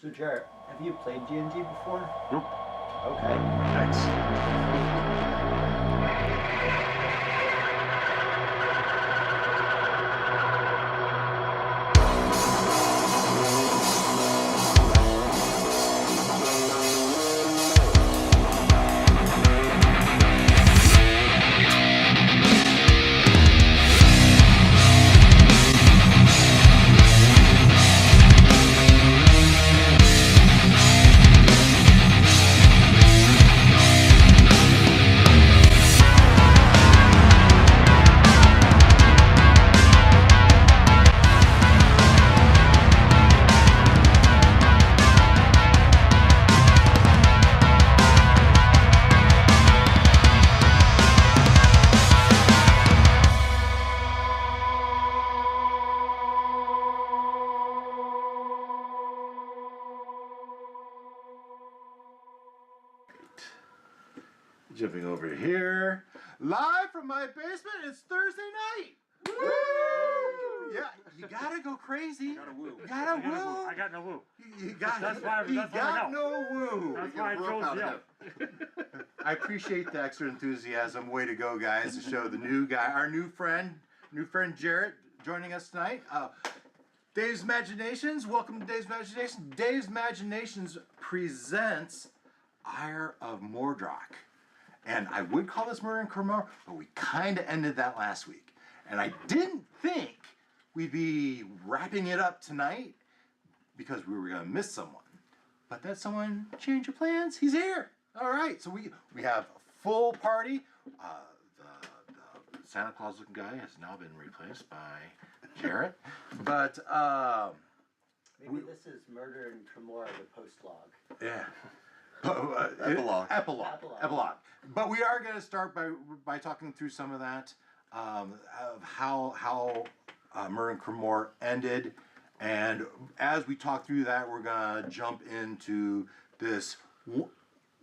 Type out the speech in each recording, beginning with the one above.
So, Jarrett, have you played D&D before? Nope. Okay. Thanks. Jumping over here, live from my basement. It's Thursday night. Woo! Yeah, you gotta go crazy. Gotta woo. You gotta woo. I got no woo. You got That's why I no woo. That's why I chose you. I appreciate the extra enthusiasm. Way to go, guys! To show the new guy, our new friend Jarrett, joining us tonight. Dave's Imaginations. Welcome to Dave's Imaginations. Dave's Imaginations presents Ire of Mordroc. And I would call this Murder and Crimmor, but we kind of ended that last week. And I didn't think we'd be wrapping it up tonight because we were going to miss someone. But that someone changed of plans. He's here. All right. So we have a full party. The Santa Claus looking guy has now been replaced by Jarrett. But Maybe this is Murder and Crimmor, the post-log. yeah. Epilogue. But we are going to start by talking through some of that, of how Murder and Crimmor ended, and as we talk through that, we're going to jump into this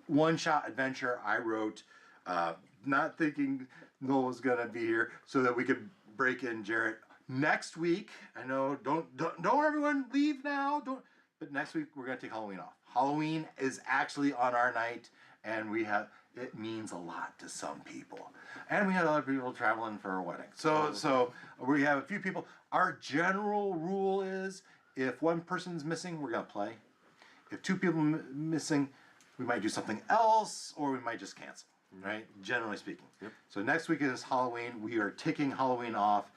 one-shot adventure I wrote, not thinking Noel was going to be here, so that we could break in Jarrett next week. I know, don't everyone leave now. But next week we're going to take Halloween off. Halloween is actually on our night, and it means a lot to some people. And we had other people traveling for a wedding. So we have a few people. Our general rule is if one person's missing, we're going to play. If two people missing, we might do something else, or we might just cancel, right? Generally speaking. Yep. So next week is Halloween. We are taking Halloween off.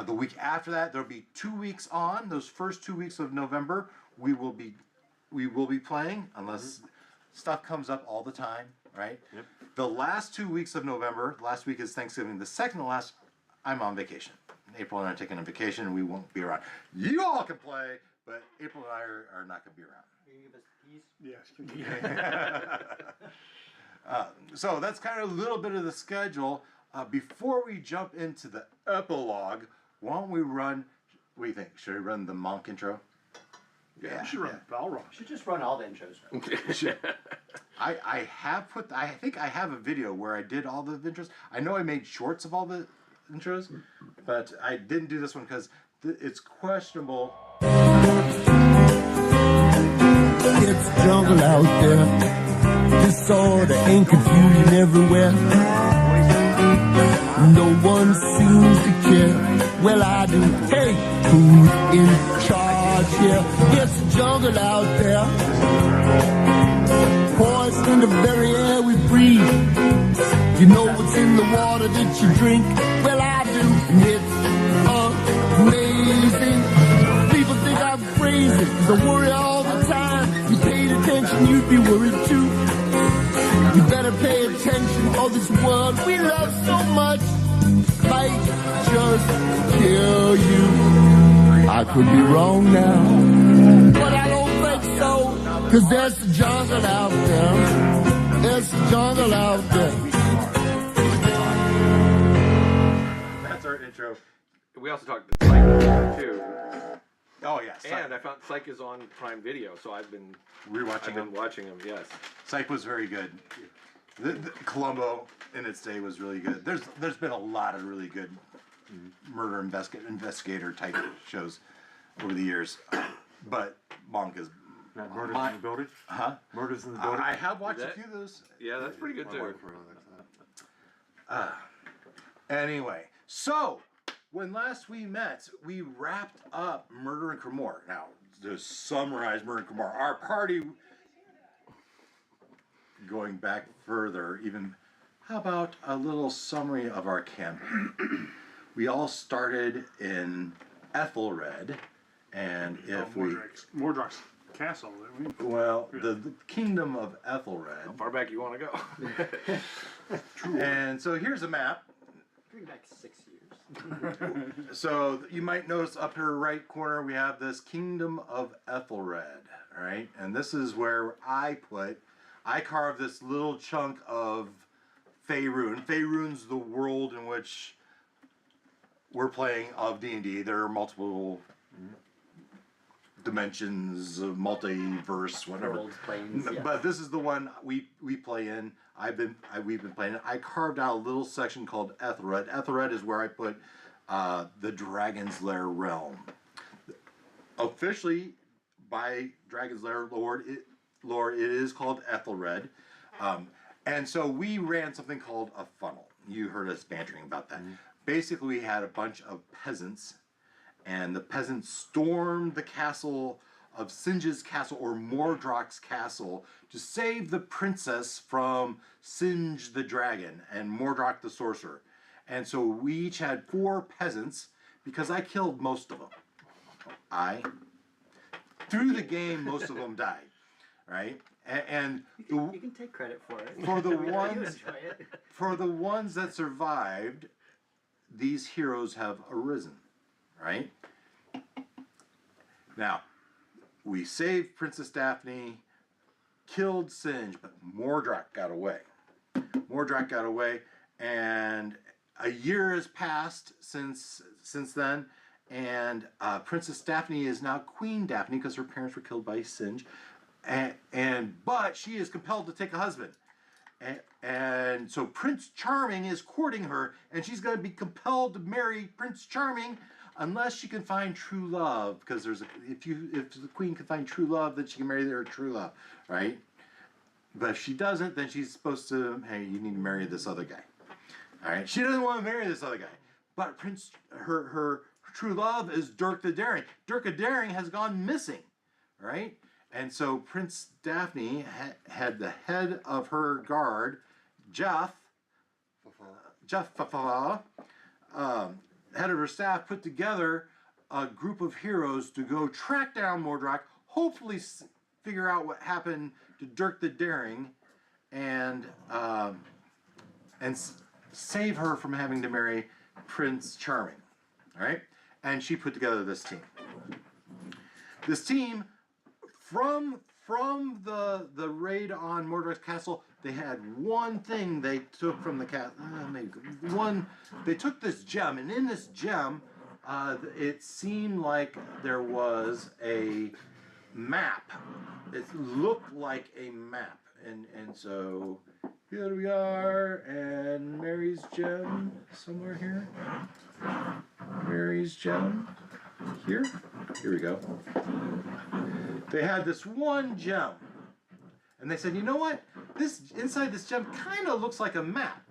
The week after that, there'll be 2 weeks on. Those first 2 weeks of November, we will be playing unless stuff comes up all the time, right? Yep. The last 2 weeks of November, last week is Thanksgiving. The second to last, I'm on vacation. April and I are taking a vacation. We won't be around. You all can play, but April and I are not going to be around. Can you give us peace? Yes. So that's kind of a little bit of the schedule. Before we jump into the epilogue, why don't we run? What do you think? Should we run the monk intro? Yeah, you should run. I'll run. You should just run all the intros. I think I have a video where I did all the intros. I know I made shorts of all the intros, but I didn't do this one because it's questionable. It's jungle out there, disorder and confusion everywhere. No one seems to care. Well, I do. Hey, who's in charge here? It's jungle out there. Poison in the very air we breathe. You know what's in the water that you drink? Well, I do. And it's amazing. People think I'm crazy, 'cause I worry all the time. If you paid attention, you'd be worried too. You better pay attention, or this world we love so much might just kill you. I could be wrong now, but I don't think so, 'cause there's the jungle out there. There's the jungle out there. That's our intro. We also talked to Psych too, Oh yeah, and I found Psych is on Prime Video, so I've been rewatching them. watching them. Yes, Psych was very good. The Columbo in its day was really good. There's been a lot of really good murder investigator type shows over the years, but Monk is That murders My- in the building. Huh? Murders in the building. I have watched a That- few of those. Yeah, that's pretty good My too. wife really likes that. Anyway, so when last we met, we wrapped up Murder in Crimmor. Now, to summarize Murder in Crimmor, our party, going back further, even, how about a little summary of our campaign? We all started in Ethelred, and if we, Mordroc's castle. Didn't we? well, the kingdom of Ethelred. How far back you want to go? And so here's a map. Going back 6 years. So you might notice up here right corner we have this Kingdom of Ethelred, right? And this is where I carved this little chunk of Faerun. Faerun's the world in which we're playing of D&D. There are multiple dimensions, multiverse, whatever. Worlds, planes, yeah. But this is the one we play in. We've been playing it. I carved out a little section called Ethelred. Ethelred is where I put the Dragon's Lair realm. Officially, by Dragon's Lair lore, it is called Ethelred. And so we ran something called a funnel. You heard us bantering about that. Basically, we had a bunch of peasants, and the peasants stormed the castle of Singe's castle, or Mordroc's castle, to save the princess from Singe the dragon and Mordroc the sorcerer. And so we each had 4 peasants, because I killed most of them. Through the game, most of them died, right? And You can take credit for it. For the I mean, you ones- enjoy it. for the ones that survived, these heroes have arisen, right? Now, we saved Princess Daphne, killed Singe, but Mordroc got away. And a year has passed since then, and Princess Daphne is now Queen Daphne because her parents were killed by Singe, but she is compelled to take a husband. And so Prince Charming is courting her, and she's going to be compelled to marry Prince Charming unless she can find true love. Because if the queen can find true love, then she can marry her true love, right? But if she doesn't, then she's supposed to, hey, you need to marry this other guy. All right, she doesn't want to marry this other guy, but her true love is Dirk the Daring. Dirk the Daring has gone missing, right? And so Prince Daphne had the head of her guard, Jeff, head of her staff, put together a group of heroes to go track down Mordroc, hopefully figure out what happened to Dirk the Daring, and save her from having to marry Prince Charming. All right, and she put together this team. This team, from the raid on Mordroc's castle, they had one thing they took from the castle. They took this gem, and in this gem, it seemed like there was a map. It looked like a map, and so here we are, and Mary's gem somewhere here. Mary's gem here. Here we go. They had this one gem, and they said, you know what? Inside this gem kind of looks like a map.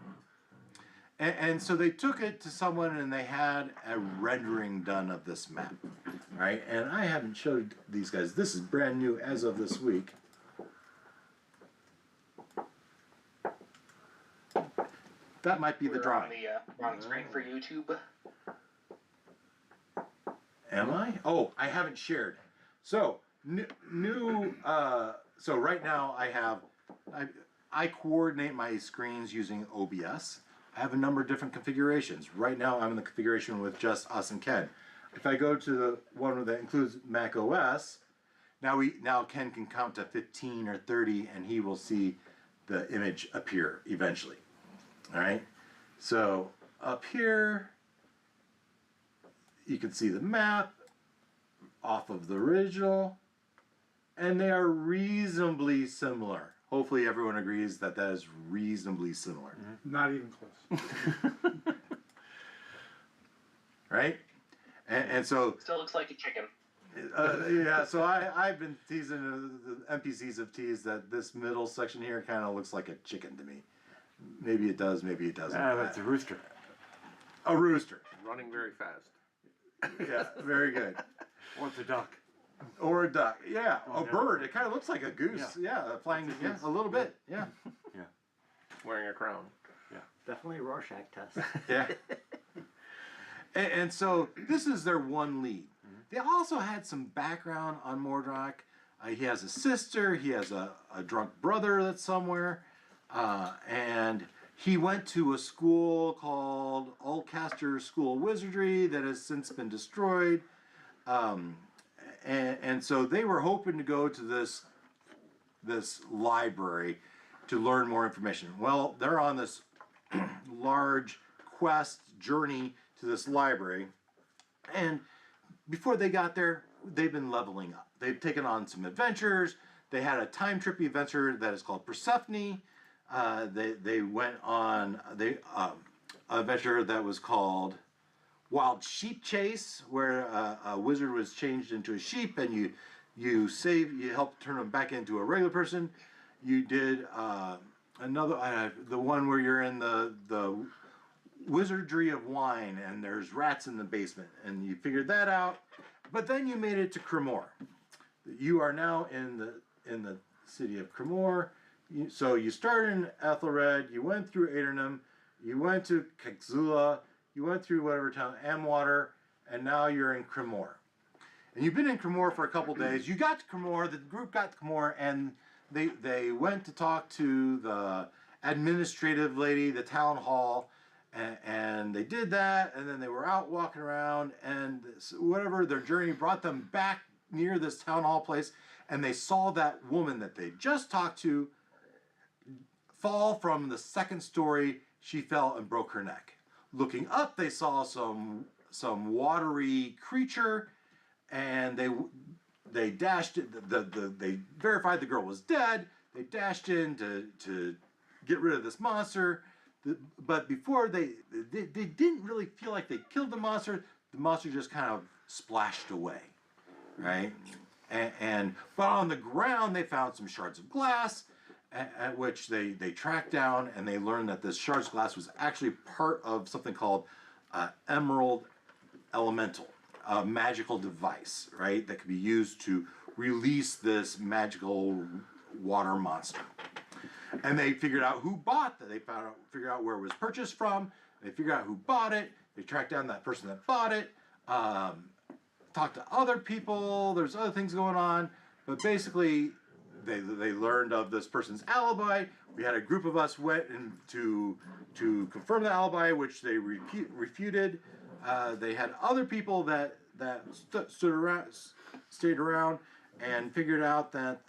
And so they took it to someone, and they had a rendering done of this map, right? And I haven't showed these guys. This is brand new as of this week. That might be the drawing. On the wrong screen for YouTube. Am I? Oh, I haven't shared. So so right now I coordinate my screens using OBS. I have a number of different configurations. Right now I'm in the configuration with just us and Ken. If I go to the one that includes Mac OS, now Ken can count to 15 or 30, and he will see the image appear eventually. All right. So up here, you can see the map off of the original, and they are reasonably similar. Hopefully everyone agrees that that is reasonably similar. Not even close. Right? And so, Still looks like a chicken. Yeah, so I've been teasing, the NPCs have teased that this middle section here kind of looks like a chicken to me. Maybe it does, maybe it doesn't. Ah, that's a rooster. A rooster. Running very fast. Yeah, very good. Or it's a duck. Or a duck. Yeah, a yeah. bird. It kind of looks like a goose. Yeah, flying. Yeah, a little bit. Yeah. Wearing a crown. Definitely a Rorschach test. Yeah. And so this is their one lead. They also had some background on Mordroc. He has a sister. He has a drunk brother that's somewhere. And he went to a school called Ulcaster School of Wizardry that has since been destroyed. And so they were hoping to go to this library to learn more information. Well, they're on this large quest journey to this library, and before they got there, they've been leveling up. They've taken on some adventures. They had a time trippy adventure that is called Persephone. They went on an adventure that was called Wild Sheep Chase, where a wizard was changed into a sheep, and you help turn him back into a regular person. You did another the one where you're in the wizardry of wine, and there's rats in the basement, and you figured that out. But then you made it to Crimmor. You are now in the city of Crimmor. So you started in Ethelred, you went through Aeternum, you went to Kexula, you went through whatever town, Amwater, and now you're in Crimmor. And you've been in Crimmor for a couple days. You got to Crimmor, the group got to Crimmor, and they went to talk to the administrative lady, the town hall, and they did that, and then they were out walking around, and whatever, their journey brought them back near this town hall place, and they saw that woman that they just talked to fall from the second story. She fell and broke her neck. Looking up, they saw some watery creature, and they dashed it. They verified the girl was dead. They dashed in to get rid of this monster. But before they didn't really feel like they killed the monster. The monster just kind of splashed away, right? But on the ground they found some shards of glass, at which they tracked down, and they learned that this shards of glass was actually part of something called Emerald Elemental, a magical device, right, that could be used to release this magical water monster. And they figured out who bought that. They figured out where it was purchased from. They figured out who bought it. They tracked down that person that bought it. Talked to other people. There's other things going on, but basically, they learned of this person's alibi. We had a group of us went in to confirm the alibi, which they refuted. They had other people that stayed around and figured out that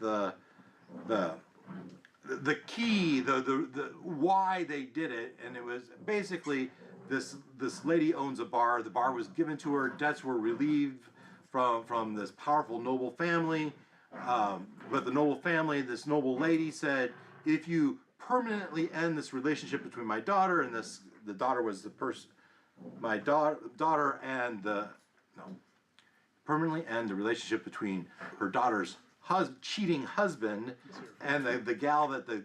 the key, the why they did it, and it was basically this lady owns a bar. The bar was given to her. Debts were relieved from this powerful noble family. But the noble family, this noble lady said, if you permanently end this relationship between my daughter and the daughter was the person, my daughter and permanently end the relationship between her daughter's cheating husband and the gal that the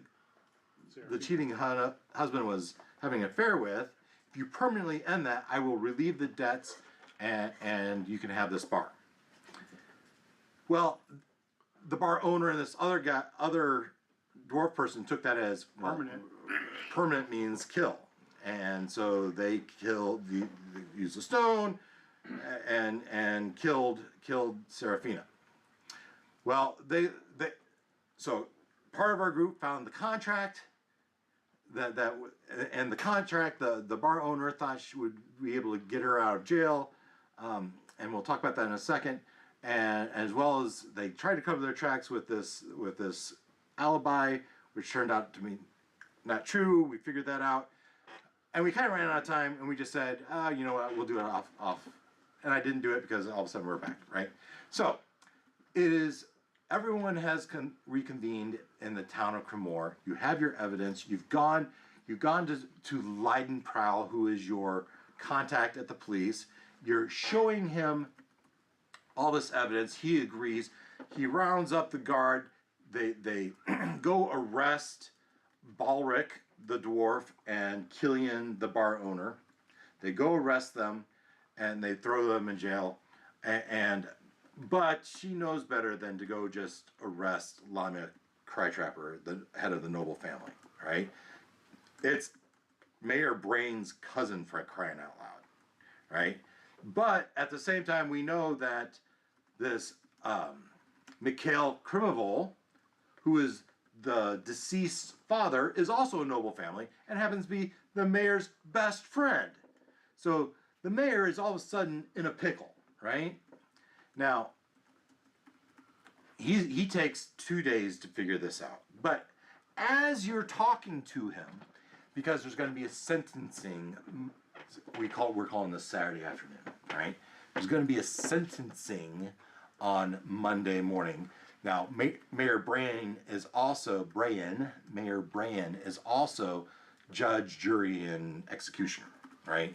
cheating husband was having an affair with. If you permanently end that, I will relieve the debts, and you can have this bar. Well, the bar owner and this other dwarf person took that as Permanent. Permanent means kill, and so they used a stone, and killed Seraphina. Well, so part of our group found the contract and the contract, the bar owner thought she would be able to get her out of jail, and we'll talk about that in a second. And as well as they tried to cover their tracks with this alibi, which turned out to be not true. We figured that out, and we kind of ran out of time, and we just said, you know what, we'll do it off. And I didn't do it because all of a sudden we're back, right? So it is. Everyone has reconvened in the town of Crimmor. You have your evidence. You've gone to Leidenprowl, who is your contact at the police. You're showing him all this evidence. He agrees. He rounds up the guard. They go arrest Balric, the dwarf, and Killian, the bar owner. They go arrest them, and they throw them in jail. But she knows better than to go just arrest Lamia Crytrapper, the head of the noble family, right? It's Mayor Brain's cousin, for crying out loud, right? But at the same time, we know that this Mikhail Krimovol, who is the deceased father, is also a noble family and happens to be the mayor's best friend. So the mayor is all of a sudden in a pickle, right? Now, he takes 2 days to figure this out. But as you're talking to him, because there's going to be a sentencing, we're calling this Saturday afternoon, right? There's going to be a sentencing on Monday morning. Now, Mayor Brain is also judge, jury, and executioner, right?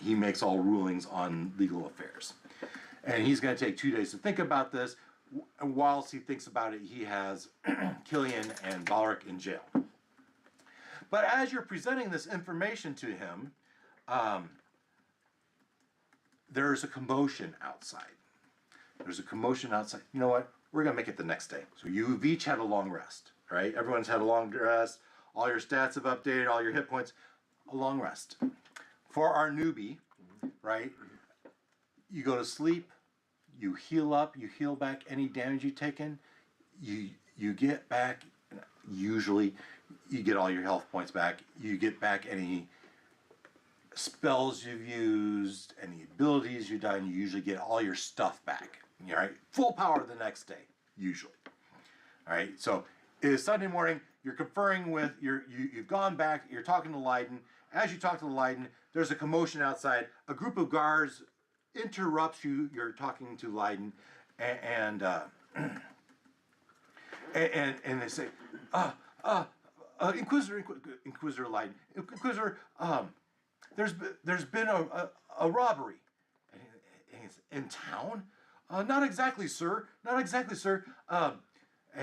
He makes all rulings on legal affairs. And he's going to take 2 days to think about this. And whilst he thinks about it, he has Killian and Balric in jail. But as you're presenting this information to him, there's a commotion outside. You know what? We're going to make it the next day. So you've each had a long rest, right? Everyone's had a long rest. All your stats have updated, all your hit points. A long rest. For our newbie, right? You go to sleep, you heal up, you heal back any damage you've taken. You get back, usually, you get all your health points back. You get back any spells you've used, any abilities you've done. You usually get all your stuff back. All right, full power the next day, usually. All right, so it is Sunday morning. You're conferring with you've gone back. You're talking to Leiden. As you talk to Leiden, there's a commotion outside. A group of guards interrupts you. You're talking to Leiden, and they say, Inquisitor Leiden, Inquisitor, there's been a robbery in town. Not exactly, sir. Not exactly, sir.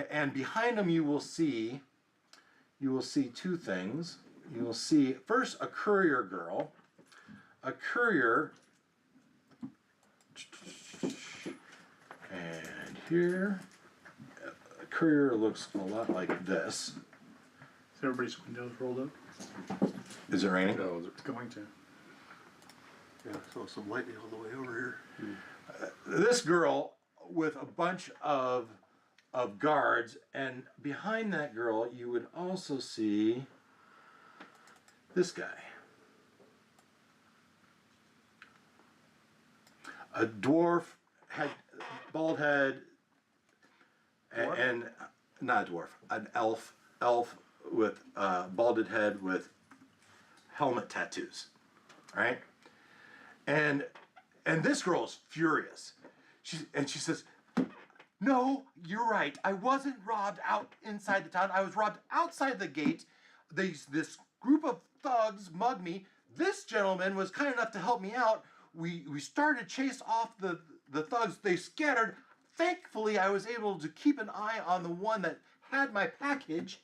And behind him, you will see two things. You will see first a courier girl, and here, a courier looks a lot like this. Is everybody's windows rolled up? Is it raining? No, It's going to. Yeah, so some lightning all the way over here. This girl with a bunch of guards, and behind that girl you would also see this guy. A dwarf, bald head, and not a dwarf, an elf with balded head with helmet tattoos, right? And this girl is furious. She says, "No, you're right. I wasn't robbed out inside the town. I was robbed outside the gate. This group of thugs mugged me. This gentleman was kind enough to help me out. We started to chase off the thugs. They scattered. Thankfully, I was able to keep an eye on the one that had my package,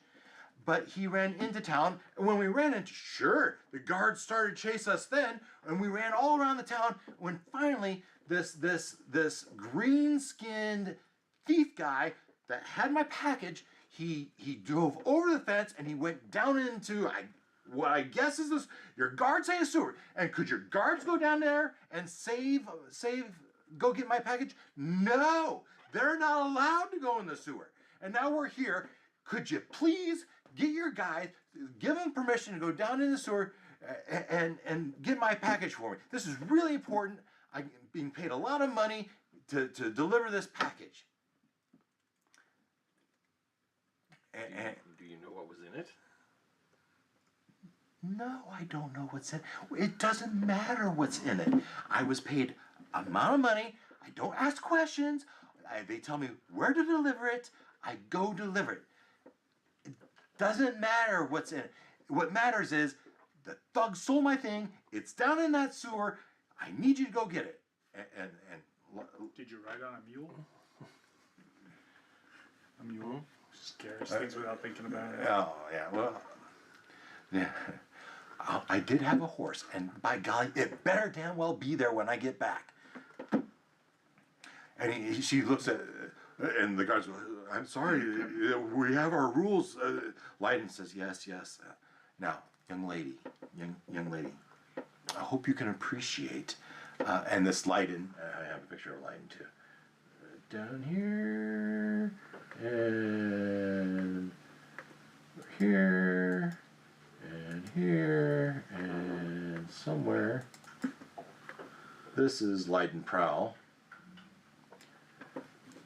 but he ran into town. And when we ran into, sure, the guards started to chase us then, and we ran all around the town. When finally, this green-skinned thief guy that had my package, he drove over the fence and he went down into what I guess is this. Your guards say a sewer, and could your guards go down there and go get my package? No, they're not allowed to go in the sewer. And now we're here. Could you please get your guys, give them permission to go down in the sewer and get my package for me? This is really important. I'm being paid a lot of money to deliver this package." And do you know what was in it? no, I don't know what's in it. It doesn't matter what's in it. I was paid an amount of money. I don't ask questions. They tell me where to deliver it. I go deliver it. It doesn't matter what's in it. What matters is the thug stole my thing. It's down in that sewer. I need you to go get it. And Did you ride on a mule? A mule? Scares things without thinking about it. Oh, yeah, well, yeah. I did have a horse, and by golly, it better damn well be there when I get back. And she looks at, and the guards, I'm sorry, we have our rules. Leiden says, yes. Now, young lady, I hope you can appreciate, and this Leiden, I have a picture of Leiden too. Down here, and here, and here, and somewhere. This is Leiden Prowl.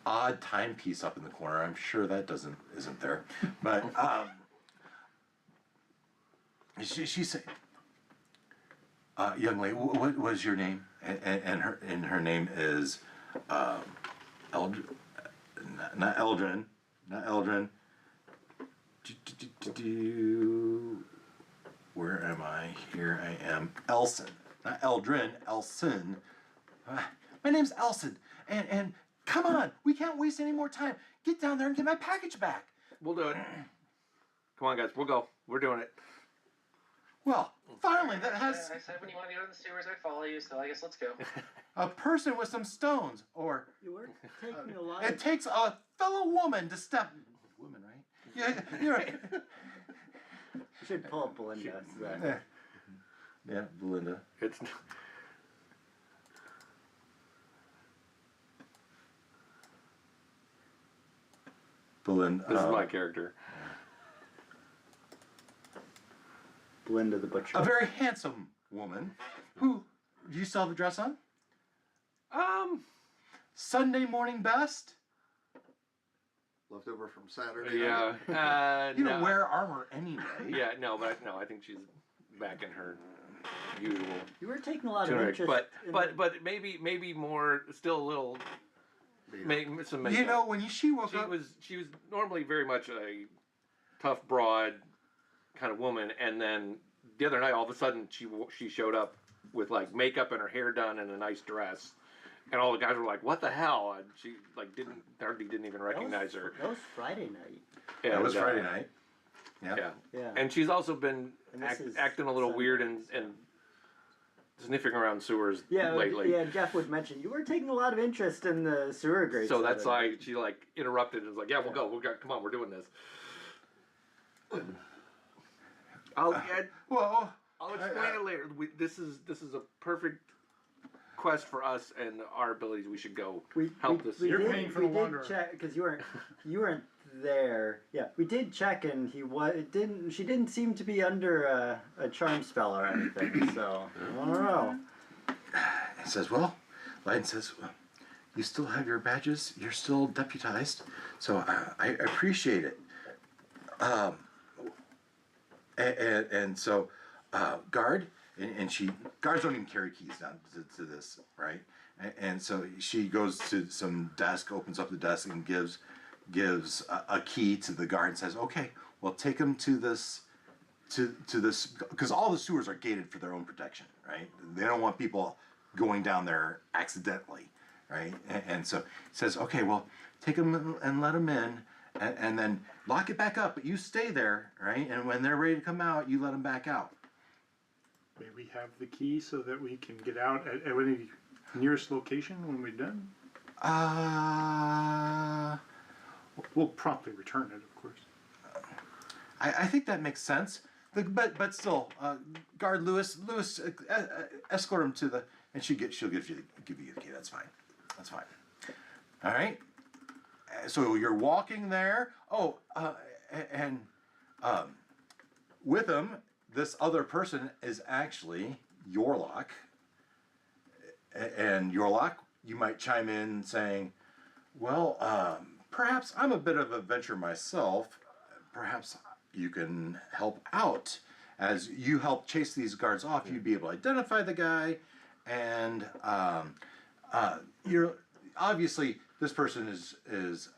Odd timepiece up in the corner. I'm sure that isn't there, but she said, "Young lady, what was your name?" And her name is not Eldrin. Where am I? Here I am. Elson, not Eldrin. Elson. My name's Elson, and come on, we can't waste any more time. Get down there and get my package back. We'll do it. Come on, guys. We'll go. We're doing it. Well, finally, that has I said when you want to go to the sewers, I'd follow you, so I guess let's go. a person with some stones, or You were taking a lot it of... takes a fellow woman to step. Woman, right? Yeah, you're right. You should pull up Belinda. So that... Yeah, Belinda. It's Belinda. this is my character. Belinda the Butcher. A very handsome woman. Who? Do you still have the dress on? Sunday morning best. Leftover from Saturday. Yeah. You no. don't wear armor anyway. Yeah, no, but no, I think she's back in her usual You were taking a lot of tunic. interest But maybe more, still a little. Some makeup. You know, when she woke She up, was normally very much a tough, broad kind of woman, and then the other night, all of a sudden, she showed up with like makeup and her hair done and a nice dress, and all the guys were like, "What the hell?" And she like hardly didn't even recognize her. That was Friday night. And, that was Friday night. Yeah. Yeah. And she's also been And this is acting a little Sunday. weird and sniffing around sewers Yeah, lately. yeah. Jeff would mention you were taking a lot of interest in the sewer grates. So the that's other why night. she like interrupted and was like, "Yeah, we'll go. Come on, we're doing this." well, I'll explain it later. This is a perfect quest for us and our abilities. We should go help this. You're paying for the wanderer. check because you weren't there. Yeah, we did check, and she didn't seem to be under a charm spell or anything. So I don't know. he says, well, Leiden says, well, you still have your badges. You're still deputized. So I appreciate it. And so, guard, and guards don't even carry keys down to this, right? And so she goes to some desk, opens up the desk, and gives a key to the guard and says, okay, well, take them to this, because all the sewers are gated for their own protection, right? They don't want people going down there accidentally, right? And so he says, okay, well, take them and let them in, and then lock it back up, but you stay there, right? And when they're ready to come out, you let them back out. May we have the key so that we can get out at any nearest location when we're done? We'll promptly return it, of course. I think that makes sense. But still, guard Lewis, escort him to the, and she'll give you the key. That's fine. All right. So you're walking there. Oh, and with him, this other person is actually Yorlock. And Yorlock, you might chime in saying, well, perhaps I'm a bit of a venture myself. Perhaps you can help out. As you help chase these guards off, you'd be able to identify the guy. And you're obviously, this person is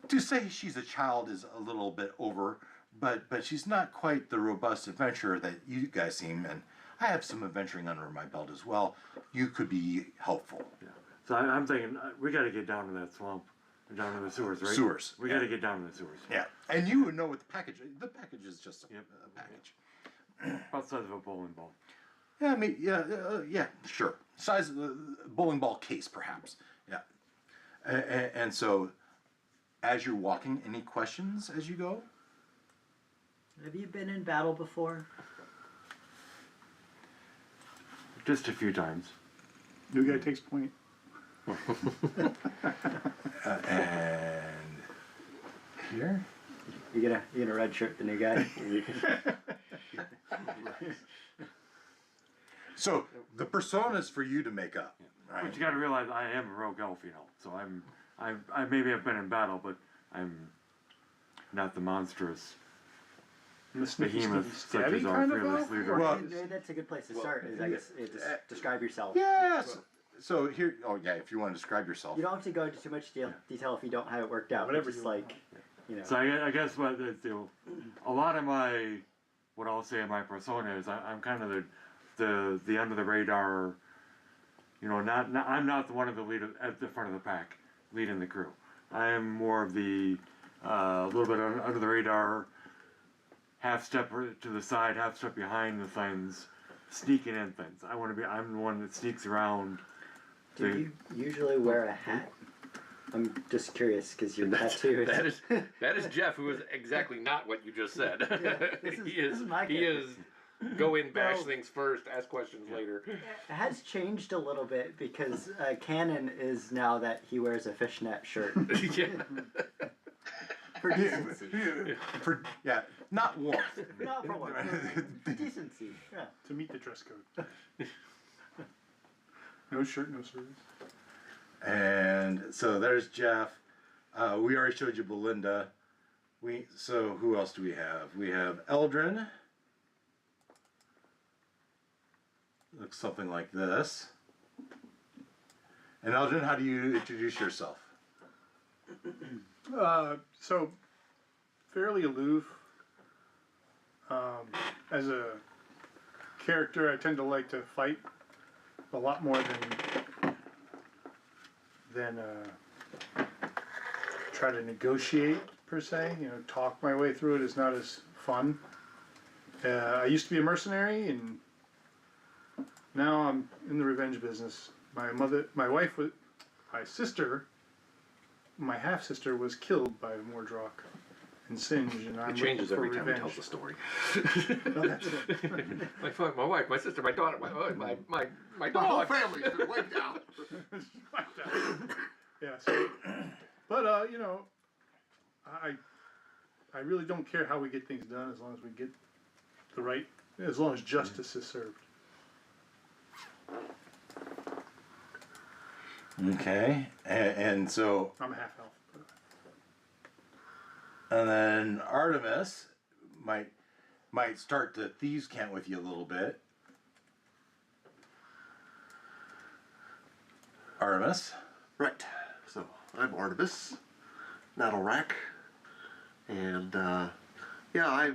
to say she's a child is a little bit over, but she's not quite the robust adventurer that you guys seem. And I have some adventuring under my belt as well. You could be helpful. Yeah. So I'm thinking we got to get down to that swamp, down to the sewers, right? Sewers, We yeah. got to get down to the sewers. Yeah, and you would know what the package. The package is just a, Yep. a package. About the size of a bowling ball. Yeah, yeah, sure. Size of the bowling ball case, perhaps. Yeah, and so, as you're walking, any questions as you go? Have you been in battle before? Just a few times. New guy takes point. And here. You gonna red shirt the new guy? So the personas for you to make up, right? But you got to realize I am a rogue elf, So I maybe have been in battle, but I'm not the monstrous And the sniffy, behemoth such stabby as our kind of fearless elf? leader. Well, Maybe that's a good place to start. Is I guess describe yourself. Yes. So here, oh yeah, if you want to describe yourself. You don't have to go into too much detail if you don't have it worked out. Whatever Just you want. like, you know. So I guess what a lot of what I'll say my persona is I'm kind of the under the radar. I'm not the one of the lead at the front of the pack, leading the crew. I am more of the little bit under the radar, half step to the side, half step behind the things, sneaking in things. I'm the one that sneaks around. Do you usually wear a hat? I'm just curious because your tattoo is. That is Jeff, who is exactly not what you just said. this He is my he character. is go in, bash Well- things first, ask questions later. It has changed a little bit because canon is now that he wears a fishnet shirt Yeah. for decency. Not warmth. Not for one. For decency. Yeah. To meet the dress code. No shirt, no service. And so there's Jeff. We already showed you Belinda. So who else do we have? We have Eldrin. Looks something like this. And Eldrin, how do you introduce yourself? So, fairly aloof. As a character, I tend to like to fight a lot more than try to negotiate per se. Talk my way through it is not as fun. I used to be a mercenary, and now I'm in the revenge business. My half sister was killed by Mordroc and Singe, and I'm It changes looking for every time he revenge. tells the story. No, that's it. my wife, my sister, my daughter, my My whole dog. family's been wiped out. Yeah. So, but I really don't care how we get things done as long as we get as long as justice is served. Okay. And so, I'm a half elf. and then Artemis might start to thieves' cant with you a little bit. Artemis. Right. So I'm Artemis, not Iraq, and I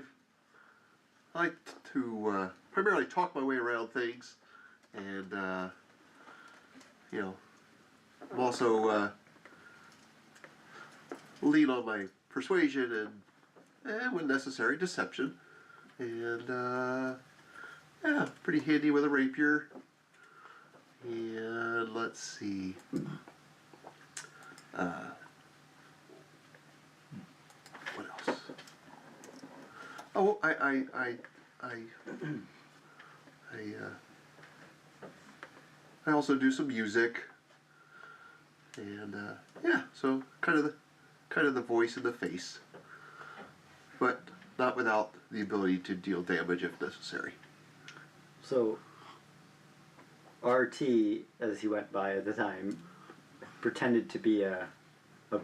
like to primarily talk my way around things, and I'm also lean on my persuasion and when necessary, deception, and pretty handy with a rapier. And let's see. What else? Oh, I also do some music, and so kind of the voice and the face, but not without the ability to deal damage if necessary. So, RT, as he went by at the time, pretended to be a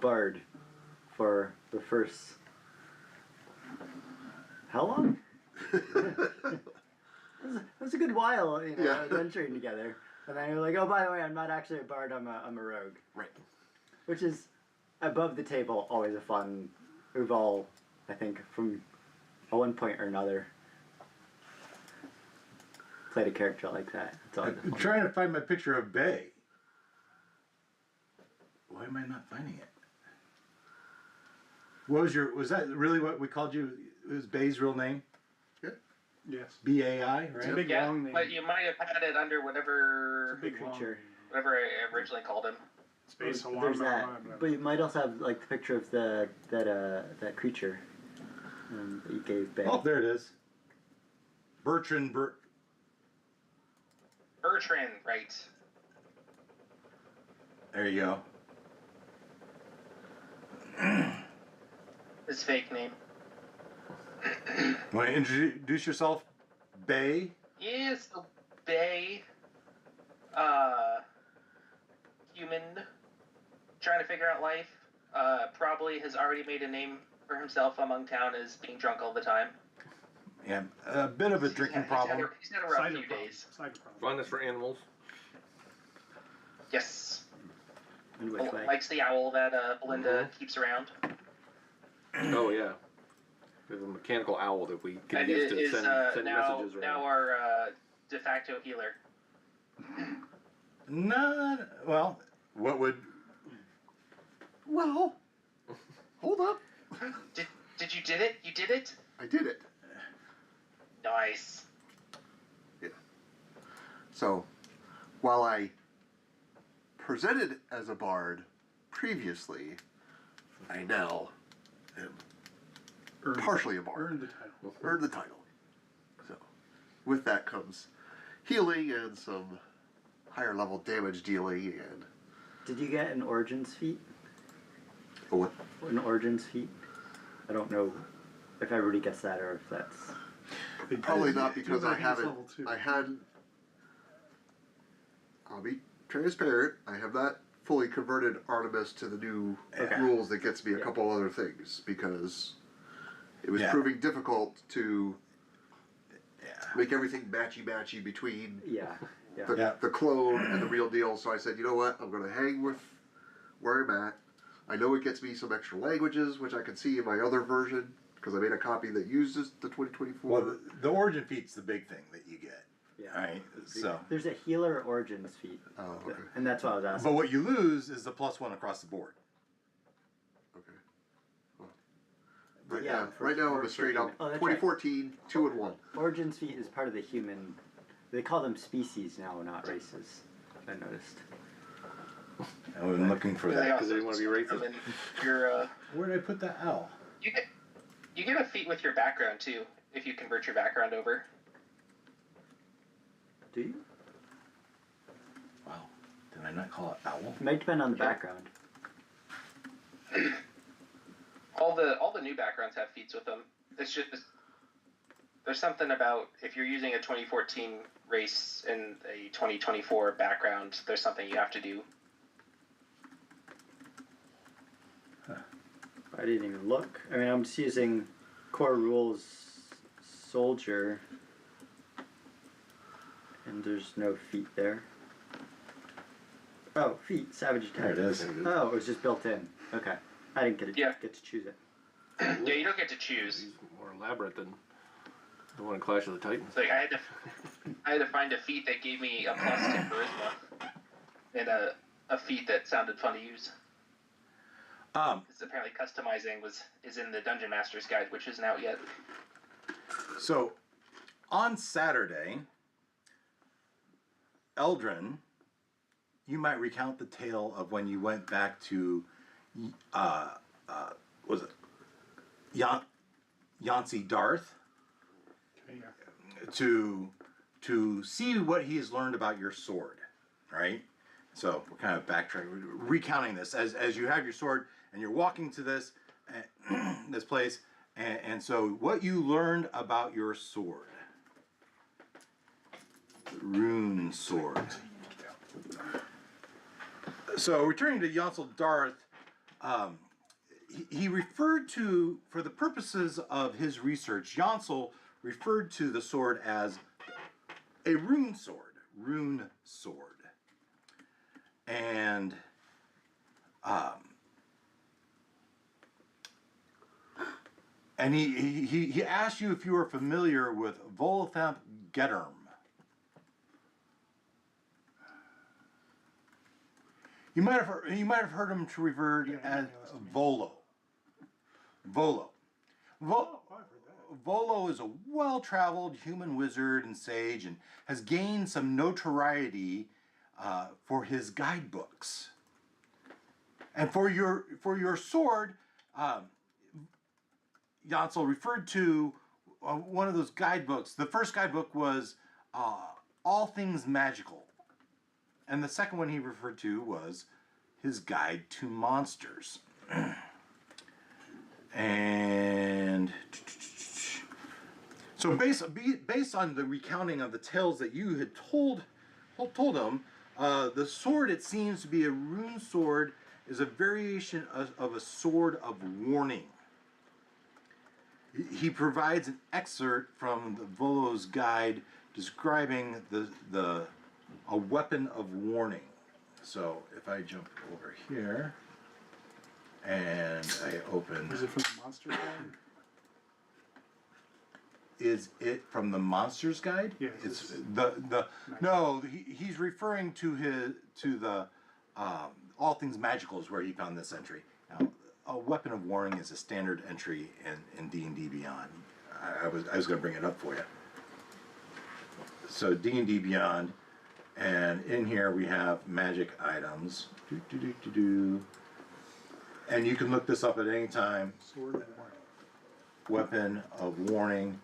bard for the first. How long? It was a good while, Yeah. adventuring together. And then you're like, oh, by the way, I'm not actually a bard, I'm a rogue. Right. Which is, above the table, always a fun. We've all, I think, from at one point or another. played a character like that. It's always I'm fun. trying to find my picture of Bay. Why am I not finding it? Was that really what we called you? It was Bay's real name? Yes. B-A-I, It's a right? big Yeah, long name. but you might have had it under whatever Big long creature. name. whatever I originally called him. Space alarm. There's that, alarm, but you might also have like the picture of that creature that you gave Bay. Oh, there it is. Bertrand Bertrand, right? There you go. His fake name. Want to introduce yourself, Bay? Yeah, so Bay, human, trying to figure out life, probably has already made a name for himself among town as being drunk all the time. Yeah, a bit of a drinking problem. He's had a rough Cider few problem. days. Cider problem. Fondness for animals. Yes. In which way? Likes the owl that Belinda keeps around. Oh yeah. We have a mechanical owl that we can And use to is send now, messages around. now our de facto healer. Not well. What would? Well, hold up. Did you did it? You did it? I did it. Nice. So, while I presented as a bard previously, I now am partially a bard. Earned the title. Earned the title. So, with that comes healing and some higher level damage dealing and. Did you get an Origins feat? Oh, what? An Origins feat? I don't know if everybody gets that or if that's. Probably not because I He's haven't. level 2. I hadn't. I'll be transparent. I have not fully converted Artemis to the new Okay. rules that gets me a Yeah. couple other things because it was Yeah. proving difficult to make everything matchy between Yeah. Yeah. the clone and the real deal. So I said, you know what? I'm going to hang with where I'm at. I know it gets me some extra languages, which I can see in my other version because I made a copy that uses the 2024. Well, the origin feat's the big thing that you get. Yeah. All right. So, There's a healer Origins feat. Oh, okay. And that's what I was asking. but what you lose is the +1 across the board. Okay. Well, right Yeah, now, for- right now I'm for a straight up human. Oh, that's 2014 2 and 1. Origins feat is part of the human. They call them species now, not races. I noticed. I was looking for They that. also they wanna be racist. come in your, Where did I put that L? you get a feat with your background too if you convert your background over. Do you? Wow. Did I not call it owl? It might depend on the Yeah. background. All the new backgrounds have feats with them. It's just there's something about if you're using a 2014 race and a 2024 background, there's something you have to do. I didn't even look. I mean, I'm just using core rules soldier, and there's no feat there. Oh, feat savage attack. There it is. Oh, it was just built in. Okay, I didn't get to choose it. Yeah, you don't get to choose. He's more elaborate than the one in Clash of the Titans. Like I had to find a feat that gave me a +2 charisma, and a feat that sounded fun to use. Because apparently customizing is in the Dungeon Master's Guide, which isn't out yet. So, on Saturday, Eldrin, you might recount the tale of when you went back to, was it Yancey Darth Okay, yeah. to see what he's learned about your sword, right? So we're kind of backtracking, recounting this as you have your sword and you're walking to this this place, and so what you learned about your sword, rune sword. So returning to Yancey Darth, he referred to, for the purposes of his research, Yancey referred to the sword as a rune sword. And he asked you if you were familiar with Volthamp Getterm. You might have heard him to referred Yeah, as yeah, that's me. Volo. Volo. Oh, I've heard that. Volo is a well-traveled human wizard and sage, and has gained some notoriety for his guidebooks. And for your sword, Jansel referred to one of those guidebooks. The first guidebook was All Things Magical, and the second one he referred to was his Guide to Monsters. And so based on the recounting of the tales that you had told him, the sword, it seems to be a rune sword, is a variation of a sword of warning. He provides an excerpt from the Volo's guide describing a weapon of warning. So if I jump over here and I open, Is it from the Monster Guide? is it from the Monsters Guide? Yeah, It's it's- no. He's referring to the All Things Magical is where he found this entry. Now, a weapon of warning is a standard entry in D&D Beyond. I was going to bring it up for you. So D&D Beyond, and in here we have magic items. And you can look this up at any time. Sword of Warning. Weapon of warning,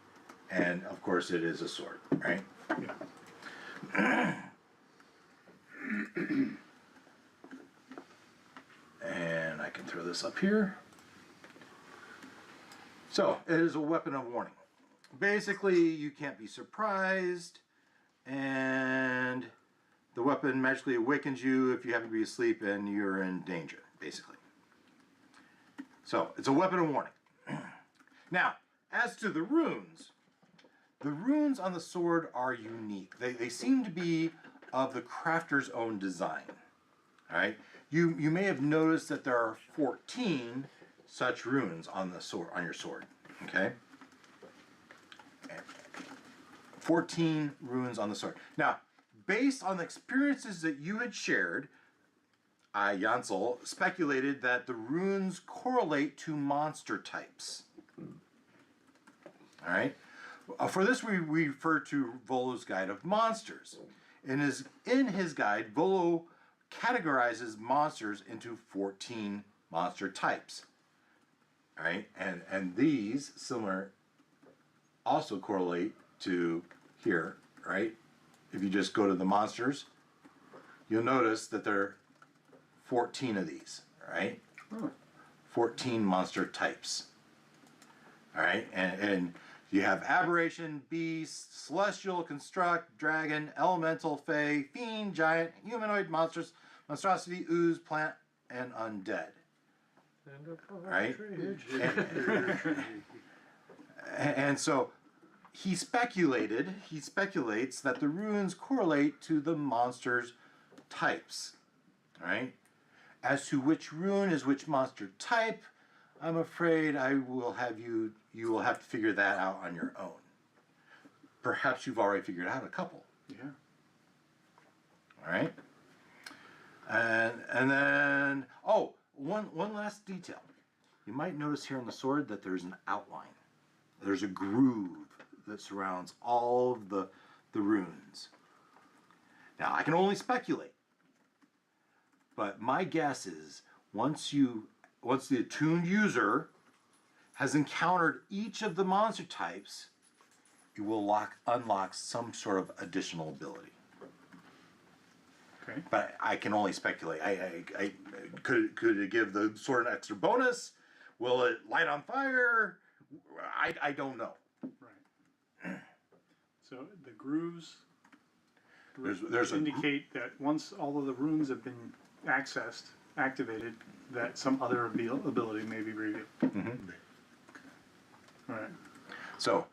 and of course it is a sword, right? Yeah. And I can throw this up here. So, it is a weapon of warning. Basically, you can't be surprised, and the weapon magically awakens you if you happen to be asleep and you're in danger, basically. So, it's a weapon of warning. Now, as to the runes on the sword are unique. They seem to be of the crafter's own design. All right? You may have noticed that there are 14 such runes on the sword, on your sword. Okay? 14 runes on the sword. Now, based on the experiences that you had shared, Jansel speculated that the runes correlate to monster types. All right? For this, we refer to Volo's Guide of Monsters. In his guide, Volo categorizes monsters into 14 monster types. All right? And these, similar, also correlate to here, right? If you just go to the monsters, you'll notice that there are 14 of these, right? 14 monster types. All right? And you have aberration, beast, celestial, construct, dragon, elemental, fey, fiend, giant, humanoid, monstrous, monstrosity, ooze, plant, and undead. Right? And so he speculates that the runes correlate to the monster's types. Right? As to which rune is which monster type, I'm afraid you will have to figure that out on your own. Perhaps you've already figured out a couple. Yeah. All right? And then, one last detail. You might notice here on the sword that there's an outline. There's a groove that surrounds all of the runes. Now, I can only speculate. But my guess is once the attuned user has encountered each of the monster types, it will unlock some sort of additional ability. Okay. But I can only speculate. I could it give the sword an extra bonus? Will it light on fire? I don't know. Right. So the grooves There's a indicate that once all of the runes have been activated, that some other ability may be revealed. Mm-hmm. Right. So,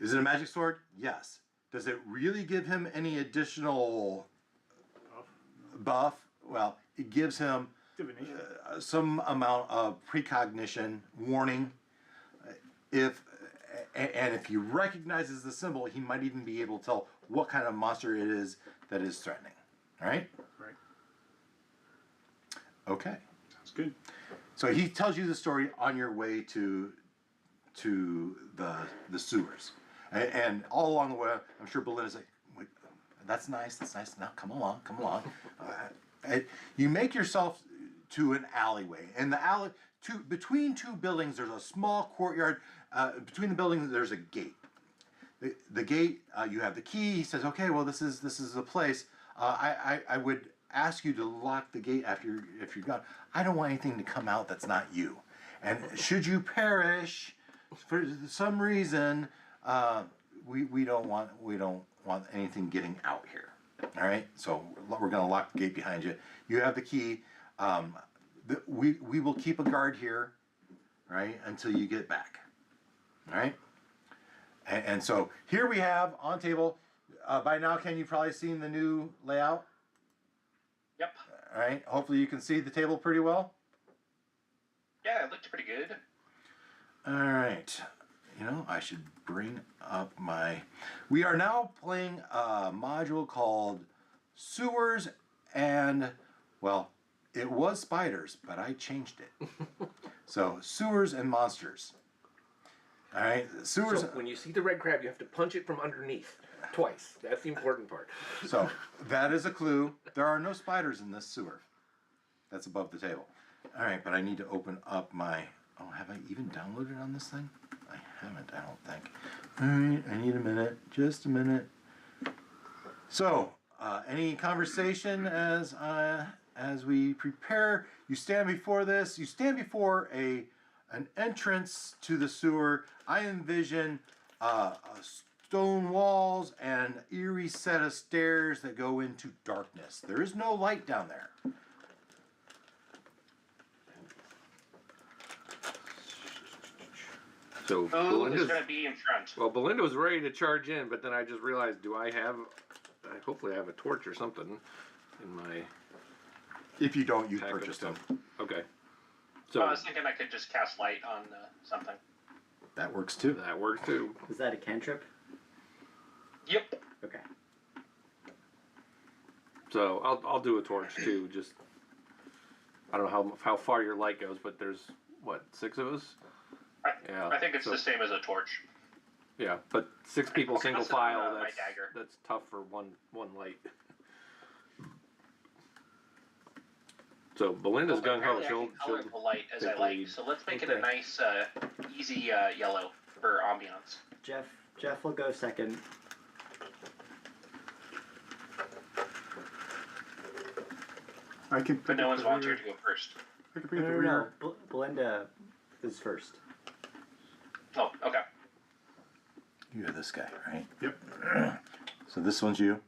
is it a magic sword? Yes. Does it really give him any additional buff? Well, it gives him Divination. some amount of precognition, warning. If he recognizes the symbol, he might even be able to tell what kind of monster it is that is threatening. All right? Right. Okay. Sounds good. So he tells you the story on your way to the sewers, and all along the way, I'm sure Belinda's like, "Wait, that's nice. That's nice. Now come along, come along." You make yourself to an alleyway, and the alley between two buildings, there's a small courtyard. Between the buildings, there's a gate. The gate, you have the key. He says, "Okay, well, this is the place. I would ask you to lock the gate if you're gone. I don't want anything to come out that's not you. And should you perish for some reason, we don't want anything getting out here. All right. So we're going to lock the gate behind you. You have the key. We will keep a guard here, right, until you get back. All right." And so here we have on table. By now, Ken, you've probably seen the new layout. Yep. All right. Hopefully, you can see the table pretty well. Yeah, it looked pretty good. All right. You know, I should bring up my. We are now playing a module called Sewers and, well, it was spiders, but I changed it. So Sewers and Monsters. All right, sewers. So when you see the red crab, you have to punch it from underneath twice. That's the important part. So that is a clue. There are no spiders in this sewer. That's above the table. All right, but I need to open up my. Oh, have I even downloaded on this thing? I haven't. I don't think. All right, I need a minute. Just a minute. So, any conversation as we prepare? You stand before this. You stand before an entrance to the sewer. I envision stone walls and an eerie set of stairs that go into darkness. There is no light down there. So Who is Belinda's going to be in front? well, Belinda was ready to charge in, but then I just realized, hopefully I have a torch or something in my If you don't, you pack of purchase them. stuff. Okay. So So I was thinking I could just cast light on something. That works too. that works too. Is that a cantrip? Yep. Okay. So I'll do a torch too. Just I don't know how far your light goes, but there's what, 6 of us? Yeah. I think it's so- the same as a torch. Yeah, but 6 people I single must have done, file. my That's dagger. that's tough for one light. So Belinda's gung ho. Apparently I She'll can color the light as take I the like. lead. So let's make it Okay. a nice, easy yellow for ambiance. Jeff will go second. I can pick But no up one's the rear. volunteered to go first. I can pick up the No, rear. Belinda is first. Oh, okay. You are this guy, right? Yep. So this one's you,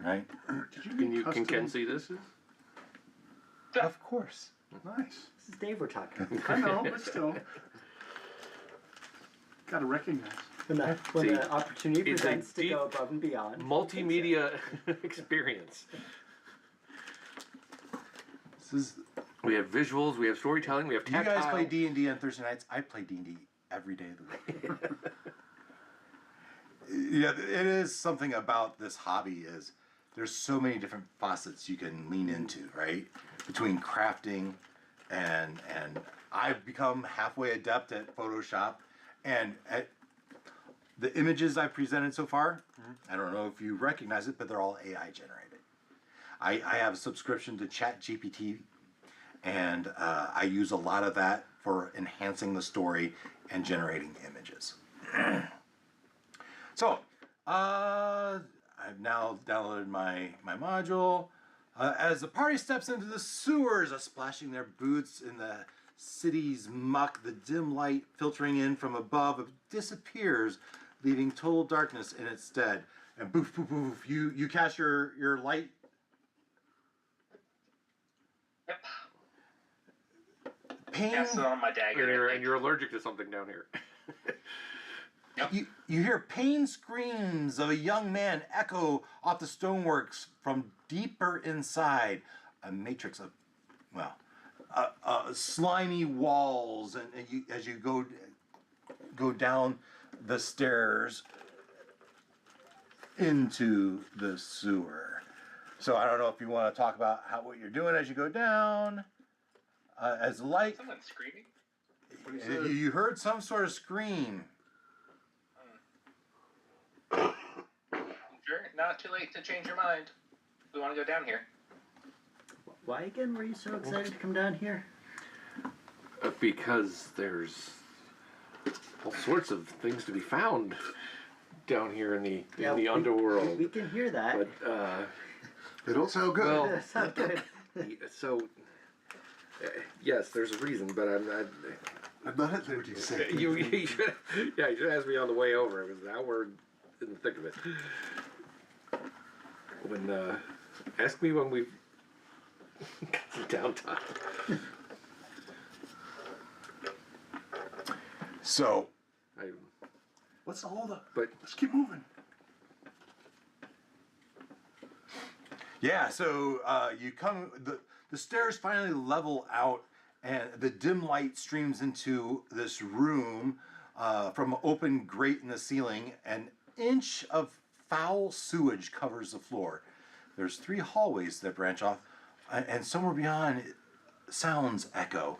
right? Did Can get Ken custom- see this? Of course. Nice. This is Dave we're talking. I know, but still. Gotta recognize. When See, the opportunity it's a presents to deep go above and beyond. Multimedia experience. This is. We have visuals, we have storytelling, we have Do you tactile. guys play D&D on Thursday nights? I play D&D every day of the week. Yeah, it is something about this hobby is there's so many different facets you can lean into, right? Between crafting and I've become halfway adept at Photoshop, and at the images I've presented so far, I don't know if you recognize it, but they're all AI generated. I have a subscription to ChatGPT, and I use a lot of that for enhancing the story and generating images. So, I've now downloaded my module. As the party steps into the sewers, splashing their boots in the city's muck, the dim light filtering in from above disappears, leaving total darkness in its stead. And boof, boof, boof, you cast your light. Yep. Pain. Cast it on my dagger. And you're allergic to something down here. You hear pain screams of a young man echo off the stoneworks from deeper inside. A matrix of, slimy walls, and as you go down the stairs into the sewer. So I don't know if you want to talk about what you're doing as you go down. As the light, Someone screaming? you heard some sort of scream. Sure, not too late to change your mind. We want to go down here. Why again were you so excited to come down here? Because there's all sorts of things to be found down here in the underworld. We can hear that. But They don't sound good. Well, That's not good. so yes, there's a reason, but I'm not. I'm not at liberty to say. You should, yeah, you should ask me on the way over because now we're in the thick of it. When ask me when we've got some downtime. So, What's the hold up? But Let's keep moving. yeah, so you come, the stairs finally level out, and the dim light streams into this room from an open grate in the ceiling. An inch of foul sewage covers the floor. There's 3 hallways that branch off, and somewhere beyond, sounds echo.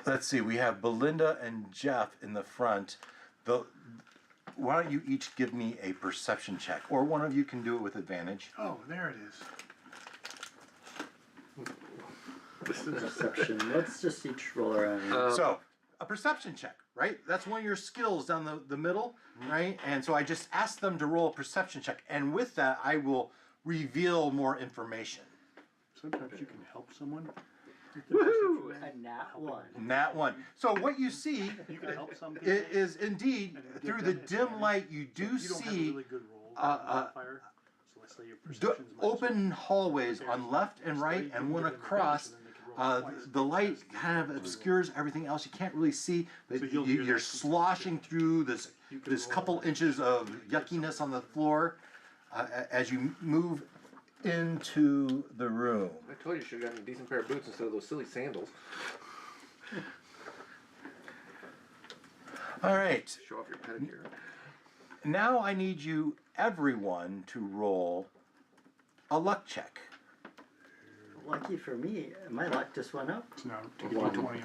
Let's see, we have Belinda and Jeff in the front. Why don't you each give me a perception check, or one of you can do it with advantage. Oh, there it is. Perception. Let's just each roll around. So, a perception check, right? That's one of your skills down the middle, right? And so I just asked them to roll a perception check, and with that, I will reveal more information. Sometimes you can help someone. woohoo! A nat 1. Nat 1. So what you see You can help some people. is indeed, through the dim light, you do You don't have a see really good roll modifier, so let's say your the perception's open hallways on left and right, and one across. The light kind of obscures everything else. You can't really see, but So you'll hear you're that. sloshing through this can roll couple on inches of yuckiness on the floor as you move into the room. I told you you should have gotten a decent pair of boots instead of those silly sandals. All right. Show off your pedicure. Now I need you, everyone, to roll a luck check. Lucky for me, my luck just went up. So now to give you 20 in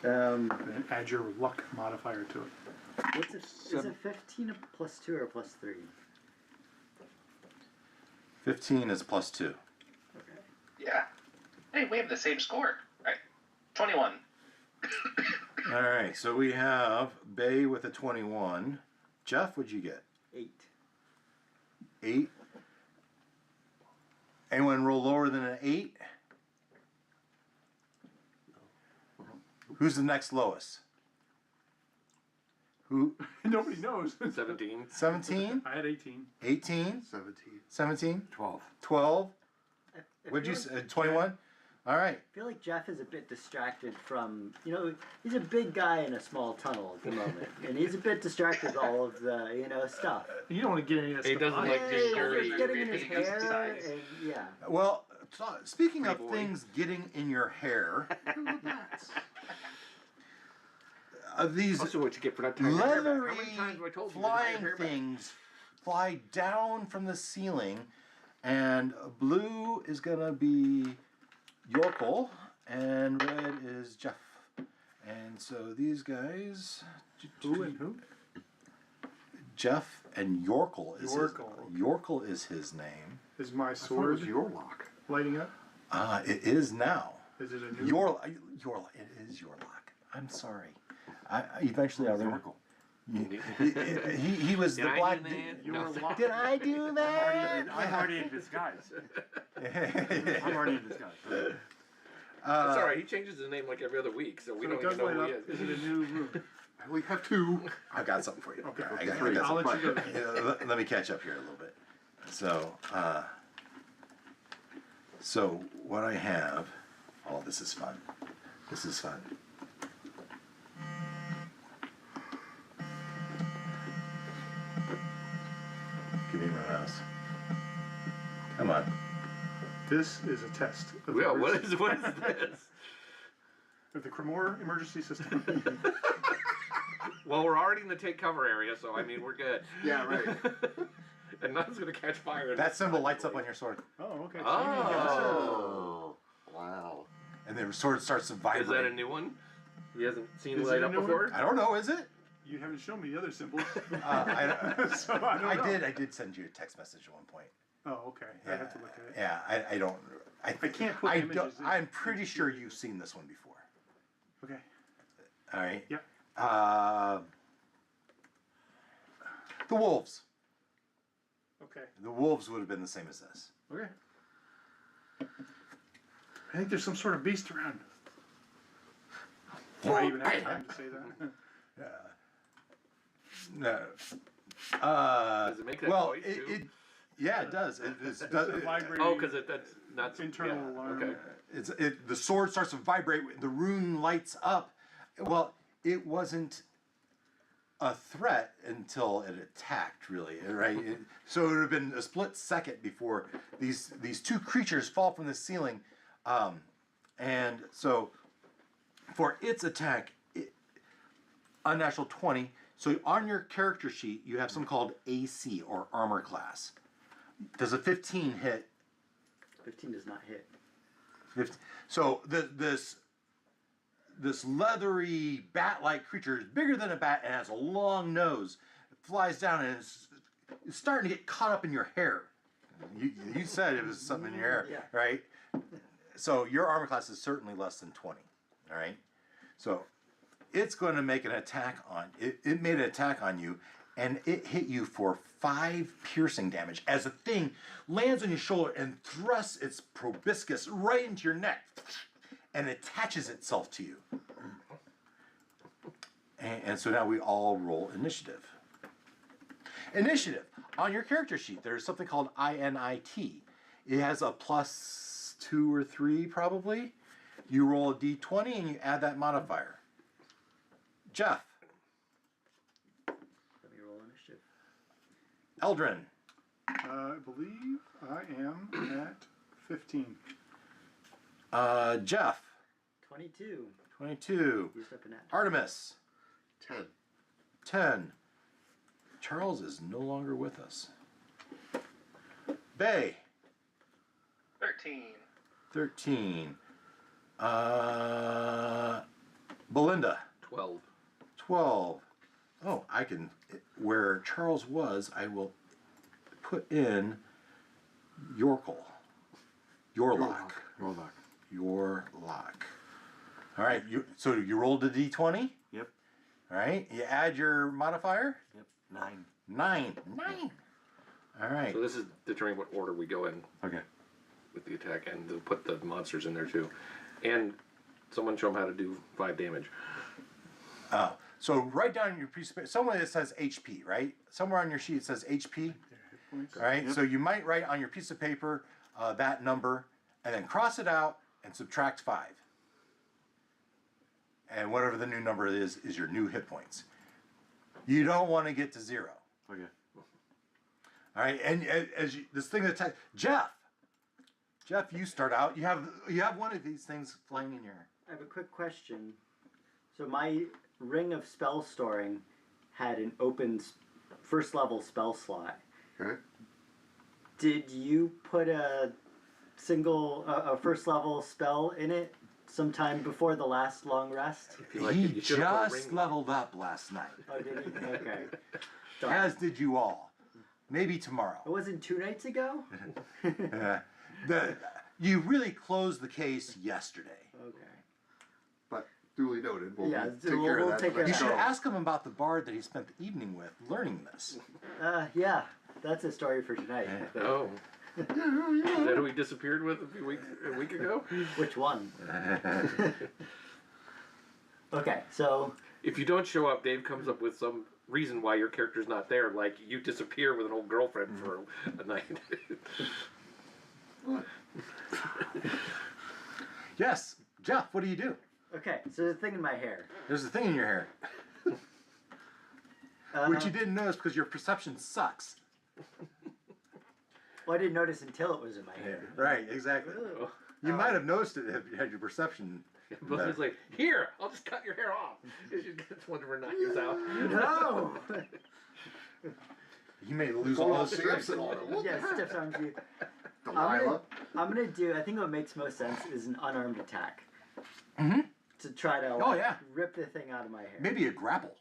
there. And add your luck modifier to it. What's it? Is it 15 plus 2 or plus 3? 15 is plus 2. Okay. Yeah. Hey, we have the same score. Right. 21. All right, so we have Bay with a 21. Jeff, what'd you get? 8. 8. Anyone roll lower than an 8? Who's the next lowest? Who? Nobody knows. 17. 17? I had 18. 18? 17. 17? 12. 12? I What'd you feel say? like 21? All right. I feel like Jeff is a bit distracted from, he's a big guy in a small tunnel at the moment. And he's a bit distracted with all of the, stuff. You don't want to get any of that He stuff doesn't on like you. being He's dirty. getting in his He goes hair, size. and yeah. Well, speaking of Pretty boy. things getting in your hair, these Also, what you get for not tying your hair back. leathery How many times have I told you to tie flying your hair back? things fly down from the ceiling, and blue is gonna be Yorkel, and red is Jeff. And so these guys, Who and who? Jeff and Yorkel is Yorkel. Yorkel is his name. Is my What sword was your lock? lighting up? It is now. Is it a new? It is your lock. I'm sorry. Eventually I'll remember. He was Did the I black. do that? Your No. lock. Did I do that? I'm already in disguise. I'm already in disguise. That's alright, he changes his name like every other week, so we So don't it does even know light who up. he Is is. it a new room? I only have 2. I got something for you. Okay, I got I'll something. let you go. Let me catch up here a little bit. So what I have. Oh, this is fun. This is fun. Give me my mouse. Come on. This is a test of Yeah, the what is this? of the Crimmor emergency system. Well, we're already in the take cover area, so I mean, we're good. Yeah, right. and nothing's gonna catch fire. That symbol lights up on your sword. Oh, okay. Oh. Wow. And the sword starts to vibrate. Is that a new one? He hasn't seen Is light it a up new one? before? I don't know, is it? You haven't shown me the other symbols. So I don't know. I did send you a text message at one point. Oh, okay. I have to look at it. Yeah, I don't. I can't put images in. I'm pretty sure you've seen this one before. Okay. All right. Yep. The wolves. Okay. The wolves would have been the same as this. Okay. I think there's some sort of beast around. Do I even have time to say that? No. Does it make that well, noise too? yeah, it does. It Vibrating Oh, because that's not internal yeah, alarm. Okay. the sword starts to vibrate. The rune lights up. Well, it wasn't a threat until it attacked, really, right? So it would have been a split second before these two creatures fall from the ceiling, and so for its attack, unnatural 20. So on your character sheet, you have something called AC or armor class. Does a 15 hit? 15 does not hit. 15. So this leathery bat-like creature is bigger than a bat and has a long nose. It flies down and it's starting to get caught up in your hair. You said it was something in your hair, Yeah. right? So your armor class is certainly less than 20. All right. So it's going to make an attack on it. It made an attack on you, and it hit you for 5 piercing damage as the thing lands on your shoulder and thrusts its proboscis right into your neck and attaches itself to you. And so now we all roll initiative. Initiative. On your character sheet, there's something called INIT. It has a +2 or 3 probably. You roll a d20 and you add that modifier. Jeff. Let me roll initiative. Eldrin. I believe I am at 15. Jeff. 22. 22. Used up an at. Artemis. 10. 10. Charles is no longer with us. Bay. 13. 13. Belinda. 12. 12. Oh, I can, where Charles was, I will put in Yorkle. Yorlock. Yorlock. All right, so you rolled a d20? Yep. All right, you add your modifier? Yep. 9. 9. All right. So this is determining what order we go in Okay. with the attack, and they'll put the monsters in there too. And someone show them how to do 5 damage. So write down your piece of paper, somewhere that says HP, right? Somewhere on your sheet it says HP. All right, so you might write on your piece of paper that number, and then cross it out and subtract 5. And whatever the new number is your new hit points. You don't want to get to 0. Okay. All right, and as you, this thing that attacks Jeff, you start out. You have one of these things flying in your. I have a quick question. So my ring of spell storing had an open first level spell slot. Okay. Did you put a first level spell in it sometime before the last long rest? If you like He it, you should have put a just ring- leveled up last night, Oh, did he? Okay. as did you all. Maybe tomorrow. It wasn't 2 nights ago? You really closed the case yesterday. Okay. But duly noted. We'll Yeah, take we'll care of that. take care of You that. should ask him about the bard that he spent the evening with learning this. Yeah, that's a story for tonight. I think. Oh. Is that who we disappeared with a week ago? Which one? Okay, so If you don't show up, Dave comes up with some reason why your character's not there, like you disappear with an old girlfriend for a night. Yes, Jeff, what do you do? okay, so the thing in my hair. There's a thing in your hair, which you didn't notice because your perception sucks. Well, I didn't notice until it was in my hair. Right, exactly. Ugh. You might have noticed it if you had your perception. But he's like, here, I'll just cut your hair off. It's one of her knockers out. No. You may lose all the strength. Samson on it. What Yeah, the heck? stiff arms you. Delilah. I'm gonna do. I think what makes most sense is an unarmed attack. Mm-hmm. To try to Oh, yeah. rip the thing out of my hair. Maybe a grapple.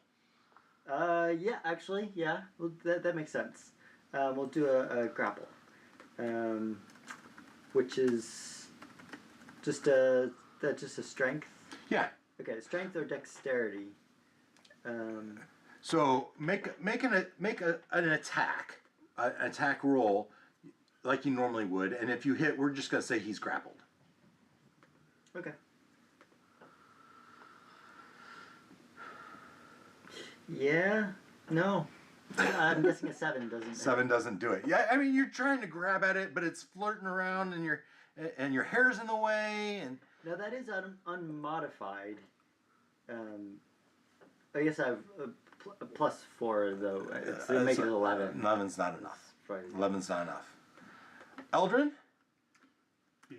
Yeah, actually, yeah. Well, that makes sense. We'll do a grapple, which is just a strength. Yeah. Okay, strength or dexterity. So make an attack roll like you normally would, and if you hit, we're just gonna say he's grappled. Okay. Yeah. No. I'm guessing a 7 doesn't. 7 doesn't do it. Yeah, I mean you're trying to grab at it, but it's flirting around, and your hair's in the way, and. Now that is unmodified. I guess I have a plus 4 though. So make it 11. 11's not enough. Right. 11's not enough. Eldrin? Yeah.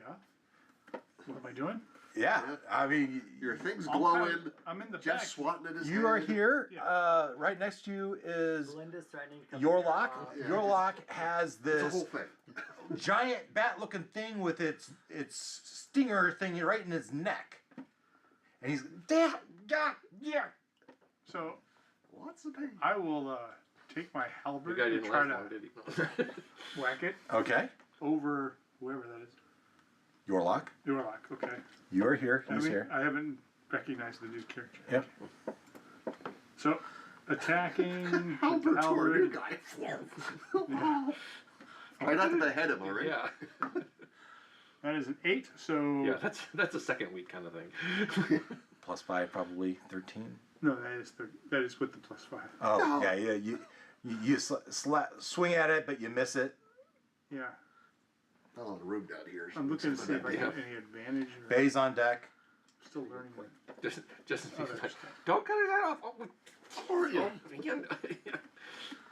What am I doing? Yeah. I mean, Your thing's I'm glowing. kind of- I'm in the Jeff back. swatting at his you are head. here. Yeah. Right next to you is Belinda's threatening to come Yorlock. Yeah. Yorlock has It's a this whole thing. giant bat-looking thing with its stinger thing right in his neck, and he's yeah. So Lots of pain. I will take my The halberd guy and didn't try last long, to did he? whack it Okay, over whoever that is. Yorlock, Yorlock, okay. you are here. I He's mean, here. I haven't recognized the new character. Yep. So, attacking How with the mature you halberd. guys. Right under the head of him, right? Yeah. That is an 8, so... Yeah, that's a second week kind of thing. +5, probably 13. No, that is with the +5. Oh No. yeah. You swing at it, but you miss it. Yeah. Not a lot of room down here. I'm looking to see if I Yeah. get any advantage. Or Bay's on deck. still learning what... Just Oh, that's- don't cut his head off. Oh, Yeah.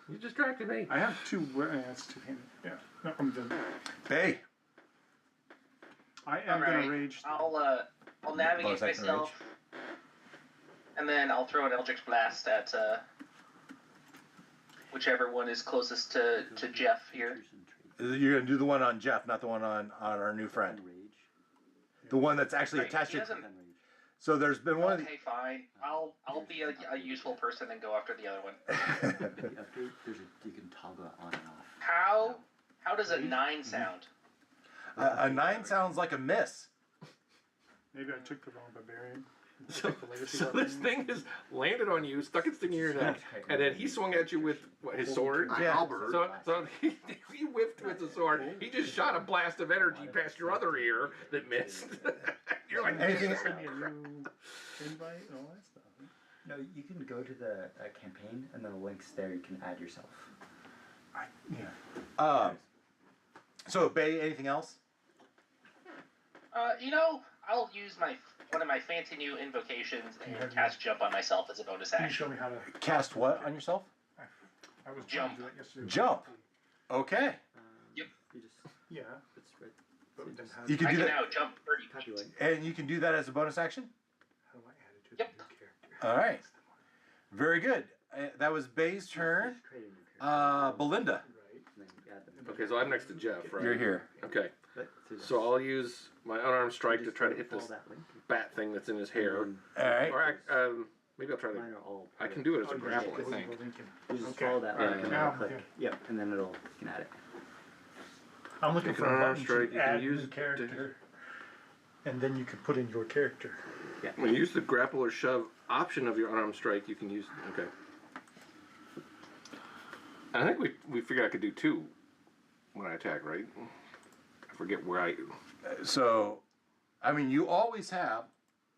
You distracted me. I have 2... that's two-handed. Yeah. No, I'm done. Bay. I am going Alright, to rage. I'll navigate Bonus action myself, and then I'll throw an Eldritch Blast at whichever one is closest to Jeff here. You're gonna do the one on Jeff, not the one on our new friend. The one that's actually Right, attached he to. doesn't- So there's been one of Okay, fine. I'll be a useful person and go after the other one. You can toggle it on and off. How does a 9 sound? a 9 sounds like a miss. Maybe I took the wrong barbarian. So, Take the legacy so weapon. this thing is landed on you, stuck its thing in your neck, and then he swung at you with what, his sword. A Yeah. halberd. So he whiffed with the sword. He just shot a blast of energy past your other ear that missed. You're like, Anything- Send me a new invite and all that stuff. No, you can go to the campaign, and then the link's there. You can add yourself. Yeah. So Bay, anything else? I'll use one of my fancy new invocations you and have cast jump on myself as a bonus Can you action. show me how to... Cast what on yourself? I was Jump. trying to do that yesterday. Jump. Okay. You just Yeah. it's right. But So just You can I do can that, now jump 30 copy feet. link. and you can do that as a bonus action. How do I add it to Yep. the new character? All right. Very good. That was Bay's turn. Just create a new character. Belinda, Right. And then you add them. okay, so I'm next to Jeff, right? you're here. Okay, But through this. so I'll use my unarmed strike You to just try to go hit follow this that link. bat thing that's in his hair. And All right. Or maybe I'll try mine to. are all. I can do it as a Oh, grapple, I yeah, think. You just Okay. follow that Alright, link and now then I'm click. here. Yep, and then you can add it. I'm looking You for can a arm button strike, to you can add use new it to- character. And then you can put in your character. When you use the grapple or shove option of your unarmed strike, you can use. Okay. I think we figured I could do 2 when I attack, right? I forget where I. So, I mean, you always have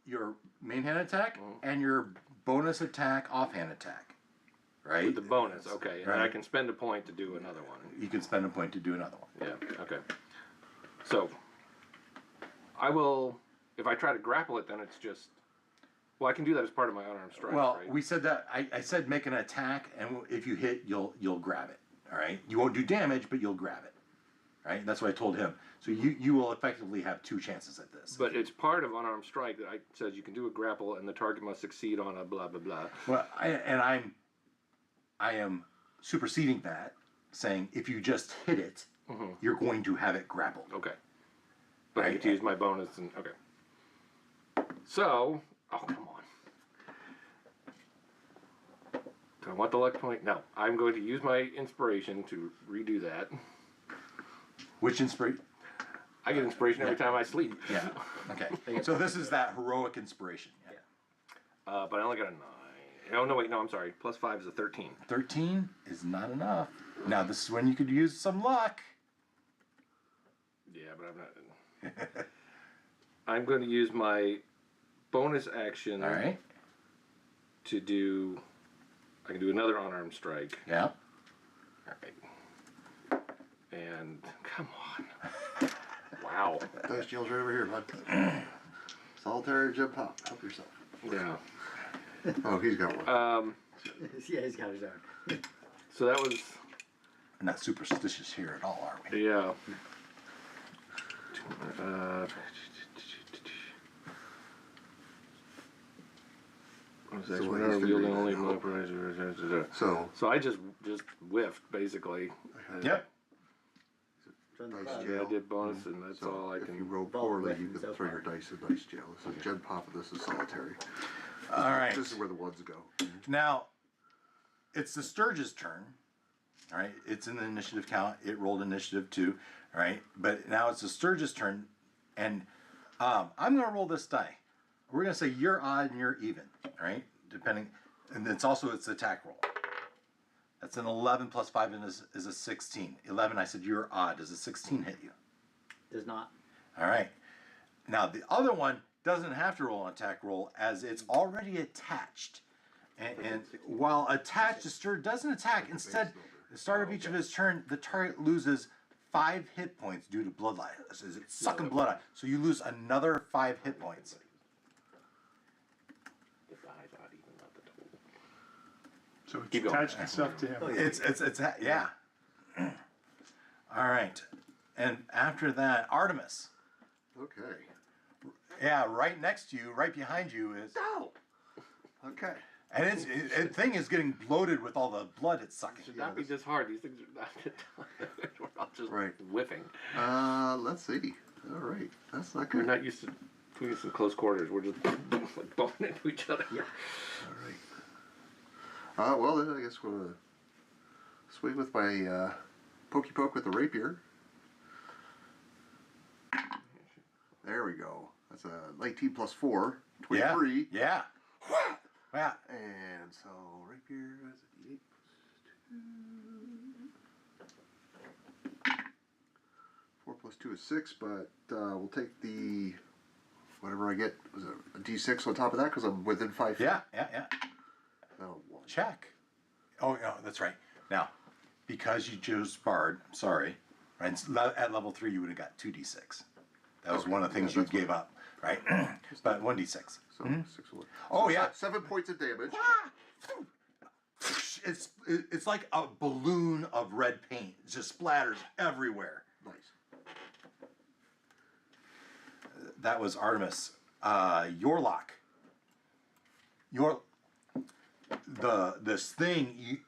your main hand attack and your bonus attack, offhand attack, right? With the bonus, okay, and then I Right. can spend a point to do another one. You can spend a point to do another one. Yeah, okay. So, I will, if I try to grapple it, then it's just, well, I can do that as part of my unarmed strike, Well, right? we said that I said make an attack, and if you hit, you'll grab it. All right, you won't do damage, but you'll grab it. Right, that's what I told him. So you will effectively have 2 chances at this. But it's part of unarmed strike that says you can do a grapple and the target must succeed on a blah, blah, blah. Well, I am superseding that saying if you just hit it, you're going to have it grappled. Okay. But I get to use my bonus and okay. So, oh come on. Do I want the luck point? No. I'm going to use my inspiration to redo that. Which inspiration? I get inspiration every time I sleep. Yeah. Okay. So this is that heroic inspiration. Yeah. But I only got a 9. Oh no, wait, no, I'm sorry. Plus 5 is a 13. 13 is not enough. Now this is when you could use some luck. Yeah, but I'm not. I'm going to use my bonus action. All right. To do. I can do another unarmed strike. Yeah. All right. And come on. Wow. Dice jail's right over here, bud. Solitary jump pop. Help yourself. Yeah. Oh, he's got one. Yeah, he's got his own. So that was. We're not superstitious here at all, are we? Yeah. So what he's wielding gonna only do So I just whiffed basically. Yep. Turn the Dice cloud. Yeah, I jail. did bonus, and that's all I If you can. roll Well, poorly, written you can so throw far. your dice in dice jail. This is Jed Pop, and this is solitary. All right. This is where the ones go. Now, it's the Sturge's turn. All right. It's in the initiative count. It rolled initiative 2. All right. But now it's the Sturge's turn, and I'm going to roll this die. We're going to say you're odd and you're even. All right. Depending, and it's also its attack roll. That's an 11 plus 5 and is a 16. 11. I said you're odd. Does a 16 hit you? Does not. All right. Now the other one doesn't have to roll an attack roll as it's already attached. And while attached, the Sturge doesn't attack. Instead, at the start of each of his turn, the target loses 5 hit points due to blood loss. It's sucking blood out. So you lose another 5 hit points. The die's odd, even not the total. So it's Keep going. attached itself to him. Oh, yeah. It's yeah. All right. And after that, Artemis. Okay. Yeah, right next to you, right behind you is. No. Okay. And the thing is getting bloated with all the blood it's sucking. Should not be this hard. These things are not. We're all just Right. whiffing. Let's see. All right. That's not We're good. not used to doing this in close quarters. We're just like bumping into each other. Yeah. All right. Well, then I guess we'll swing with my pokey poke with the rapier. There we go. That's a 19 plus 4, 23. Yeah. Yeah. And so rapier is a d8 plus 2. 4 plus 2 is 6, but we'll take the whatever I get. Was it a d6 on top of that because I'm within 5 feet? Yeah. Oh, 1. Check. Oh, no, that's right. Now, because you chose Bard, sorry, right? At level 3, you would have got 2d6. That was Okay, one of the things yeah, you that's gave up, right? But 1d6. So 6 will. Oh, so yeah. 7 points of damage. It's like a balloon of red paint. It just splatters everywhere. Nice. That was Artemis. Yorlock. This thing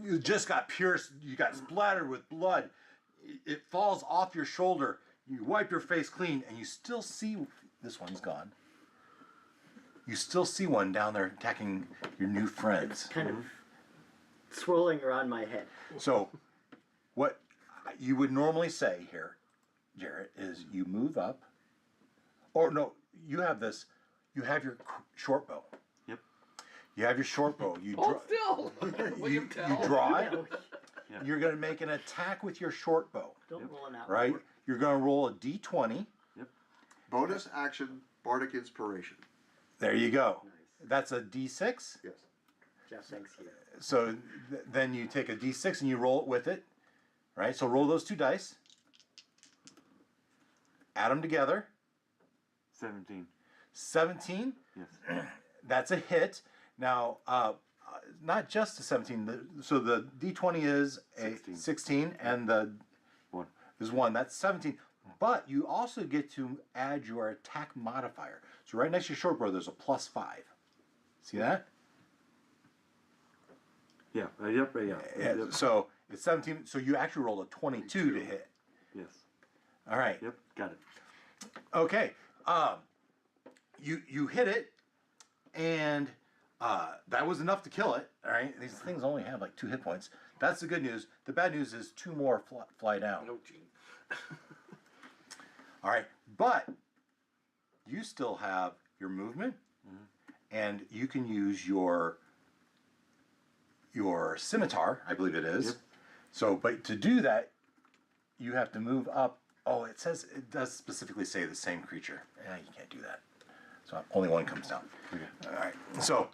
you just got pierced. You got splattered with blood. It falls off your shoulder. You wipe your face clean, and you still see this one's gone. You still see one down there attacking your new friends. Kind of swirling around my head. So, what you would normally say here, Jarrett, is you move up. Or no, you have this. You have your short bow. Yep. You have your short bow. You Hold still. Will you you tell? draw it. Yeah. You're going to make an attack with your short bow, Don't roll an out. right? You're going to roll a d20. Bonus action, Bardic Inspiration. There you go. Nice. That's a d6. Yes. Jeff, thanks you. So then you take a d6 and you roll it with it, right? So roll those 2 dice. Add them together. 17. 17. Yes. That's a hit. Now, not just a 17. So the d20 is a 16 and the 1. is 1. That's 17. But you also get to add your attack modifier. So right next to your short bow, there's a +5. See that? Yeah. Yep. Yeah. Yeah, Yep. so It's 17. So you actually rolled a 22 to hit. Yes. All right. Yep. Got it. Okay. You hit it, and that was enough to kill it. All right. These things only have like 2 hit points. That's the good news. The bad news is 2 more fly down. No, gee. All right, but you still have your movement, and you can use your scimitar, I believe it is. Yep. So, but to do that, you have to move up. Oh, it does specifically say the same creature. You can't do that. So only one comes down. Okay. All right. So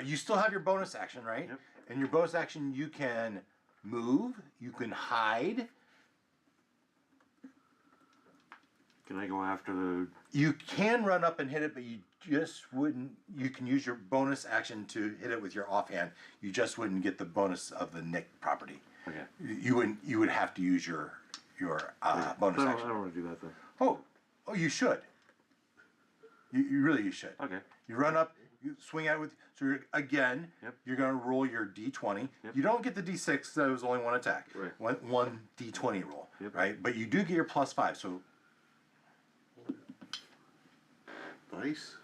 you still have your bonus action, right? Yep. And your bonus action, you can move, you can hide. Can I go after the? You can run up and hit it, but you just wouldn't. You can use your bonus action to hit it with your offhand. You just wouldn't get the bonus of the nick property. Okay. You wouldn't. You would have to use your bonus I action. don't want to do that then. Oh, you should. You should. Okay. You run up, you swing at it with. So again, Yep. you're going to roll your d20. Yep. You don't get the d6. That was only one attack. Right. One d20 roll. Yep. Right. But you do get your +5. So Nice.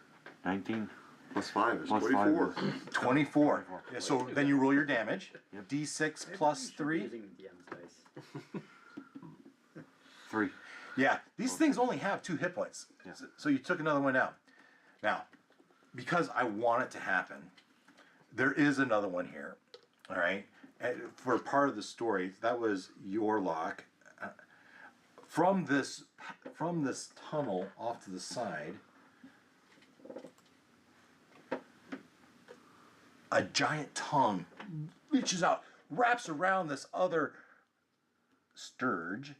19. +5 is Plus 24. 5 is 24. Yeah, so then you roll your damage. Yep. D6 plus 3. Using the DM's dice. 3. Yeah, these things only have 2 hit points. Yeah. So you took another one down. Now, because I want it to happen, there is another one here. All right? And for part of the story, that was your lock. From this tunnel off to the side, a giant tongue reaches out, wraps around this other sturge,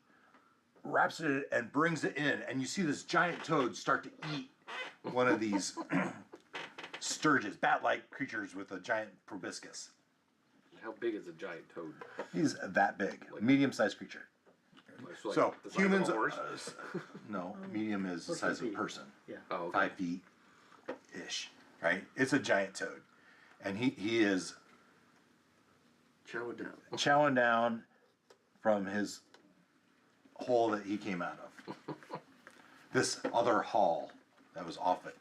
wraps it and brings it in, and you see this giant toad start to eat one of these sturges, bat-like creatures with a giant proboscis. How big is a giant toad? He's that big, medium-sized creature. It's like So the size of a humans, horse? no, medium is the Horse size of a feet. person, Yeah. Oh, okay. 5 feet ish, right? It's a giant toad, and he is Chow it down. chowing down from his hole that he came out of. This other hall that was off it.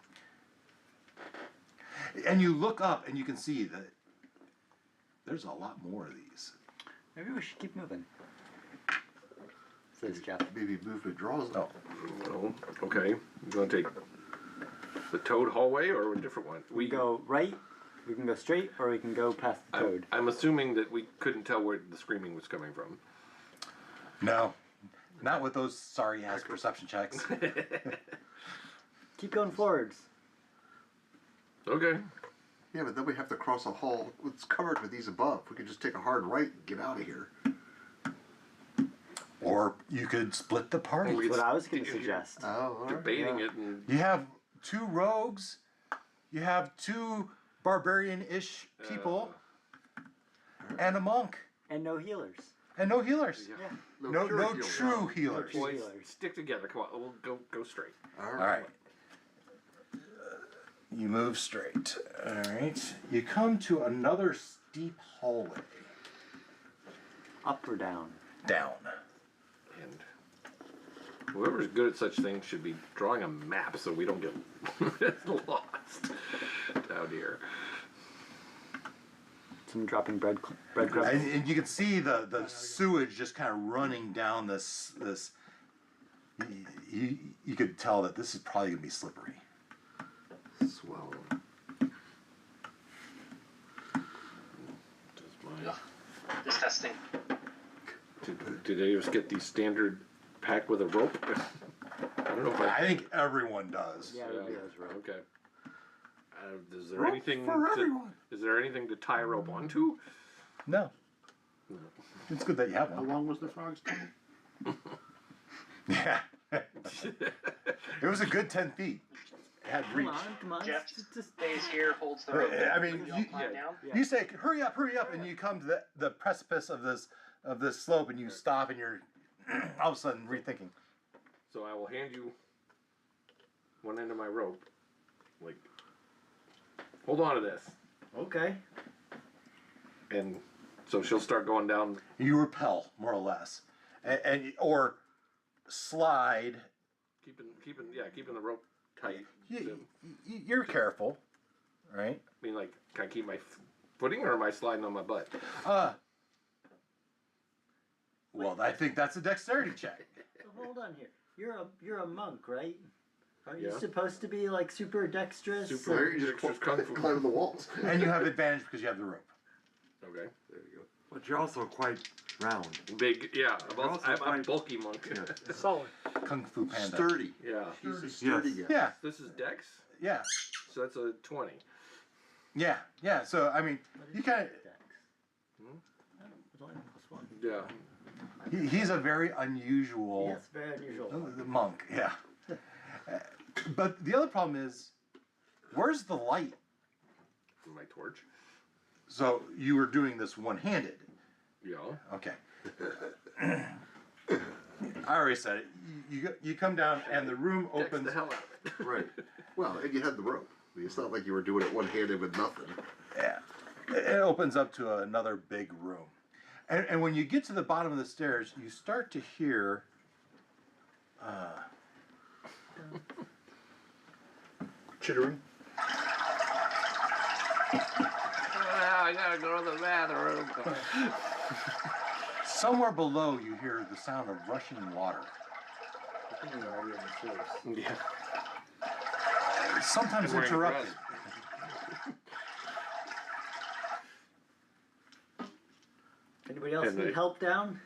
And you look up and you can see that there's a lot more of these. Maybe we should keep moving. Maybe, Says Jeff. maybe movement draws them. Oh, Oh, okay. You want to take the toad hallway or a different one? We go right, we can go straight, or we can go past the toad. I'm assuming that we couldn't tell where the screaming was coming from. no. Not with those sorry-ass perception checks. Keep going forwards. Okay. Yeah, but then we have to cross a hall. It's covered with these above. We could just take a hard right and get out of here. Or you could split the party. We- That's what I was going to suggest. Oh, all right. Debating Yeah. it and You have 2 rogues. You have 2 barbarian-ish people. And a monk. And no healers. And no healers. Yeah. No pure heal. true healers. true boys, healers. stick together. Come on, we'll go straight. All All right. right. You move straight. All right. You come to another steep hallway. Up or down? Down. And whoever's good at such things should be drawing a map so we don't get lost down here. Some dropping breadcrumbs. And you can see the sewage just kind of running down this. You could tell that this is probably going to be slippery. Swell. Disgusting. Did they just get the standard pack with a rope? I don't know if I think everyone does. Yeah, it would be those ropes. Okay. Is there Rope anything? for everyone. Is there anything to tie a rope onto? No. It's good that you have How one. long was the frog's tail? Yeah. It was a good 10 feet. It had reach. Come on. Jeff Just stays here, holds the rope. I mean, we all climb down. Yeah. You say, hurry up, and you come to the precipice of this slope, and you stop, and you're all of a sudden rethinking. So I will hand you one end of my rope. Like, hold on to this. Okay. And So she'll start going down. You repel, more or less, or slide. Keeping the rope tight. You're careful, right? I mean, like, can I keep my footing, or am I sliding on my butt? Well, I think that's a dexterity check. So hold on here. You're a monk, right? Aren't you Yeah. supposed to be like super dexterous? Why don't you just climb the walls? And you have advantage because you have the rope. Okay. There you go. But you're also quite round. Big, yeah. also I'm a quite- bulky monk. Solid. Kung Fu Panda. Sturdy. Yeah. He's a sturdy guy. Yeah, This is Dex, yeah, so that's a 20. yeah, yeah. So, I mean, you kind of, It's only +1. Yeah. he's a very unusual Yes, very unusual. monk, yeah. But the other problem is, where's the light? My torch. So, you were doing this one-handed. Yeah. Okay. I already said it. You come down and the room Dex opens. the hell out of it. Right. Well, and you had the rope. I mean, it's not like you were doing it one-handed with nothing. Yeah. It opens up to another big room. And when you get to the bottom of the stairs, you start to hear Chittering. I gotta go to the bathroom. somewhere below you hear the sound of rushing water. I think we're already in the sewers. Yeah. Sometimes Wearing interrupted. dress. Anybody else And need they- help down?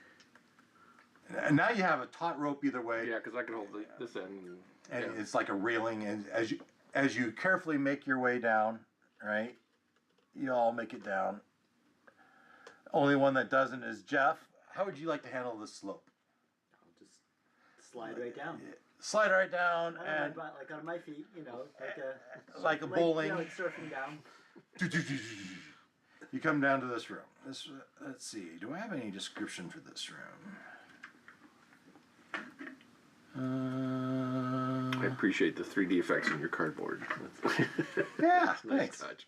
And now you have a taut rope either way, Yeah, because I can hold this end. and yeah. it's like a railing. And as you carefully make your way down, right? You all make it down. Only one that doesn't is Jeff. How would you like to handle this slope? I'll just slide right down. Slide right down Not on and my butt, like on my feet, you know, like a bowling. Yeah, like surfing down. You come down to this room. Let's see. Do I have any description for this room? I appreciate the 3D effects on your cardboard. Yeah, That's a nice thanks. touch.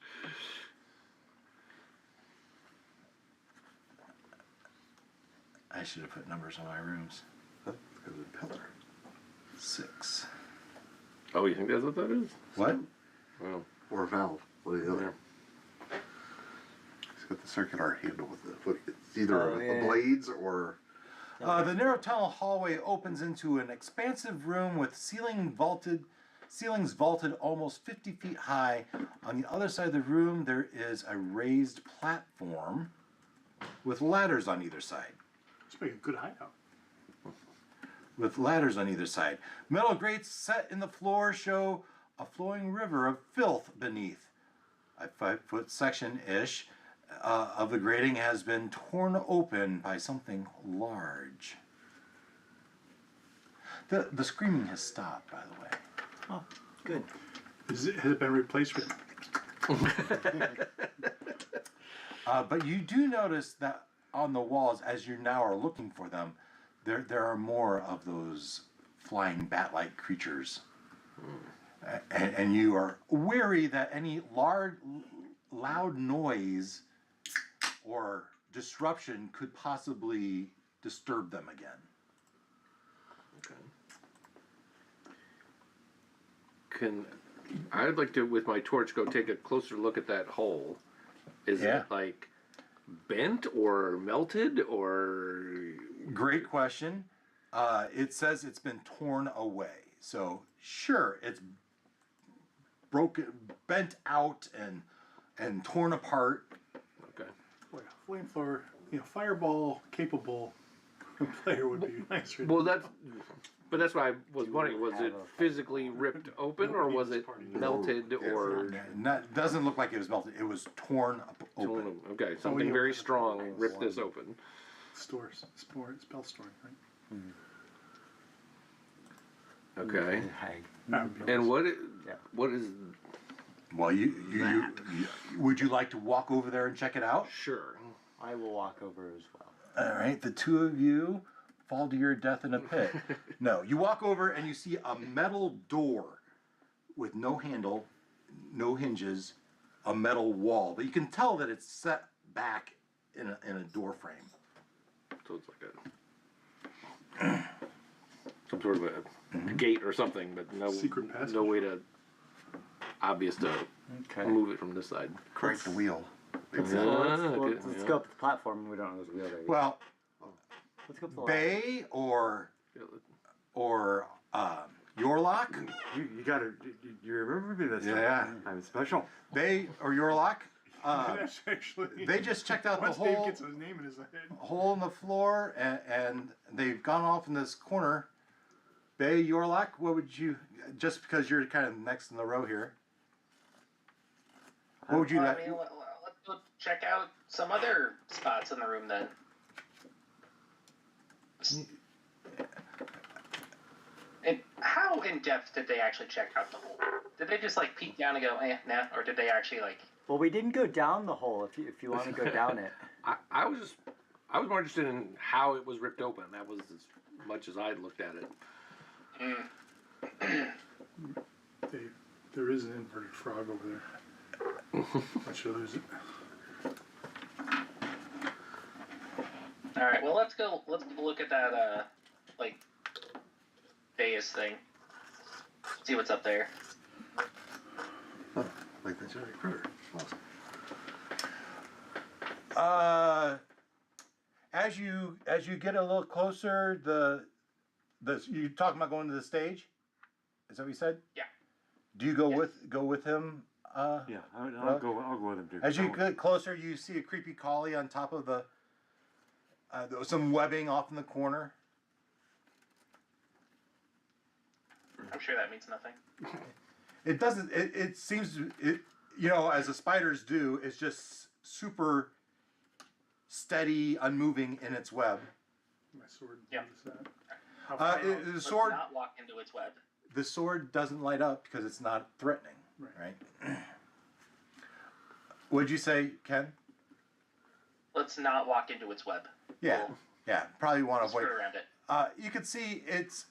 I should have put numbers on my rooms. Huh? Because of the pillar. 6. Oh, you think that's what that is? What? Wow. Or a valve. One or the other. Yeah. It's got the circular handle with the foot. It's either Oh, the yeah. blades or. The narrow tunnel hallway opens into an expansive room with ceilings vaulted almost 50 feet high. On the other side of the room, there is a raised platform with ladders on either side. Let's make a good hideout. Metal grates set in the floor show a flowing river of filth beneath. A 5-foot section-ish of the grating has been torn open by something large. The screaming has stopped, by the way. Oh, good. Has it been replaced with? But you do notice that on the walls, as you now are looking for them, there are more of those flying bat-like creatures. And you are wary that any loud noise or disruption could possibly disturb them again. Okay. I'd like to, with my torch, go take a closer look at that hole. Is Yeah. it like bent or melted or? Great question. It says it's been torn away. So sure, it's broken, bent out, and torn apart. Okay. Boy, a flamethrower, fireball capable player would be nice. Right? Well, but that's why I was wondering: was it physically ripped open, or was it melted, or Doesn't look like it was melted. It was torn open. okay, something yeah. very strong ripped this open. Stores, spell storing, right? Okay. That would be And nice. what is? Well, you would you like to walk over there and check it out? Sure. I will walk over as well. All right, the two of you fall to your death in a pit. No, you walk over and you see a metal door with no handle, no hinges, a metal wall. But you can tell that it's set back in a door frame. So it's like a some sort of a gate or something, but Secret passage. no way to obvious to move it from this side. Crank the wheel. Let's, Yeah, let's yeah. go up the platform. We don't know there's a wheel there. Well, Let's go up the ladder. Bay or Yorlock. You gotta. You remember me this time? Yeah. I'm special. Bay or Yorlock. That's actually. They just checked out the Once Dave whole gets his name in his head. hole in the floor, and they've gone off in this corner. Bay, Yorlock, what would you, just because you're kind of next in the row here, what would you Well, like? I mean, let's go check out some other spots in the room then. And how in depth did they actually check out the hole? Did they just like peek down and go, nah, or did they actually like? Well, we didn't go down the hole. If you want to go down it. I was more interested in how it was ripped open. That was as much as I looked at it. Dave, there is an inverted frog over there. I should lose it. All right, well let's go look at that like dais thing. See what's up there. Oh, like the giant critter. Awesome. As you get a little closer, you talking about going to the stage? Is that what you said? Yeah. Do you go Yes. with him? Yeah, I'll go with him too. As you get closer, you see a creepy collie on top of there was some webbing off in the corner. I'm sure that means nothing. It doesn't. It seems. As the spiders do, it's just super steady, unmoving in its web. My sword. Yep. Notice that. How far out? The Let's sword. not walk into its web. The sword doesn't light up because it's not threatening. Right. Right. What'd you say, Ken? Let's not walk into its web. Yeah. We'll Yeah. Probably want to skirt avoid. around it. You can see it's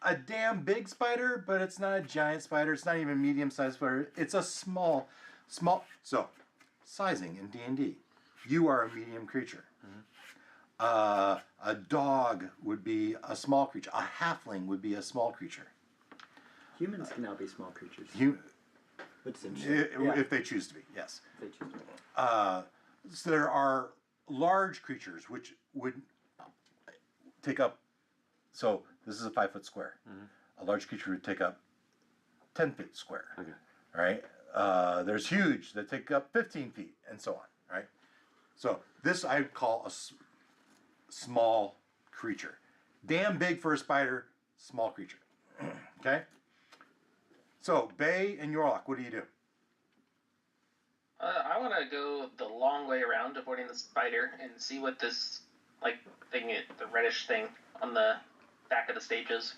a damn big spider, but it's not a giant spider. It's not even a medium-sized spider. It's a small. So, sizing in D&D, you are a medium creature. A dog would be a small creature. A halfling would be a small creature. Humans can now be small creatures. Which is If interesting. they choose to be, yes. If they choose to. So there are large creatures which would take up. So this is a 5-foot square. A large creature would take up 10 feet square. Okay. All right. There's huge that take up 15 feet, and so on. Right. So this I'd call a small creature. Damn big for a spider. Small creature. Okay. So Bay and Yorlock, what do you do? I want to go the long way around, avoiding the spider, and see what this like thing, the reddish thing on the back of the stage is.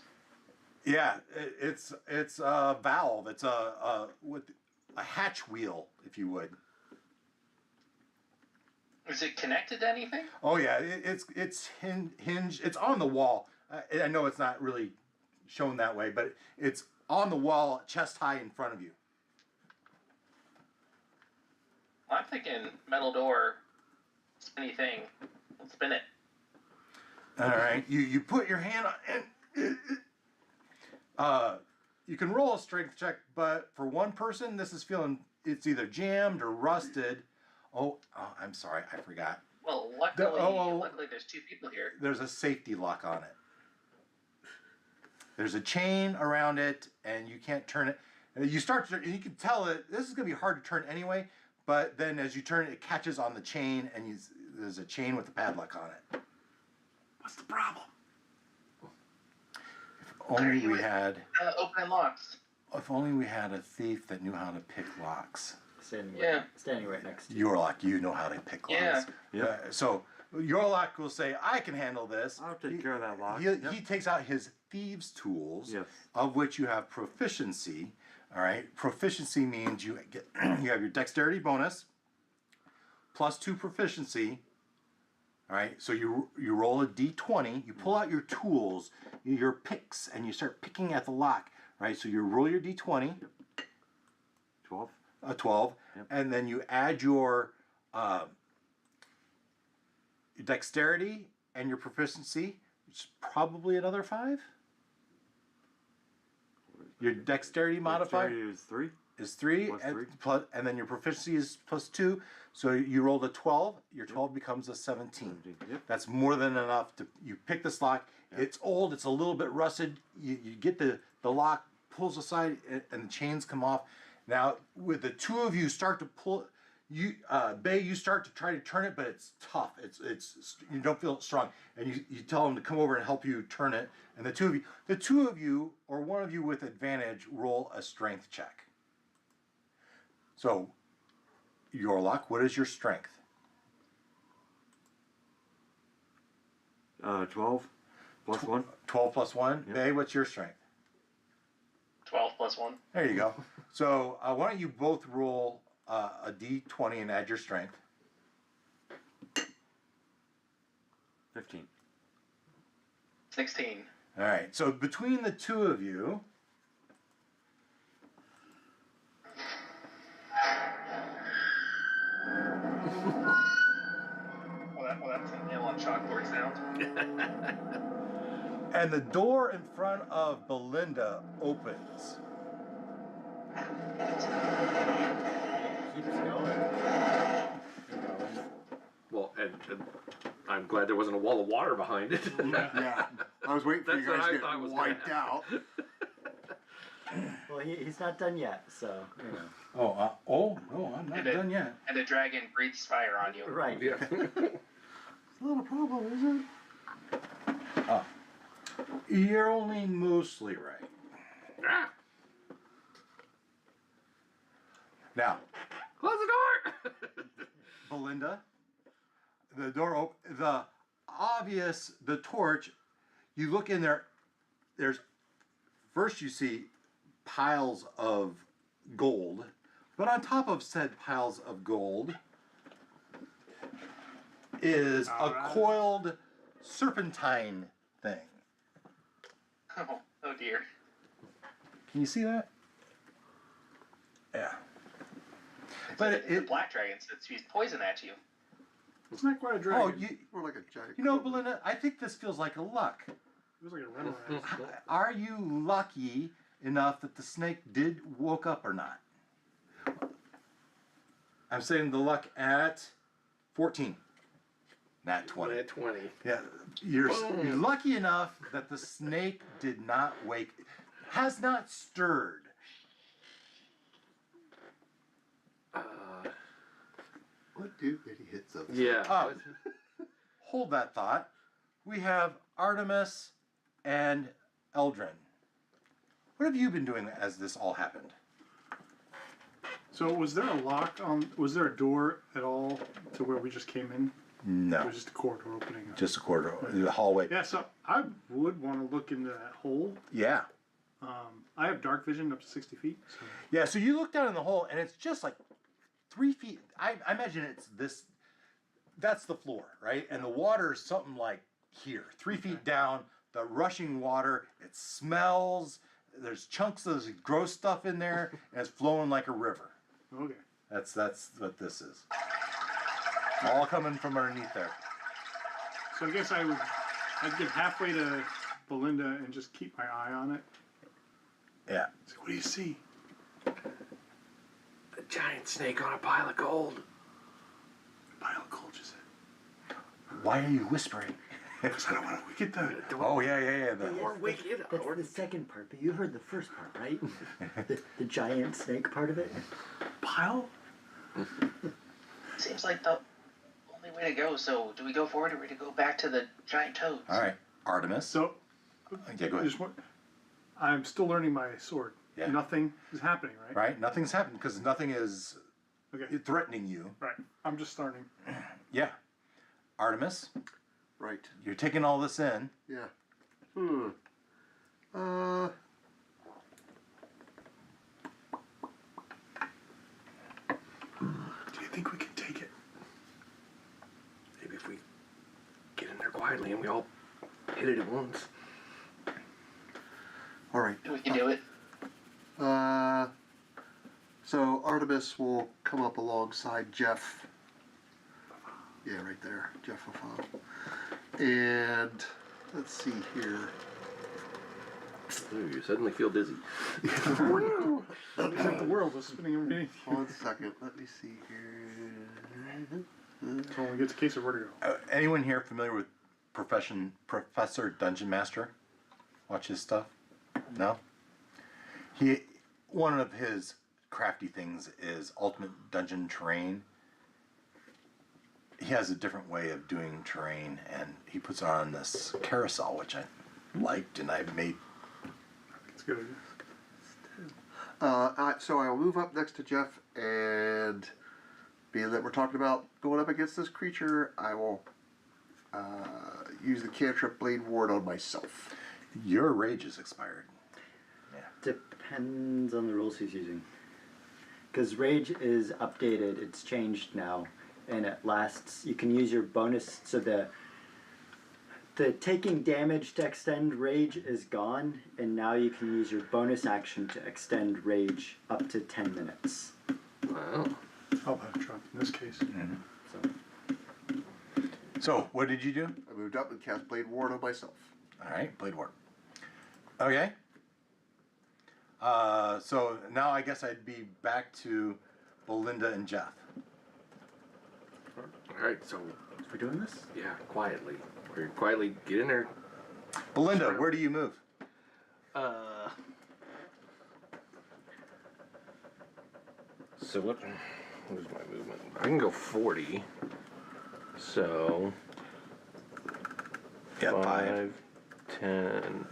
Yeah, it's a valve. It's with a hatch wheel, if you would. Is it connected to anything? Oh yeah, it's hinged. It's on the wall. I know it's not really shown that way, but it's on the wall, chest high in front of you. I'm thinking metal door, spinny thing. Let's spin it. All right, you put your hand on, and you can roll a strength check, but for one person, this is feeling it's either jammed or rusted. Oh, I'm sorry, I forgot. Well, luckily, luckily there's two people here. There's a safety lock on it. There's a chain around it, and you can't turn it. You you can tell it. This is going to be hard to turn anyway. But then, as you turn it, it catches on the chain, and there's a chain with a padlock on it. What's the problem? If only we had. Opening locks. If only we had a thief that knew how to pick locks. Standing right next to you. Yorlock, you know how to pick locks. Yeah. So Yorlock will say, "I can handle this." I'll take care of that lock. He takes out his thieves' tools, Yes. of which you have proficiency. All right, proficiency means you have your dexterity bonus plus 2 proficiency. All right, so you roll a d20, you pull out your tools, your picks, and you start picking at the lock. Right, so you roll your d20, 12. a 12, Yep. and then you add your your dexterity and your proficiency, which is probably another 5. Your dexterity modifier Dexterity is 3. is 3, Plus 3. and then your proficiency is plus 2. So you rolled a 12. Your 12 becomes a 17. Yep. That's more than enough to. You pick this lock. Yep. It's old. It's a little bit rusted. You get the lock pulls aside and the chains come off. Now with the two of you start to pull. Bay, you start to try to turn it, but it's tough. It's you don't feel it strong, and you tell him to come over and help you turn it. And the two of you, or one of you with advantage, roll a strength check. So, Yorlok, what is your strength? 12 plus 1. 12 plus 1. Yep. Bay, what's your strength? 12 plus 1. There you go. So, why don't you both roll a d20 and add your strength? 15. 16. All right. So between the two of you, Well, that's an ill on chalkboard sound. and the door in front of Belinda opens. Keeps going. Well, and I'm glad there wasn't a wall of water behind it. Yeah, I was waiting for you That's guys what to I thought get was gonna wiped out. Well, he's not done yet, so you know. Oh, no, I'm not done yet. And the dragon breathes fire on you. Right. Yeah. It's not a problem, is it? You're only mostly right. Ah, Now, close the door. Belinda, the door the torch, you look in there, first you see piles of gold, but on top of said piles of gold is a coiled serpentine thing. Oh dear. Can you see that? Yeah. But It's a black dragon, so it spews poison at you. It's not quite a oh, dragon. More like a giant. you know, Belinda, I think this feels like a luck. It was like a remoran. Are you lucky enough that the snake did woke up or not? I'm saying the luck at 14. Not 20. At 20. Yeah, you're lucky enough that the snake did not wake, has not stirred. What do idiots of Yeah. Oh. Hold that thought. We have Artemis and Eldrin. What have you been doing as this all happened? So was there a lock on? Was there a door at all to where we just came in? It No, was just a corridor opening. just a corridor, the hallway. Yeah, so I would want to look into that hole. Yeah. I have dark vision up to 60 feet. So. Yeah, so you look down in the hole and it's just like 3 feet. I imagine it's this, that's the floor, right? And the water is something like here, 3 feet down, the rushing water, it smells, there's chunks of this gross stuff in there, and it's flowing like a river. Okay. That's what this is. All coming from underneath there. So I guess I'd get halfway to Belinda and just keep my eye on it. Yeah. So what do you see? A giant snake on a pile of gold. Pile of gold, you said. Why are you whispering? Because I don't want to get the. Oh, yeah. Or wake it up. That's the second part, but you heard the first part, right? the giant snake part of it. Pile? Seems like the only way to go. So, do we go forward or do we go back to the giant toads? All right, Artemis. So, Yeah, go ahead. I'm still learning my sword. Yeah. Nothing is happening, right? Right? Nothing's happened because nothing is Okay. threatening you. Right. I'm just starting. Yeah. Artemis, Right. you're taking all this in. Yeah. Do you think we can take it? Maybe if we get in there quietly and we all hit it at once. All right. We can do it. So Artemis will come up alongside Jeff Yeah, right there. Jeff will follow. And let's see here. Ooh, you suddenly feel dizzy. It's like the world is spinning underneath you. 1 second. Let me see here. That's when we get to case of vertigo. Anyone here familiar with Professor Dungeon Master? Watch his stuff? No? One of his crafty things is Ultimate Dungeon Terrain. He has a different way of doing terrain, and he puts on this carousel, which I liked, and I made. It's good. So I will move up next to Jeff, and being that we're talking about going up against this creature, I will use the cantrip Blade Ward on myself. Your rage is expired. Depends on the rules he's using. Because rage is updated, it's changed now, and it lasts. You can use your bonus, so the taking damage to extend rage is gone, and now you can use your bonus action to extend rage up to 10 minutes. Wow. I'll have a drop in this case. So, what did you do? I moved up and cast Blade Ward on myself. All right, Blade Ward. Okay. So now I guess I'd be back to Belinda and Jeff. All right, so We're doing this? yeah, quietly. We're quietly get in there. Belinda, where do you move? So what is my movement? I can go 40. So Yeah, 5, 10.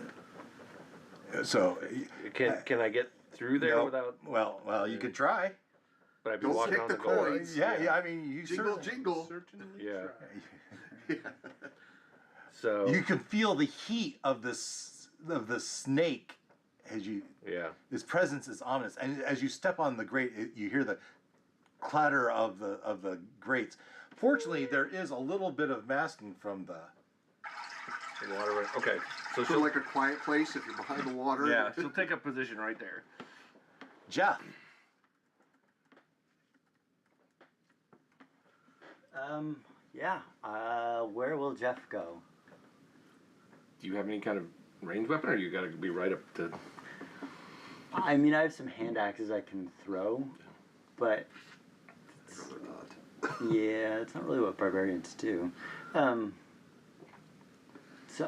So Can I get through there no, without? Well, you could try. But I'd be Don't walking take on the the door. coins. Yeah. I mean, you Jingle, certainly, jingle. Certainly Yeah. try. So you can feel the heat of the snake as you. yeah. His presence is ominous, and as you step on the grate, you hear the clatter of the grates. Fortunately, there is a little bit of masking from the. Water. Okay. So So she'll like a quiet place if you're behind the water. yeah. She'll take a position right there. Jeff. Yeah. Where will Jeff go? Do you have any kind of ranged weapon, or you got to be right up to? I mean, I have some hand axes I can throw, but yeah, it's not really what barbarians do. So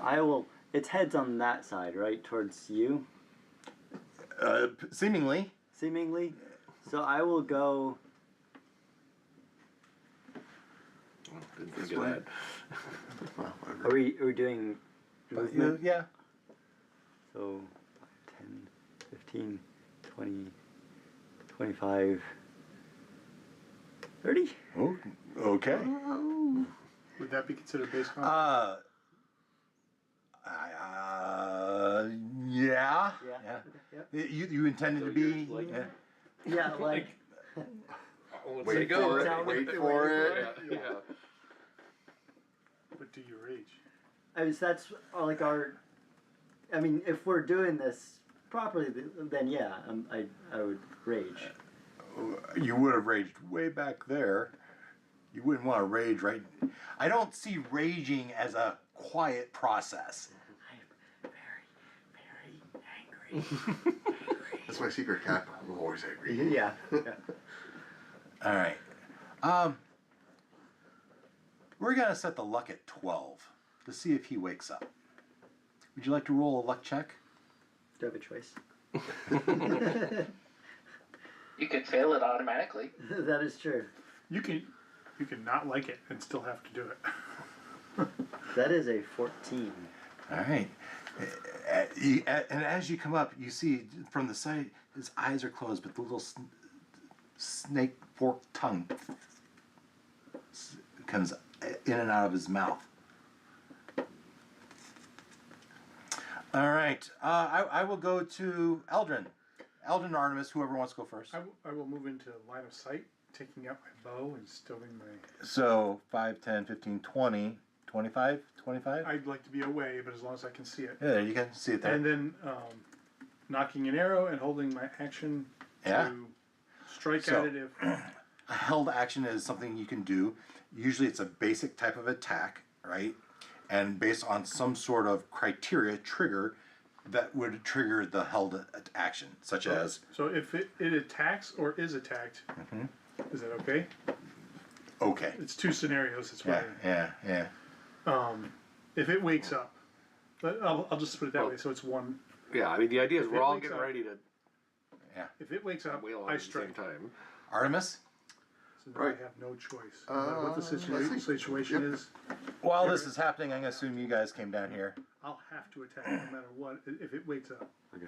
I will. Its head's on that side, right, towards you, Seemingly. seemingly. So I will go. Oh, didn't think This of way. that. Well, whatever. Are we doing movement? Yeah. So 10, 15, 20, 25, 30. Oh, okay. Would that be considered base combat? Yeah. Yeah. You intended to be. yours, like- Yeah, like. Once Wait they go, for it, right? wait for it. Yeah. But do you rage? I mean, so that's like our. I mean, if we're doing this properly, then yeah, I would rage. You would have raged way back there. You wouldn't want to rage right. I don't see raging as a quiet process. I'm very, very angry. That's my secret cap. I'm always angry. Yeah. All right. We're gonna set the luck at 12 to see if he wakes up. Would you like to roll a luck check? Do I have a choice? You could fail it automatically. That is true. You can not like it and still have to do it. That is a 14. All right. And as you come up, you see from the side his eyes are closed, but the little snake forked tongue comes in and out of his mouth. All right. I will go to Eldrin. Eldrin or Artemis, whoever wants to go first. I will move into line of sight, taking out my bow and stowing my... So 5, 10, 15, 20, 25, 25? I'd like to be away, but as long as I can see it. Yeah, you can see it there. And then knocking an arrow and holding my action Yeah. to strike So- at it if a held action is something you can do. Usually it's a basic type of attack, right? And based on some sort of criteria trigger that would trigger the held action, such as... So if it attacks or is attacked, is that okay? Okay. It's two scenarios. That's why. Yeah. If it wakes up, but I'll just put it that way. So it's one. Yeah, I mean the idea is If we're it all wakes getting up- ready to If it wakes up, wheel on I at the same strike. time. Artemis? So now Right. I have no choice. No matter what the situation Yep. is, While this is happening, I'm going to assume you guys came down here. I'll have to attack no matter what if it wakes up. Okay.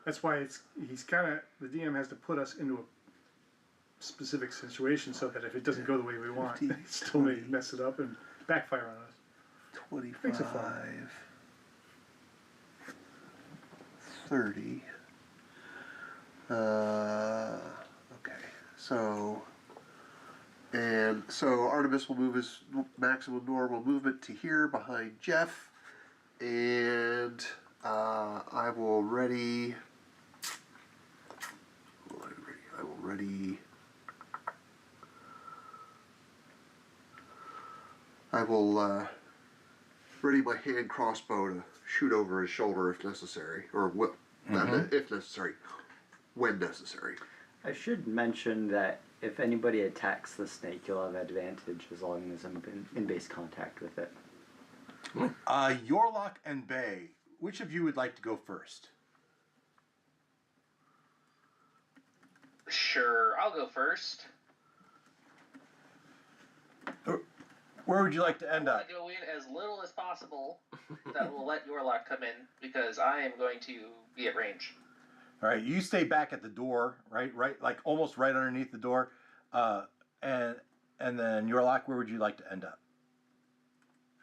That's why he's kind of, the DM has to put us into a specific situation so that if it doesn't go the way we want, it still may mess it up and backfire on us. 25, Makes it fun. 30. Okay, so Artemis will move his maximum normal movement to here behind Jeff, and I will ready. I will ready. I will ready my hand crossbow to shoot over his shoulder if necessary, or not if necessary, when necessary. I should mention that if anybody attacks the snake, you'll have advantage as long as I'm in base contact with it. Yorlock and Bay, which of you would like to go first? Sure, I'll go first. Where would you like to end I up? go in as little as possible. That will let Yorlock come in because I am going to be at range. All right, you stay back at the door, right, like almost right underneath the door, and then Yorlock, where would you like to end up?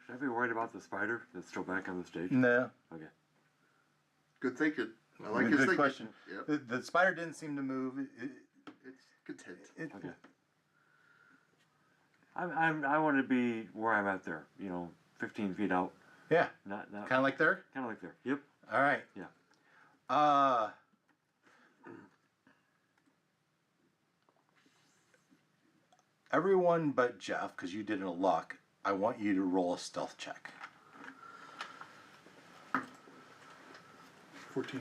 Should I be worried about the spider that's still back on the stage? No. Okay. Good thinking. I like his Good thinking. question. Yep. The spider didn't seem to move. It's content. Okay. I want to be where I'm at there. 15 feet out. Yeah, Not kind of like there. kind of like there. Yep. All right. Yeah. Everyone but Jeff, because you did a luck. I want you to roll a stealth check. 14.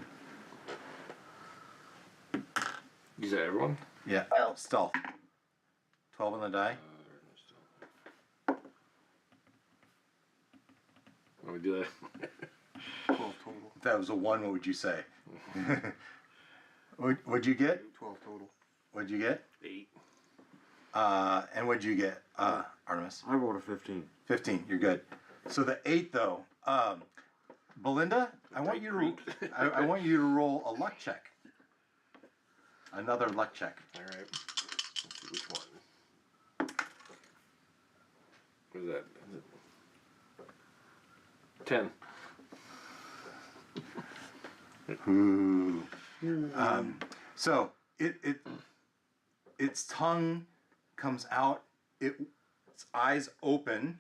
You said everyone? Yeah, Well. stealth. 12 on the die. Let me do that. 12 total. If that was a 1, what would you say? What'd you get? 12 total. What'd you get? 8. And what'd you get, Artemis? I rolled a 15. 15. You're good. So the 8 though, Belinda, I want you to I want you to roll a luck check. Another luck check. All right. Let's see which one. What is that? Is it 10. Ooh. So its tongue comes out. Its eyes open.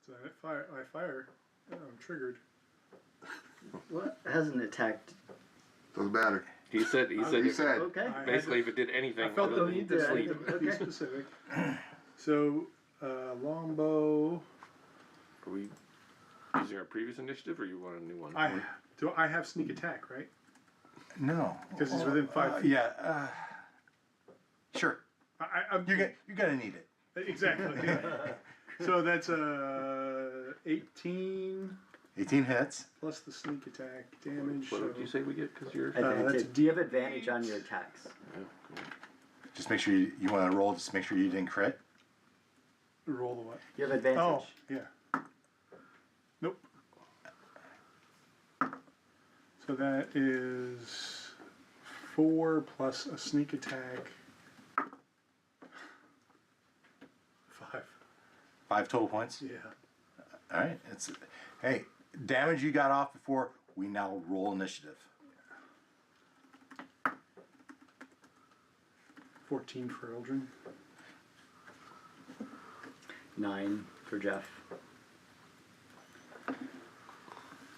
So I fire. I'm triggered. What hasn't attacked? Doesn't matter. He said. He if- said. Okay. Basically, if it did anything, I felt other the than need to to sleep. be specific. So, longbow. Are we using our previous initiative, or you want a new one? I have sneak attack, right? No. Because he's within 5 feet. Yeah. Sure. I'm You're gonna need it. exactly. Yeah. So that's 18 18 hits. plus the sneak attack damage. What so did you say we get? Because you're. Advantage. Do you have advantage on your attacks? Yeah, cool. Just make sure you want to roll. Just make sure you didn't crit. roll the what? You have advantage. Oh, yeah. Nope. So that is 4 plus a sneak attack. 5. 5 total points. Yeah. All right. Hey, damage you got off before. We now roll initiative. 14 for Eldrin. 9 for Jeff.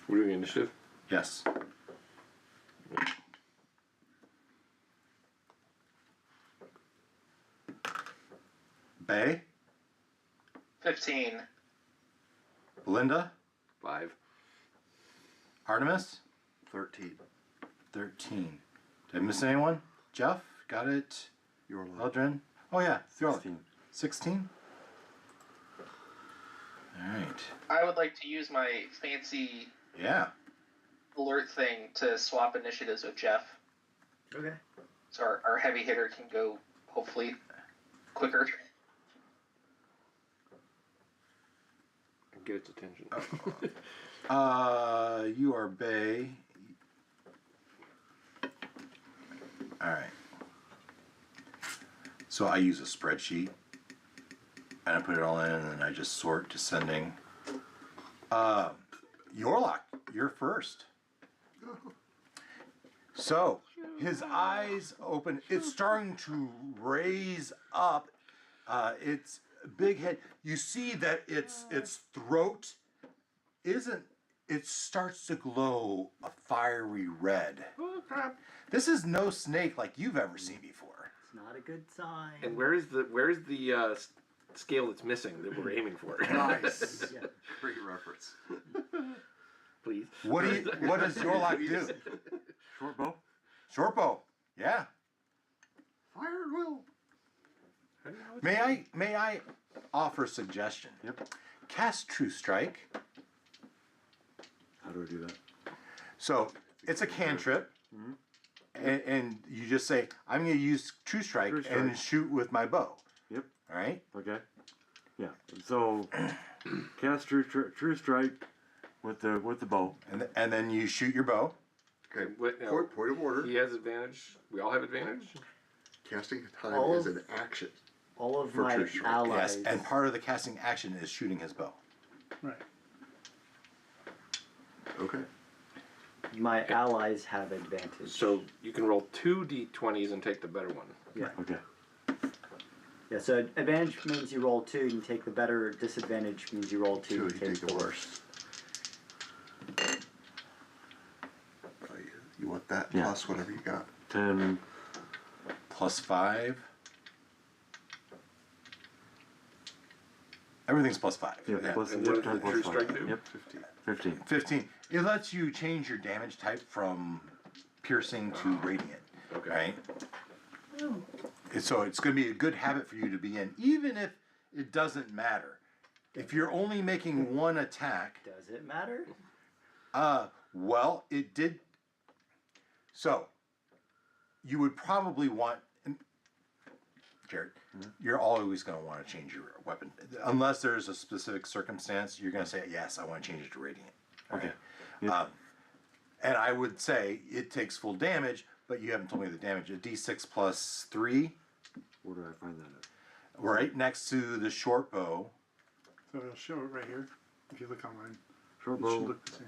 We're doing initiative. Yes. Bay, 15. Belinda, 5. Artemis, 13. 13. Did I miss anyone? Jeff, got it. Your line. Eldrin. Oh yeah, 16. 16. All right. I would like to use my fancy Yeah. alert thing to swap initiatives with Jeff. Okay. So our heavy hitter can go, hopefully, quicker. Get its attention. You are Bay. All right. So I use a spreadsheet, and I put it all in, and then I just sort descending. Yorlock, you're first. So his eyes open. It's starting to raise up. Its big head. You see that its throat isn't. It starts to glow a fiery red. Oh, crap. This is no snake like you've ever seen before. It's not a good sign. And where's the scale that's missing that we're aiming for? Nice. Yeah. Great reference. Please. What does Yorlock do? Short bow. Short bow. Yeah. Fire at will. May I offer a suggestion? Yep. Cast True Strike. How do I do that? So it's a cantrip, and you just say, "I'm going to use True Strike, True Strike. and shoot with my bow." Yep. All right. Okay. Yeah. So cast true strike with the bow. And then you shoot your bow. Okay. What now? Point of order. He has advantage. We all have advantage. Casting time All is of- an action. All of For my true strike. allies. Yes. And part of the casting action is shooting his bow. Right. Okay. My allies have advantage. So you can roll 2 d20s and take the better one. yeah. Okay. Yeah. So advantage means you roll 2 and you take the better. Disadvantage means you roll 2 Two, and you take the worst. You want that Yeah. plus whatever you got. 10. +5. Everything's +5. Yeah. Plus, And yep, what 10 did the plus true 5. strike do? Yep. 15. 15. It lets you change your damage type from piercing to radiant. Okay. Right? And so it's going to be a good habit for you to be in, even if it doesn't matter. If you're only making one attack, Does it matter? well, it did. So, you would probably want, and Jared, you're always going to want to change your weapon. Unless there's a specific circumstance, you're going to say, yes, I want to change it to radiant. Okay. Right? And I would say it takes full damage, but you haven't told me the damage. A d6 plus 3, Where do I find that at? right next to the short bow. So I'll show it right here. If you look online, Short it bow. should look the same.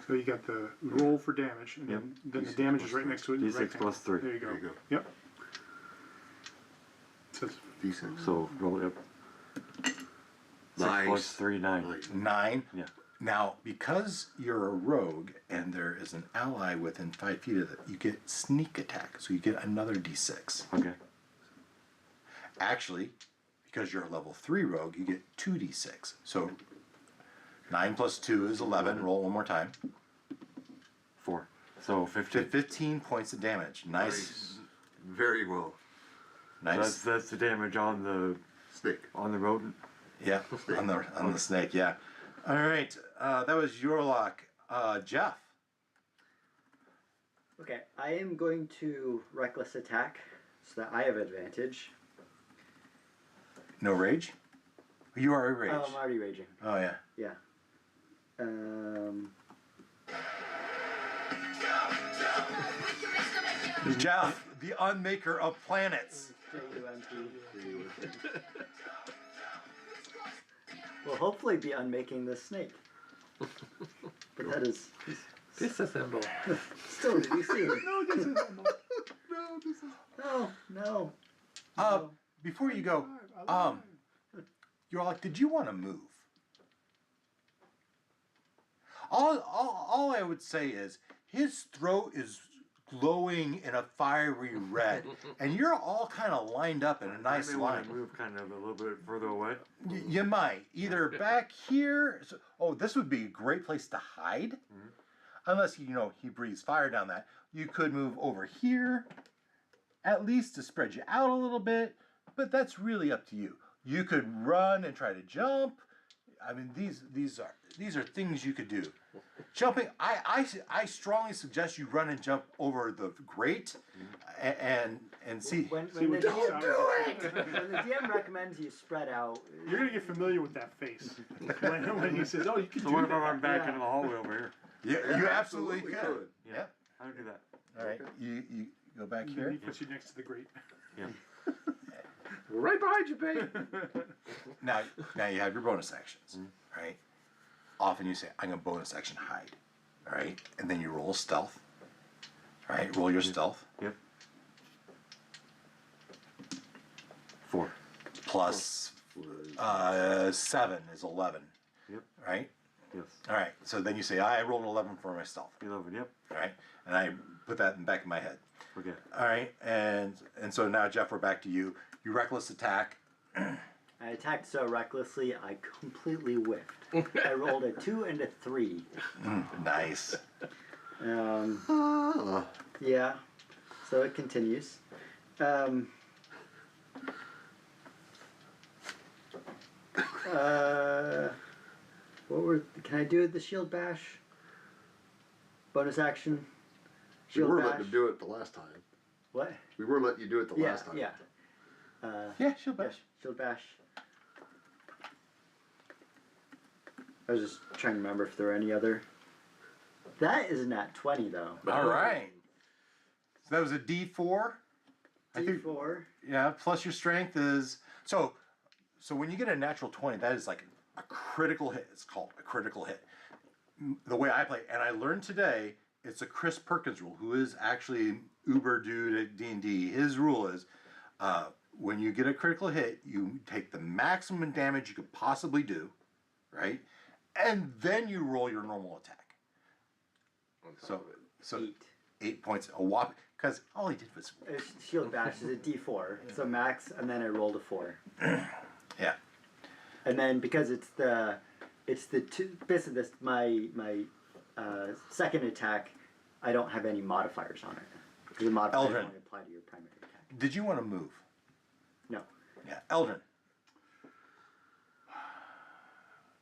So you got the roll for damage, and then the damage is right next to it. In the D6 rectangle. plus 3. There you go. There you go. Yep. So it's D6. So roll it up. 6 Nice. plus 3, 9. Nice. 9. Yeah. Now, because you're a rogue and there is an ally within 5 feet of it, you get sneak attack, so you get another d6. Okay. Actually, because you're a level 3 rogue, you get 2d6. So 9 plus 2 is 11. Roll one more time. 4. So 15. 15 points of damage. Nice. Very well. Nice. That's the damage on the Snake. rodent. Yeah, on the snake, yeah. All right, that was Yorlock. Jeff. Okay, I am going to reckless attack so that I have advantage. No rage? You are a rage. Oh, I'm already raging. Oh, yeah. Yeah. Jeff, the unmaker of planets. Will hopefully be unmaking this snake. But that is Disassemble. still to be seen. No, No. Before you go, Yorlock, did you want to move? All I would say is his throat is glowing in a fiery red, and you're all kind of lined up in a nice I may line. want to move kind of a little bit further away. You might either back here. This would be a great place to hide, unless he breathes fire down that. You could move over here, at least to spread you out a little bit, but that's really up to you. You could run and try to jump. I mean, these are things you could do. Jumping, I strongly suggest you run and jump over the grate, and see. When See the what DM, when the DM recommends you spread out, You're gonna get familiar with that face when he says, "Oh, you can So do what if I that." run back Yeah. into the hallway over here? Yeah, you absolutely could. could. Yeah. How do I do that? All right. You go back Then here. he puts you next to the grate. Yeah. We're right behind you, babe. Now you have your bonus actions, right? Often you say, "I'm gonna bonus action hide," all right, and then you roll stealth. All right, roll your stealth Yep. 4. plus 7 is 11. Yep. Right. Yes. All right. So then you say, "I rolled 11 for my stealth." 11. Yep. All right, and I put that in the back of my head. Okay. All right, and so now Jeff, we're back to you. You reckless attack. I attacked so recklessly I completely whiffed. I rolled a 2 and a 3. Nice. Yeah, so it continues. Can I do the shield bash? Bonus action? We Shield were bash? letting him do it the last time. What? We were letting you do it the last time. Yeah. Yeah, shield Yeah, bash. shield bash. I was just trying to remember if there were any other. That is a nat 20 though. All right. So that was a D4. I think- D4. Yeah, plus your strength is so when you get a natural 20, that is like a critical hit. It's called a critical hit. The way I play, and I learned today, it's a Chris Perkins rule, who is actually uber dude at D&D. His rule is when you get a critical hit, you take the maximum damage you could possibly do, right? And then you roll your normal attack. So 8. 8 points, a whopping, because all he did was Shield bash is a D4, so max, and then I rolled a 4. yeah. And then because it's the two, basically this my second attack, I don't have any modifiers on it. Because the modifiers Eldrin. only apply to your primary attack. Did you want to move? No. Yeah, Eldrin.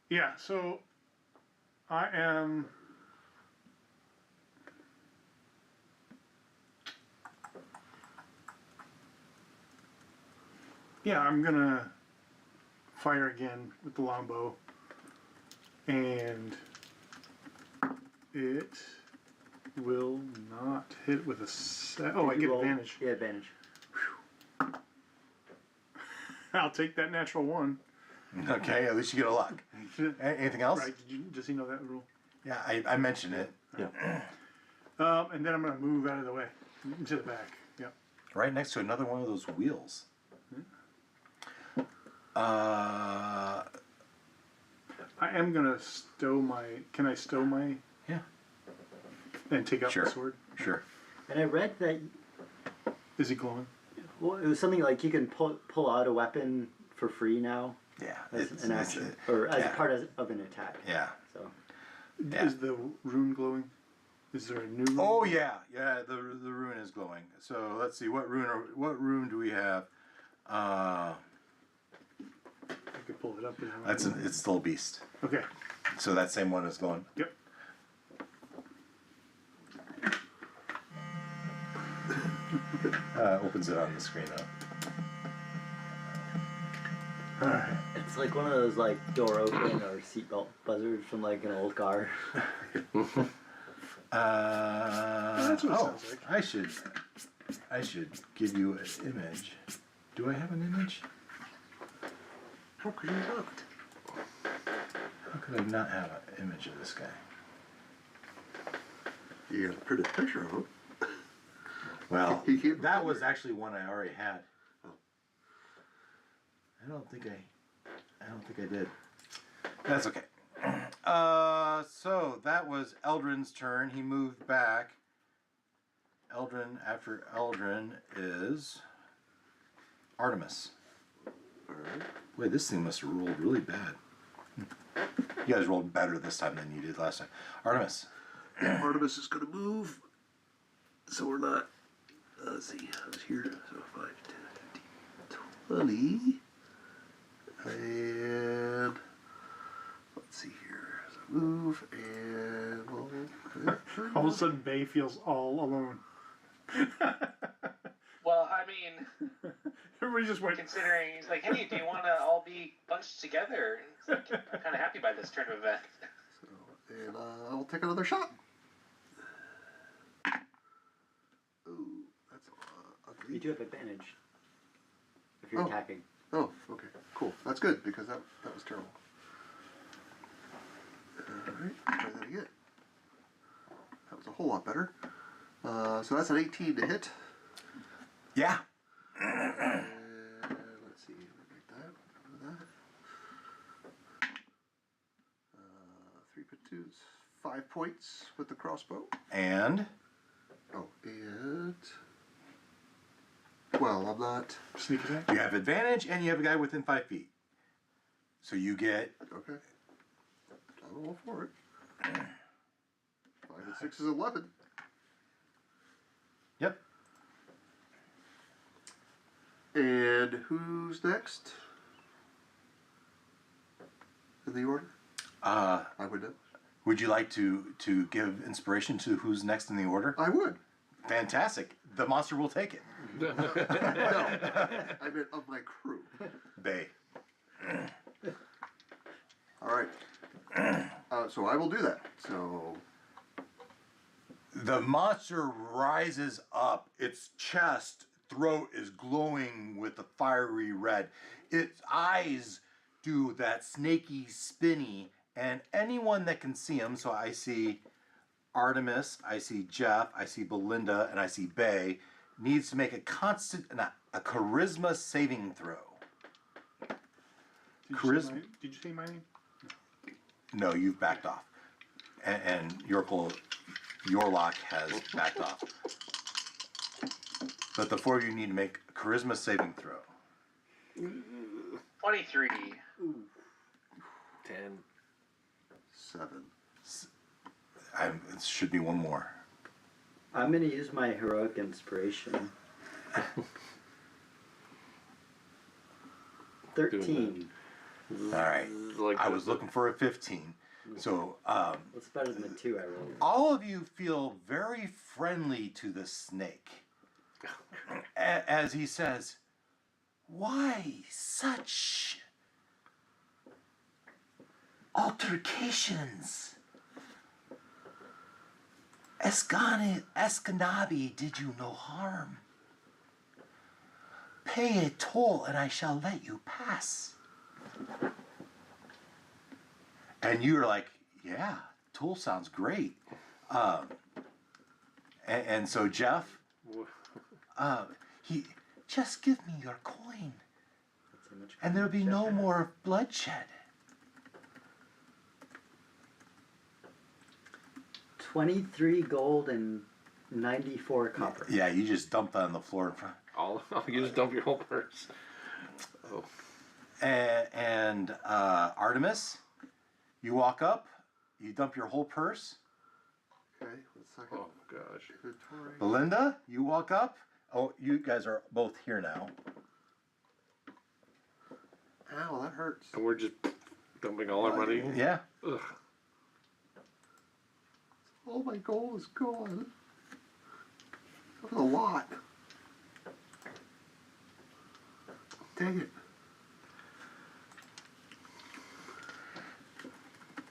Yeah. So I am. Yeah, I'm gonna fire again with the longbow, and it will not hit with a set. Oh, I Did you get roll? advantage. Yeah, advantage. I'll take that natural one. Okay, at least you get a luck. Anything else? Right? Does he know that rule? Yeah, I mentioned it. Yeah. And then I'm gonna move out of the way into the back. Yep. Right next to another one of those wheels. I am gonna stow my. Can I stow my? Yeah. And take out Sure. the sword. Sure. And I read that Is he glowing? well, it was something like you can pull out a weapon for free now Yeah. as it's- an it's- action, or as yeah. a part of an attack. Yeah. So Yeah. Is the rune glowing? Is there a new rune? Oh yeah, yeah. The rune is glowing. So let's see what rune do we have? I could pull it up. It's still a beast. Okay. So that same one is glowing. Yep. Opens it on the screen though. it's like one of those like door open or seatbelt buzzers from like an old car. That's what it sounds like. I should give you an image. Do I have an image? How could you not? How could I not have an image of this guy? You got a pretty picture of him. Well, He came that from was there. actually one I already had. Oh. I don't think I did. That's okay. So that was Eldrin's turn. He moved back. Eldrin, after Eldrin is Artemis. Alright. Wait, this thing must have rolled really bad. You guys rolled better this time than you did last time. Artemis. Artemis is going to move. So we're not. Let's see. I was here. So 5, 10, 15, 20. And. Let's see here. So move and. All of a sudden, Bay feels all alone. Well, I mean, Everybody just went. considering he's like, hey, do you want to all be bunched together? And it's like, I'm kind of happy by this turn of events. So, and I'll take another shot. Ooh, that's ugly. You do have advantage if you're Oh. attacking. Oh, okay, cool. That's good because that was terrible. Alright, try that again. That was a whole lot better. So that's an 18 to hit. Yeah. And let's see, make that, that. 3 platoons, 5 points with the crossbow. And Oh, and well, I'm not. Sneak attack? you have advantage, and you have a guy within 5 feet. So you get Okay. I'm all for it. 5 and 6 is 11. Yep. And who's next? In the order? I would know. Would you like to give inspiration to who's next in the order? I would. Fantastic. The monster will take it. No. I meant of my crew. Bay. Alright. So I will do that. So. The monster rises up. Its chest, throat is glowing with a fiery red. Its eyes do that snaky spinny, and anyone that can see him, so I see Artemis, I see Jeff, I see Belinda, and I see Bay, needs to make a charisma saving throw. Charisma. Did you say my name? No, you've backed off. And Yorlock has backed off. But the four of you need to make a charisma saving throw. 23. 10. 7. It should be one more. I'm gonna use my heroic inspiration. 13. All right. Like I was looking for a 15. So That's better than the 2 I rolled. all of you feel very friendly to the snake. As he says, "Why such altercations? Escanabi did you no harm. Pay a toll and I shall let you pass." And you're like, yeah, toll sounds great. And so Jeff, he just give me your coin, That's how much and there'll be Jeff no has. more bloodshed. 23 gold and 94 copper. Yeah, you just dump that on the floor in front. you just dump your whole purse. Oh. And Artemis, you walk up, you dump your whole purse. Okay, 1 second. Oh gosh. Inventory. Belinda, you walk up. Oh, you guys are both here now. Ow, that hurts. And we're just dumping all our money. Yeah. Ugh. All my gold is gone. That was a lot. Dang it.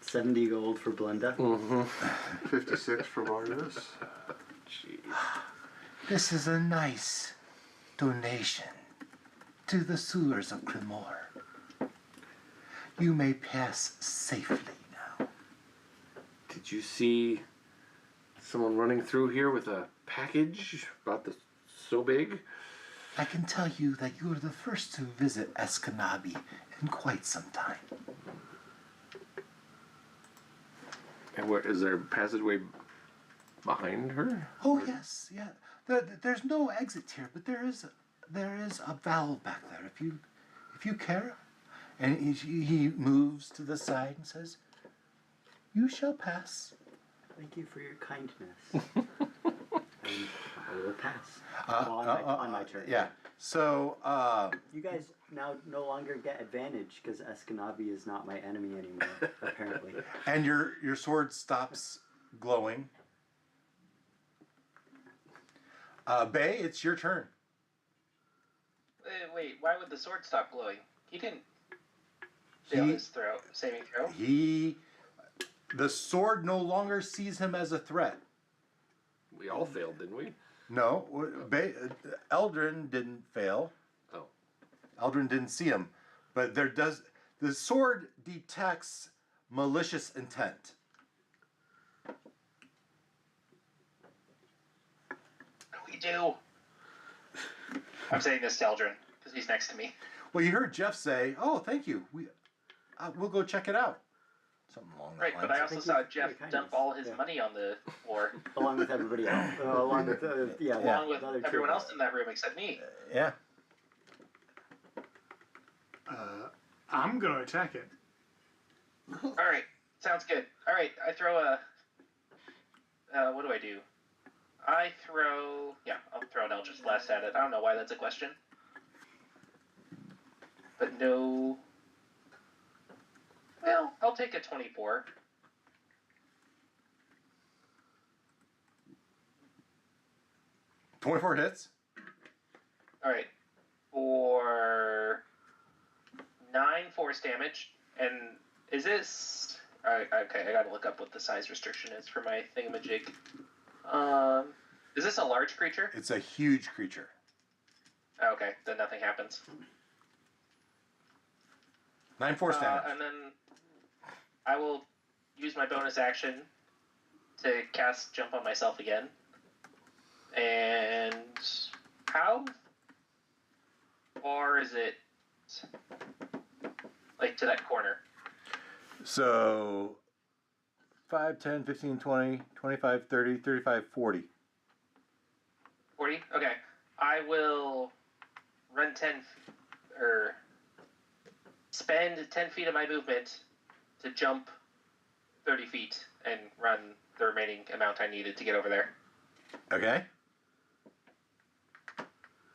70 gold for Belinda. 56 from Artemis. Jeez. This is a nice donation to the sewers of Crimmor. You may pass safely now. Did you see someone running through here with a package about this so big? I can tell you that you are the first to visit Escanabi in quite some time. And where is there a passageway behind her? Oh yes, yeah. There's no exit here, but there is a valve back there. If you care, and he moves to the side and says, "You shall pass." Thank you for your kindness. I will pass. On my turn. Yeah. So You guys now no longer get advantage because Escanabi is not my enemy anymore, apparently. and your sword stops glowing. Bay, it's your turn. Wait, why would the sword stop glowing? He didn't fail his saving throw. The sword no longer sees him as a threat. We all failed, didn't we? No, Eldrin didn't fail. Oh. Eldrin didn't see him, but the sword detects malicious intent. What do we do? I'm saying this to Eldrin because he's next to me. Well, you heard Jeff say, "Oh, thank you. We'll go check it out." Something along that Right, line. but I also Thank saw you for your Jeff dump kindness. all his Yeah. money on the floor, Along with everybody else. Along with along with the other two everyone of us. else in that room except me. Yeah. I'm gonna attack it. All right, sounds good. All right, I throw a. What do I do? I'll throw an Eldritch Blast at it. I don't know why that's a question, but no. Well, I'll take a 24. "24 hits." All right, for 9 force damage, and is this? All right, okay, I gotta look up what the size restriction is for my thingamajig. Is this a large creature? It's a huge creature. Okay, then nothing happens. 9 force damage. And then I will use my bonus action to cast Jump on myself again. And how far is it, like, to that corner? So 5, 10, 15, 20, 25, 30, 35, 40. 40? Okay. I will run spend 10 feet of my movement to jump 30 feet and run the remaining amount I needed to get over there. Okay.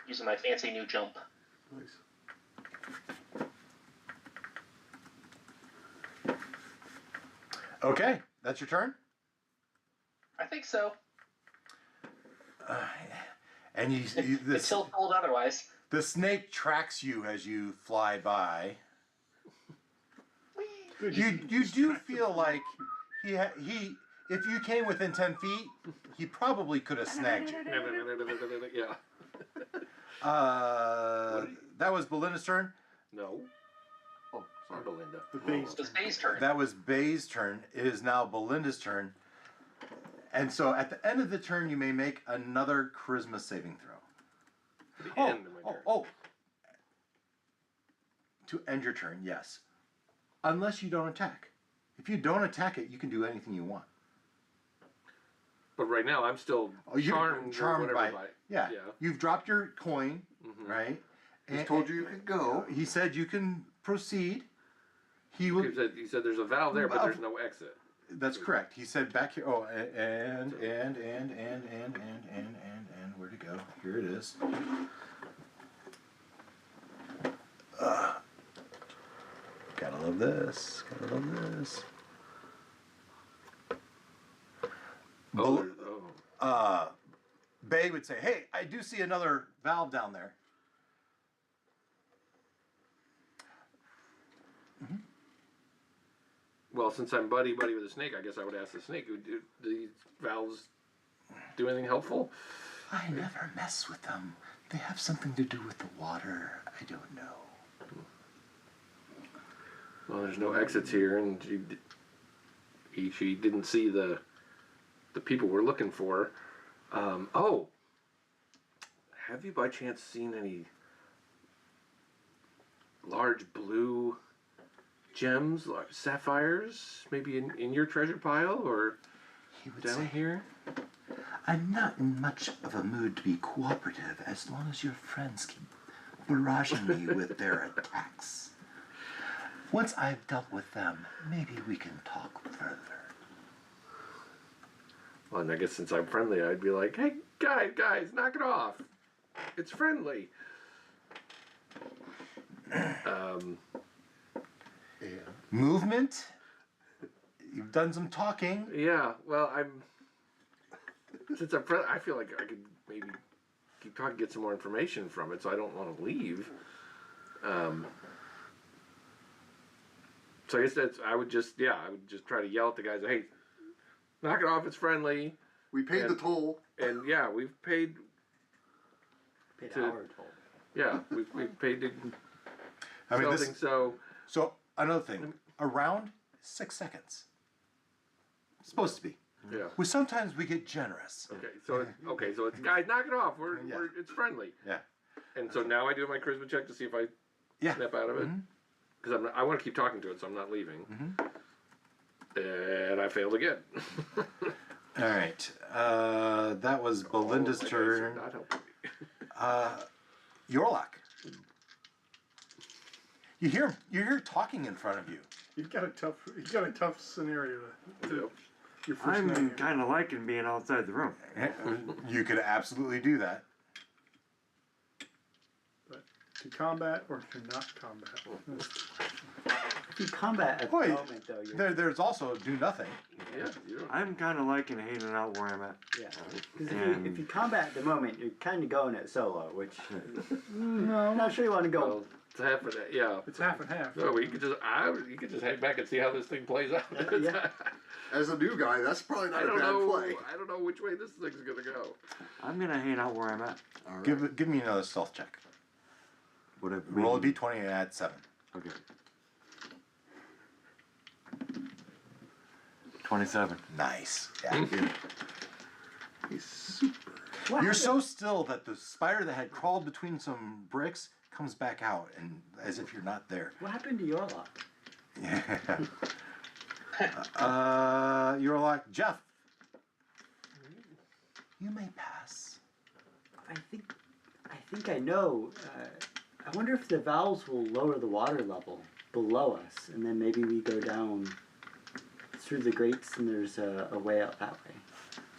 Using my fancy new jump. Nice. Okay, that's your turn. I think so. And Until told otherwise. the snake tracks you as you fly by. Good. You do feel like he if you came within 10 feet, he probably could have snagged you. Yeah. That was Belinda's turn. No. Oh, sorry. Belinda. The base. It was Bay's turn. That was Bay's turn. It is now Belinda's turn. And so at the end of the turn, you may make another charisma saving throw. The end of my turn. To end your turn, yes. Unless you don't attack. If you don't attack it, you can do anything you want. But right now, I'm still You're charmed or by whatever. yeah. Yeah. You've dropped your coin, right? He's told you could go. He said you can proceed. He will. He said there's a valve there, but there's no exit. That's correct. He said back here. Oh, and where'd it go? Here it is. Gotta love this. Gotta love this. Bay would say, "Hey, I do see another valve down there." Well, since I'm buddy with a snake, I guess I would ask the snake, do these valves do anything helpful? I never mess with them. They have something to do with the water. I don't know. Well, there's no exits here, and she didn't see the people we're looking for. Have you by chance seen any large blue gems, like sapphires, maybe in your treasure pile, or? he would down say, here. I'm not in much of a mood to be cooperative as long as your friends keep barraging me with their attacks. Once I've dealt with them, maybe we can talk further. Well, and I guess since I'm friendly, I'd be like, hey, guys, knock it off. It's friendly. Movement? You've done some talking. Yeah, well, since I'm friendly, I feel like I could maybe keep talking, get some more information from it, so I don't want to leave. So I guess I would just try to yell at the guys, hey, knock it off, it's friendly. We paid the toll. And yeah, we've paid our toll. Yeah, we've paid to I mean, something, so another thing, a round, 6 seconds. It's supposed to be. yeah. Well, sometimes we get generous. So it's guys, knock it off. Yeah. It's friendly. Yeah. And so now I do my charisma check to see if I Yeah. snap out of it, because I want to keep talking to it, so I'm not leaving. And I failed again. All right. That was Belinda's my dice are turn. not helping me. Yorlak. You hear talking in front of you. You've got a tough scenario. Yep. Your first night I'm here. kind of liking being outside the room. You could absolutely do that. But to combat or to not combat. If you combat at Boy, the moment, though, you're There's also do nothing. Yeah, you don't. I'm kind of liking hanging out where I'm at. yeah. Because if you combat at the moment, you're kind of going it solo, which I'm not sure you want to go. Well, it's half of that. Yeah. It's half and half. No, you could just hang back and see how this thing plays out. Yeah. As a new guy, that's probably I not a don't bad know. play. I don't know which way this thing's gonna go. I'm gonna hang out where I'm at. All right. Give me another stealth check. What it Roll a mean? d20 and add 7. Okay. 27. Nice. Yeah. He's super. You're so still that the spider that had crawled between some bricks comes back out, and as if you're not there. What happened to your lot? Yeah. You're like, Jeff, you may pass. I think I know. I wonder if the valves will lower the water level below us, and then maybe we go down through the grates, and there's a way out that way.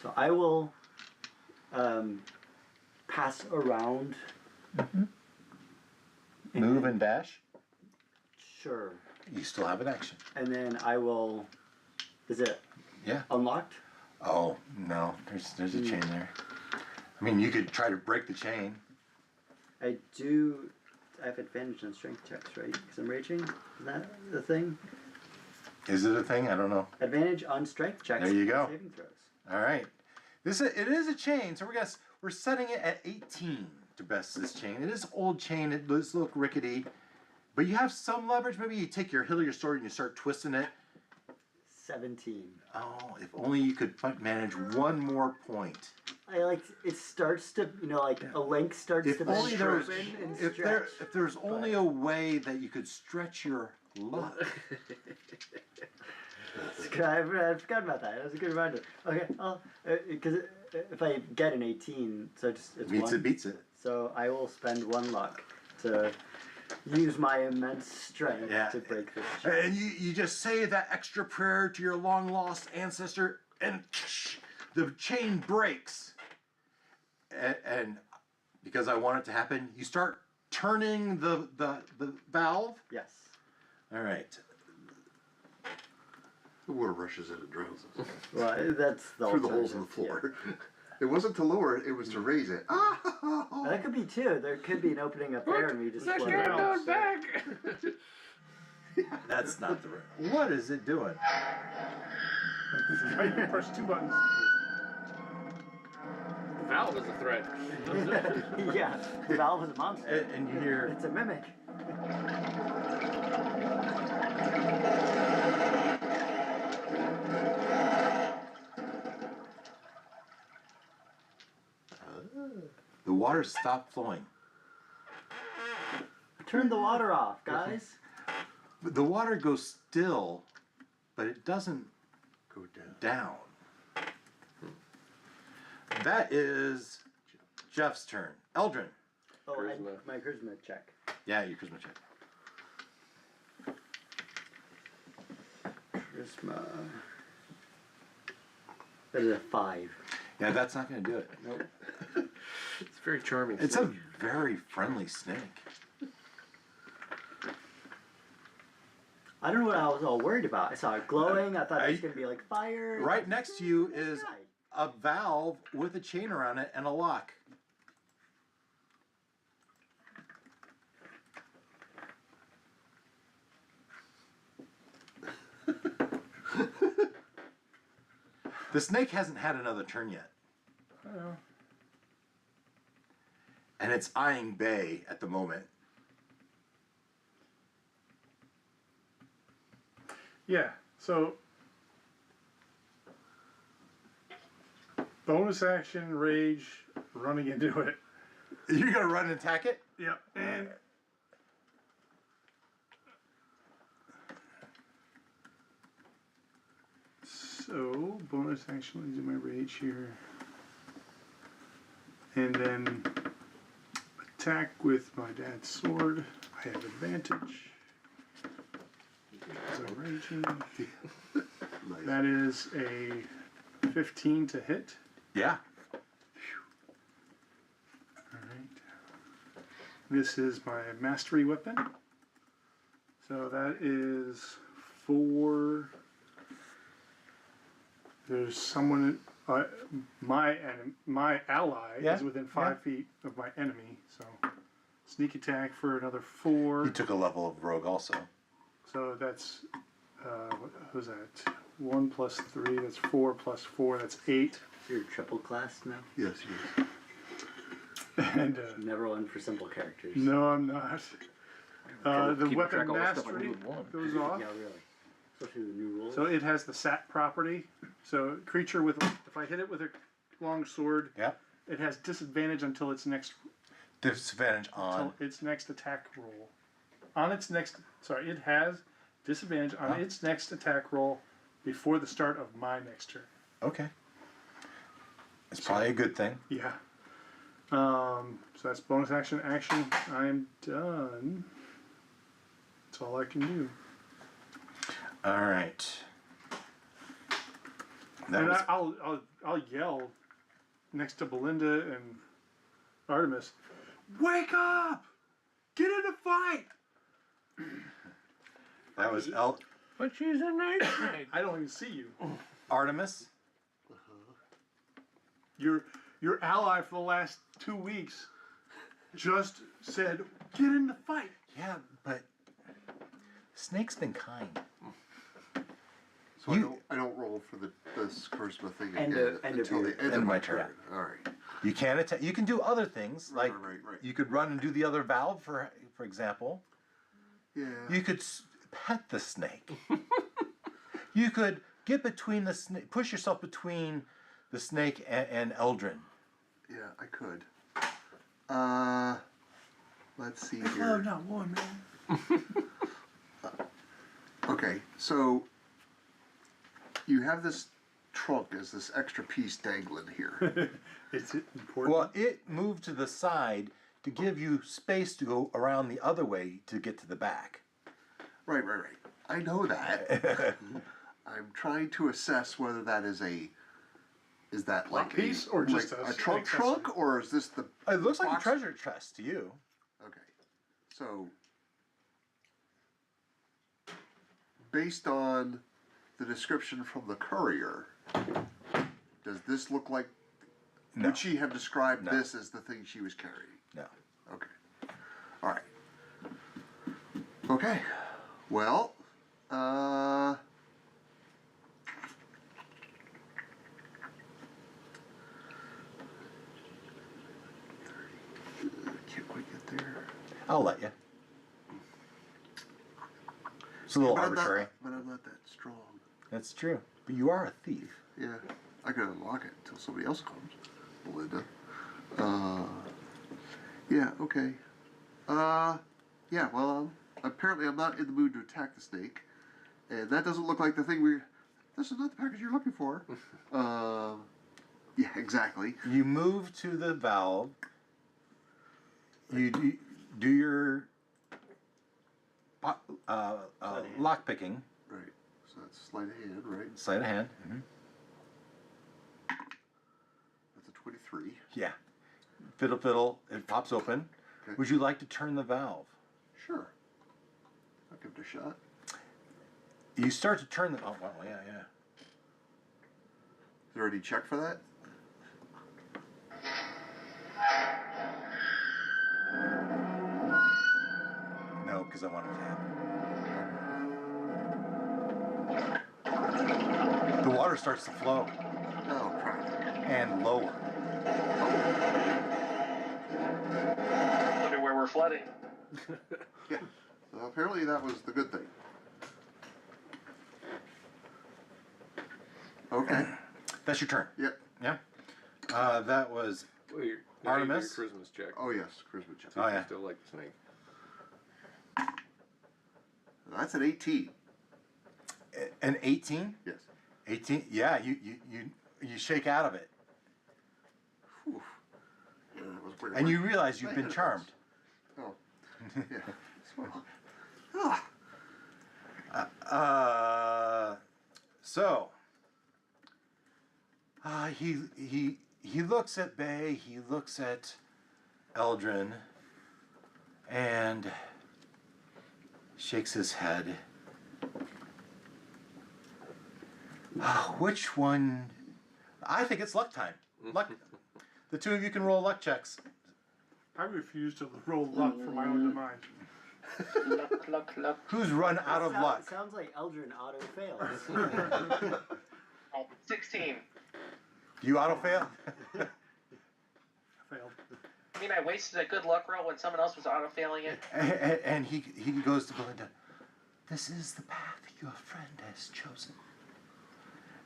So I will pass around. Move and dash. Sure. You still have an action. And then I will. Is it Yeah. unlocked? Oh no, there's a chain there. I mean, you could try to break the chain. I have advantage on strength checks, right? Because I'm raging. Is that the thing? Is it a thing? I don't know. Advantage on strength checks. There you and go. Saving throws. All right. It is a chain, so we're setting it at 18 to best this chain. It is old chain. It does look rickety, but you have some leverage. Maybe you take your hilt of your sword and you start twisting it. 17. Oh, if only you could manage one more point. I like it starts to a link starts If to only there was, sharpen and if stretch. there's only a way that you could stretch your luck. I forgot about that. That was a good reminder. Okay, because if I get an 18, so it's Beats one. it, beats it. So I will spend 1 luck to use my immense strength Yeah. to break this chain. And you just say that extra prayer to your long lost ancestor, and the chain breaks. And because I want it to happen, you start turning the valve. Yes. All right. The water rushes in and drowns us. Well, that's the Through the holes in the alternative, floor. It wasn't to lower it, it was to raise it. yeah. That could be too. There could be an opening up there, and we just That float guy out. goes back. That's not the right. What is it doing? I press 2 buttons. Valve is a threat. Yeah, the valve is a monster. And you hear. It's a mimic. The water stopped flowing. Turn the water off, guys. The water goes still, but it doesn't Go down. down. That is Jeff's turn. Eldrin. Oh, Charisma. my charisma check. Yeah, your charisma check. Charisma. That is a 5. Yeah, that's not going to do it. Nope. It's very charming. It's a very friendly snake. I don't know what I was all worried about. I saw it glowing. I thought it was going to be like fire. Right next to you Nice is guy. a valve with a chain around it and a lock. The snake hasn't had another turn yet. Oh. And it's eyeing Bay at the moment. Yeah, so bonus action, rage, running into it. You're going to run and attack it? Yep, and so bonus action, let me do my rage here. And then attack with my dad's sword. I have advantage. So raging. Nice. That is a 15 to hit. Yeah. Alright. This is my mastery weapon. So that is 4. There's someone, my ally Yeah, is within 5 feet of my enemy. So sneak attack for another 4. You took a level of rogue also. So that's, what was that? 1 plus 3, that's 4 plus 4, that's 8. You're triple class now? Yes, yes. And, Never one for simple characters. no, I'm not. The Keep weapon track of all the stuff I mastery do with one. goes off. Yeah, really. Especially the new rules. So it has the sat property. So creature with, if I hit it with a long sword, Yeah. it has disadvantage until its next Disadvantage on. attack roll. On its next, sorry, it has disadvantage on its next attack roll before the start of my next turn. Okay. It's probably a good thing. Yeah. So that's bonus action. Action. I'm done. That's all I can do. All right. That And was, I'll yell next to Belinda and Artemis. Wake up! Get in a fight! that was But she's a nice snake. I don't even see you. Artemis. Your ally for the last 2 weeks just said, "Get in the fight." Yeah, but Snake's been kind. So I don't roll for this charisma thing End again of- end of until your- the end end of of my my turn. turn. All right. You can attack. You can do other things, Right, like right. you could run and do the other valve, for example. Yeah. You could pet the snake. You could get between the snake, push yourself between the snake and Eldrin. Yeah, I could. Let's see here. not one, man. Okay, so you have this trunk as this extra piece dangling here. It's important. Well, it moved to the side to give you space to go around the other way to get to the back. Right. I know that. I'm trying to assess whether that is that like piece or just like a a trunk accessory? trunk, or is this the It looks like a box? treasure chest to you. Okay, so based on the description from the courier, does this look like? No. Would she have described No. this as the thing she was carrying? No. Okay. All right. Okay. Well, can't quite get there. I'll let you. It's a little But I'm not- arbitrary. but I'm not that strong. That's true. But you are a thief. Yeah, I can unlock it until somebody else comes. Belinda. Yeah, okay. Yeah, well, apparently I'm not in the mood to attack the snake. And that doesn't look like the thing this is not the package you're looking for. Yeah, exactly. You move to the valve. You do your lock picking. Right. So that's sleight of hand, right? Sleight of hand. Mm-hmm. That's a 23. Yeah. Fiddle, fiddle. It pops open. Okay. Would you like to turn the valve? Sure. I'll give it a shot. You start to turn the. Oh, wow, yeah. Is there any check for that? No, because I want it to happen. The water starts to flow Oh, crap. and lower. Wonder where we're flooding. Yeah. Well, apparently that was the good thing. Okay. That's your turn. Yep. Yeah. That was Well, now you do Artemis? your Christmas check. Oh, yes. Charisma check. Oh, yeah. Still like the snake. That's an 18. an 18. Yes. 18. Yeah, you shake out of it, Whew. Yeah, that was pretty and you hard. realize you've been charmed. Oh. Yeah. Well, So he looks at Bay, he looks at Eldrin, and shakes his head. Which one? I think it's luck time. Luck. The two of you can roll luck checks. I refuse to roll luck for my own demise. Luck. Who's run out of luck? Sounds like Eldrin auto fails. Oh, 16. You auto fail. Failed. I mean, I wasted a good luck roll when someone else was auto-failing it. And he goes to Belinda. This is the path your friend has chosen.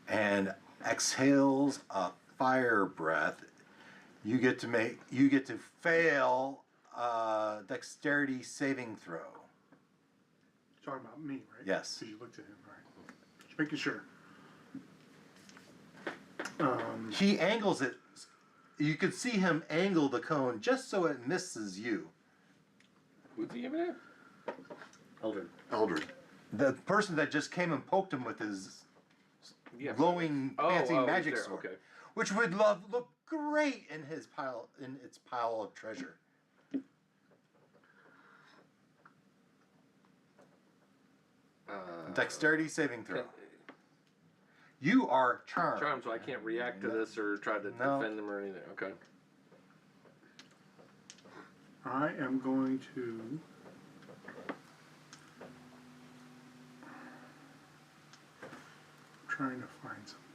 And exhales a fire breath. You get to fail a dexterity saving throw. You're talking about me, right? Yes. Because you looked at him, right? Just making sure. He angles it. You could see him angle the cone just so it misses you. Who's he aiming at? Eldrin. The person that just came and poked him with his Yeah. glowing fancy he's magic there, sword, okay. which would look great in its pile of treasure. Dexterity saving throw. You are charmed. Charmed, so I can't react to this or try to No. defend them or anything. Okay. I am going to. Trying to find something.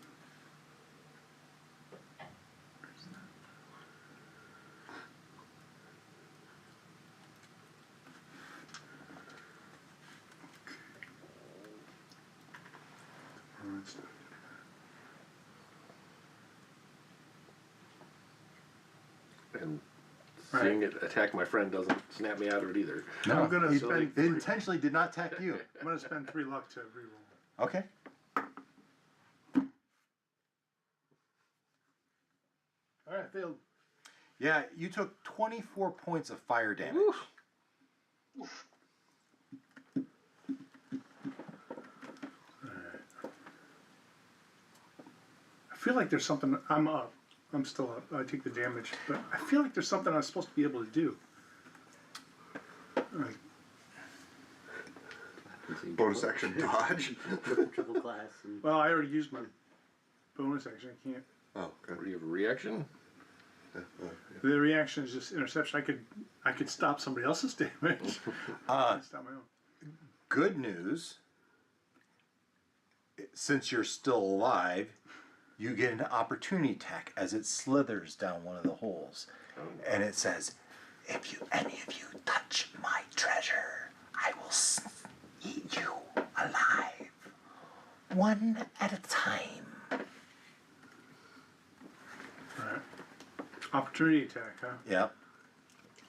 Where's that? Okay. Oh, that's not And seeing it attack my friend doesn't snap me out of it either. No, I'm gonna he spend they intentionally did not attack you. I'm going to spend 3 luck to reroll. Okay. Alright, failed. Yeah, you took 24 points of fire damage. Oof. I feel like there's something. I'm up. I'm still up. I take the damage, but I feel like there's something I'm supposed to be able to do. Like, Bonus action dodge. Triple class. And well, I already used my bonus action. I can't. Oh, Do good. you have a reaction? The reaction is just interception. I could stop somebody else's damage. I can't stop my own. Good news. Since you're still alive, you get an opportunity attack as it slithers down one of the holes, and it says, "If any of you touch my treasure, I will eat you alive, one at a time." Alright. Opportunity attack, huh? Yep.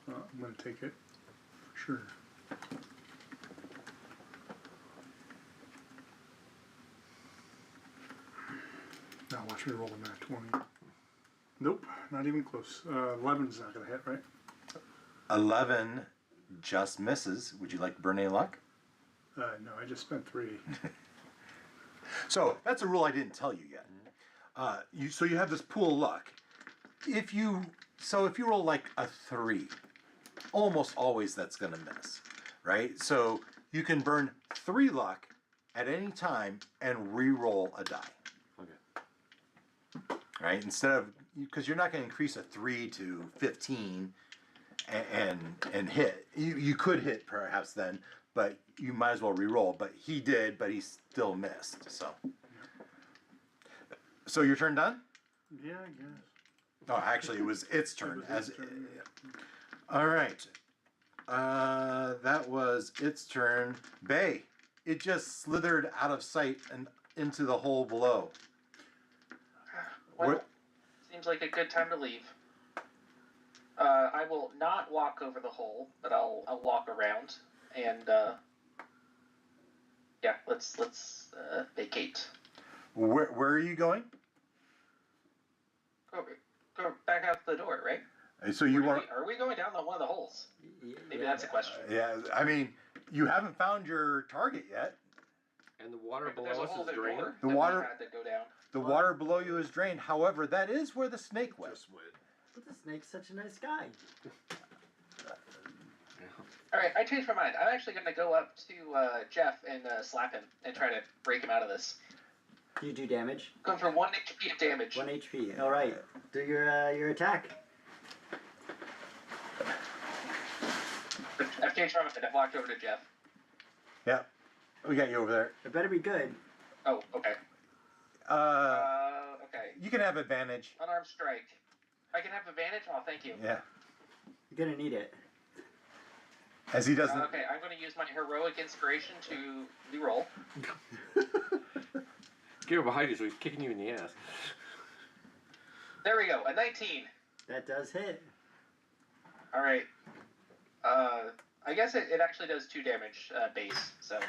I'm gonna take it. Sure. Now watch me roll a nat 20. Nope, not even close. 11's not gonna hit, right? 11 just misses. Would you like to burn any luck? No, I just spent 3. So that's a rule I didn't tell you yet. So you have this pool of luck. If you roll like a 3, almost always that's going to miss, right? So you can burn 3 luck at any time and re-roll a die. Okay. Right? Instead of, because you're not going to increase a 3 to 15 and hit. You could hit perhaps then, but you might as well re-roll. But he did, but he still missed. So your turn done? Yeah, I guess. Oh, actually, it was its turn. It was its turn, All right. That was its turn. Bay. It just slithered out of sight and into the hole below. Well, seems like a good time to leave. I will not walk over the hole, but I'll walk around and yeah, let's vacate. Where are you going? Go back out the door, right? So you want? Are we going down one of the holes? Maybe that's a question. Yeah, I mean, you haven't found your target yet. And the water Right, but below there's a us hole is there drained. that The we water- had to go down. The water below you is drained. However, that is where the snake went. But the snake's such a nice guy. All right, I changed my mind. I'm actually going to go up to Jeff and slap him and try to break him out of this. Do you do damage? Going for 1 HP of damage. 1 HP. All right. Do your attack. I've changed my mind. I've walked over to Jeff. Yeah, we got you over there. It better be good. Oh, okay. Okay. You can have advantage. Unarmed strike. I can have advantage? Oh, thank you. Yeah, You're gonna need it. as he doesn't. Okay, I'm going to use my heroic inspiration to re-roll. Get him behind you so he's kicking you in the ass. There we go, a 19. That does hit. All right. I guess it actually does 2 damage base, so.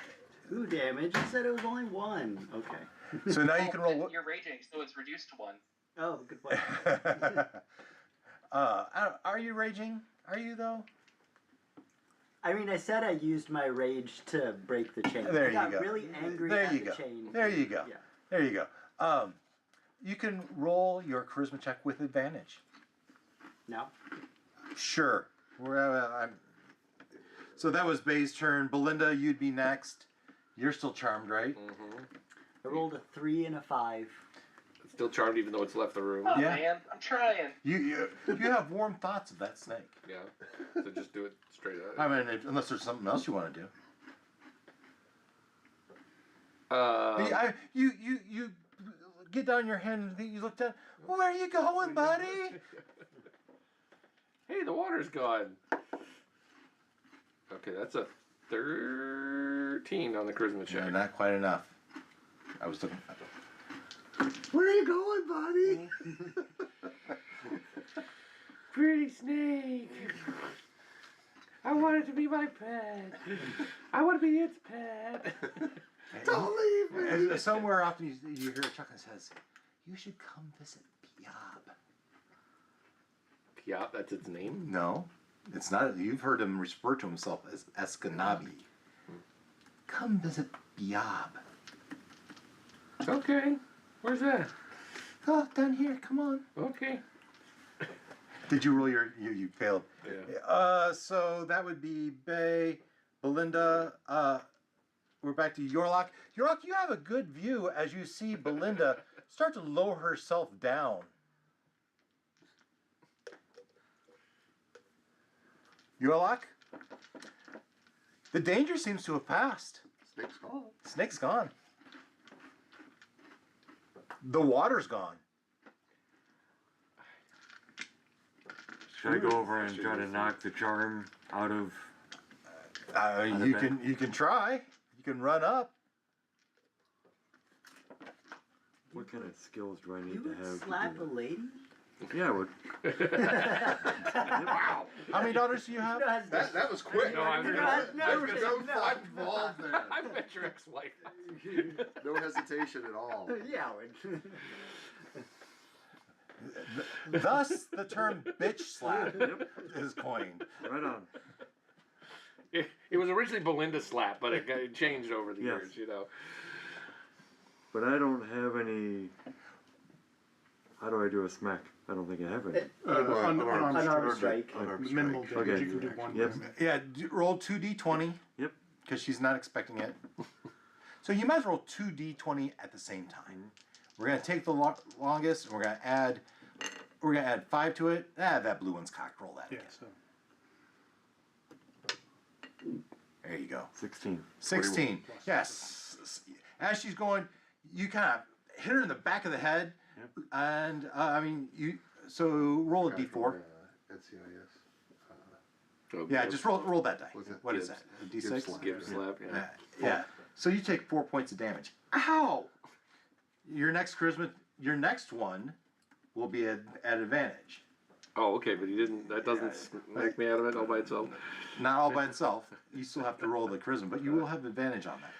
2 damage. You said it was only 1. Okay. So now you can roll. You're raging, so it's reduced to 1. Oh, good point. Are you raging? Are you though? I mean, I said I used my rage to break the chain. There I got you go. really angry There at you the go. chain. There you go. Yeah. There you go. You can roll your charisma check with advantage. No. Sure. So that was Bay's turn. Belinda, you'd be next. You're still charmed, right? Mm-hmm. I rolled a 3 and a 5. Still charmed even though it's left the room. Oh, Yeah. man, I'm trying. You have warm thoughts of that snake. Yeah. So just do it straight up. I mean, unless there's something else you want to do. You get down your hand and you look down. Where are you going, buddy? Hey, the water's gone. Okay, that's a 13 on the charisma check. Yeah, not quite enough. I was looking. Where are you going, buddy? Pretty snake. I want it to be my pet. I want to be its pet. Don't leave me. And somewhere often you hear a chuckle that says, "You should come visit Piab." Yeah, that's its name. No, it's not. You've heard him refer to himself as Escanabi. Come visit Piab. Okay. Where's that? Oh, down here. Come on. Okay. Did you roll you failed? Yeah. So that would be Bay, Belinda. We're back to Yorlok. Yorlok, you have a good view as you see Belinda start to lower herself down. Yorlok, the danger seems to have passed. Snake's gone. Snake's gone. The water's gone. Should I go over and try to knock the charm out of? You can try. You can run up. What kind of skills do I need You to would have? slap a lady? Yeah, I would. Wow. How many daughters do you have? That was quick. No, I'm there gonna- was no thought involved there. I bet your ex-wife. No hesitation at all. Yeah. Thus, the term bitch slap is coined. Right on. It was originally Belinda slap, but it changed over the Yes. years, you know. But I don't have any. How do I do a smack? I don't think I have any. Unarmed strike. Minimal damage. Okay. You can do one. Yep. Yeah, roll 2d20. Yep. Because she's not expecting it. So you might as well roll 2d20 at the same time. We're gonna take the longest, and we're gonna add 5 to it. That blue one's cocked. Roll that Yeah. again. So There you go. 16. 16. Yes. As she's going, you kind of hit her in the back of the head, and I mean you. So roll a d4. NCIS. Yeah, just roll that die. What's that? What is that? A d6. slap. Give slap, yeah. Yeah. So you take 4 points of damage. Ow! Your next one will be at advantage. Oh, okay, but he didn't. That doesn't smack me out of it all by itself. Not all by itself. You still have to roll the charisma, but you will have advantage on that.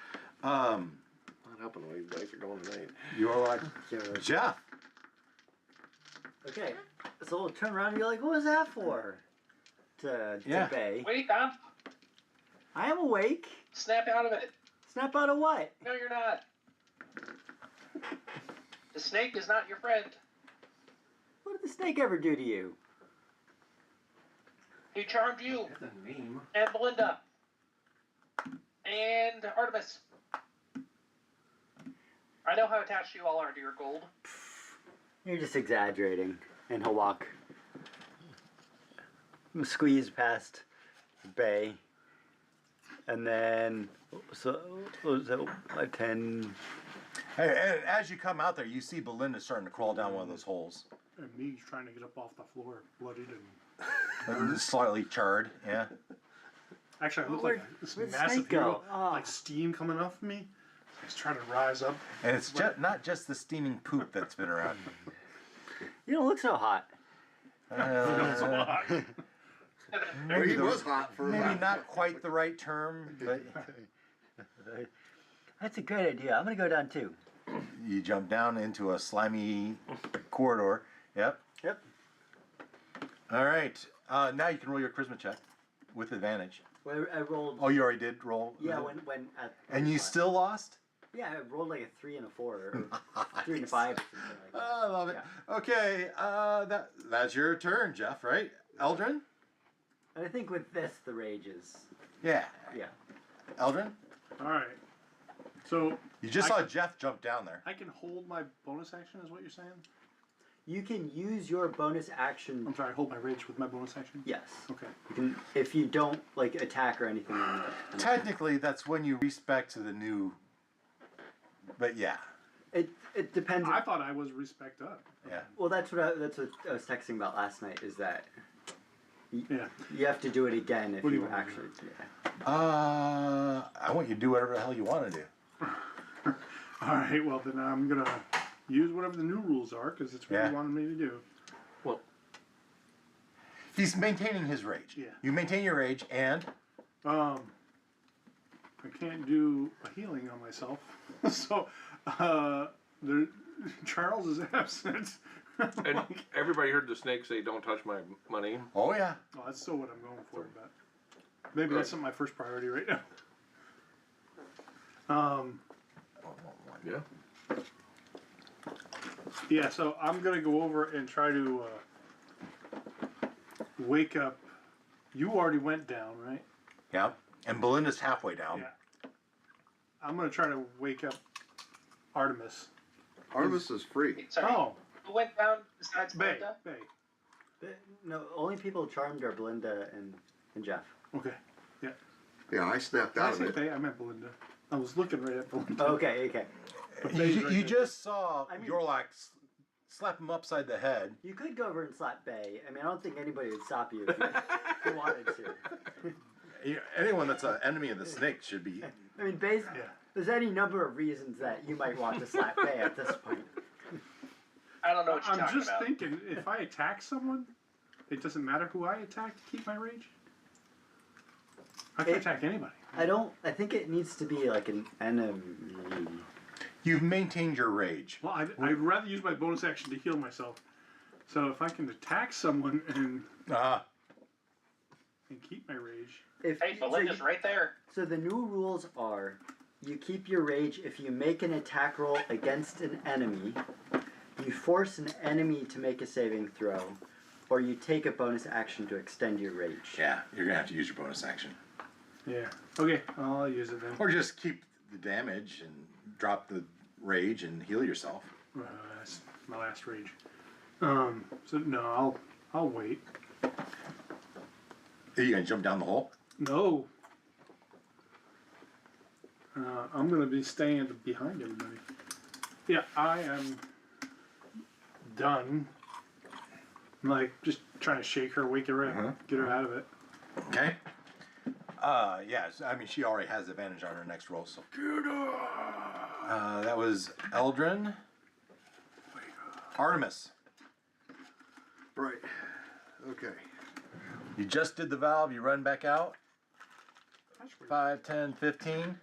Not helping the way these dice are going tonight. You are like Jeff. Okay, so we'll turn around and be like, what was that for? To Bay. Wait, Tom. I am awake. Snap out of it. Snap out of what? No, you're not. The snake is not your friend. What did the snake ever do to you? He charmed you That's a name. and Belinda and Artemis. I know how attached you all are to your gold. You're just exaggerating. And he'll walk. Squeeze past Bay. And then, so, what was that, 10... Hey, and as you come out there, you see Belinda starting to crawl down one of those holes. and me trying to get up off the floor, bloodied and. Slightly charred, yeah. Actually, I look Where'd- like this where'd the massive snake go? hero, Oh. like steam coming off of me. I was trying to rise up. And it's not just the steaming poop that's been around. You don't look so hot. Well, he was hot for a Maybe while. not quite the right term, but That's a great idea. I'm gonna go down too. you jump down into a slimy corridor. Yep. Yep. All right. Now you can roll your charisma check with advantage. Well, I rolled. Oh, you already did roll? Yeah, when at. And you still lost? Yeah, I rolled like a 3 and a 4, or 3 and a 5, or something like that. I love it. Okay, that's your turn, Jeff, right? Eldrin? And I think with this, the rage is. Yeah. Yeah. Eldrin? All right. So You just saw Jeff jump down there. I can hold my bonus action, is what you're saying? You can use your bonus action. I'm sorry, hold my rage with my bonus action. Yes. Okay. You can, if you don't like attack or anything. Technically, that's when you respect to the new. But yeah. It depends. I thought I was respect up. Yeah. Well, that's what I was texting about last night. Is that Yeah. you have to do it again if What do you you want? actually. Yeah. I want you to do whatever the hell you want to do. All right. Well, then I'm gonna use whatever the new rules are because it's what Yeah. you wanted me to do. Well, He's maintaining his rage. Yeah. You maintain your rage, and I can't do a healing on myself, so Charles is absent. and everybody heard the snake say, "Don't touch my money." oh yeah, Oh, that's still what I'm going for, but maybe that's not my first priority right now. Yeah. Yeah, so I'm gonna go over and try to wake up. You already went down, right? yeah. And Belinda's halfway down. Yeah. I'm gonna try to wake up Artemis. Artemis is free. Sorry. Oh, Who went down besides Bay. Belinda? Bay. But, no, only people charmed are Belinda and Jeff. Okay. Yeah. Yeah, I snapped Did I out of say it. Bay? I meant Belinda. I was looking right at Belinda. Okay. You, right you there. just saw I mean- Yorlak slap him upside the head. You could go over and slap Bay. I mean, I don't think anybody would stop you if you wanted to. Anyone that's an enemy of the snake should be. I mean, Bay's. Yeah. There's any number of reasons that you might want to slap Bay at this point. I don't know what you're I'm talking just about. thinking, if I attack someone, it doesn't matter who I attack to keep my rage. I can attack anybody. I think it needs to be like an enemy. You've maintained your rage. Well, I'd rather use my bonus action to heal myself So if I can attack someone and Ah, keep my rage. Hey, Belinda's right there. So the new rules are, you keep your rage if you make an attack roll against an enemy, you force an enemy to make a saving throw, or you take a bonus action to extend your rage. yeah, you're gonna have to use your bonus action. Yeah. Okay, I'll use it then. Or just keep the damage and drop the rage and heal yourself. That's my last rage. So no, I'll wait. Are you gonna jump down the hole? No. I'm gonna be staying behind everybody. Yeah, I am done. I'm like just trying to shake her, wake her up, get her out of it. Okay. Yes, I mean, she already has advantage on her next roll, so. That was Eldrin. Artemis. Right. Okay. You just did the valve, you run back out. 5, 10, 15.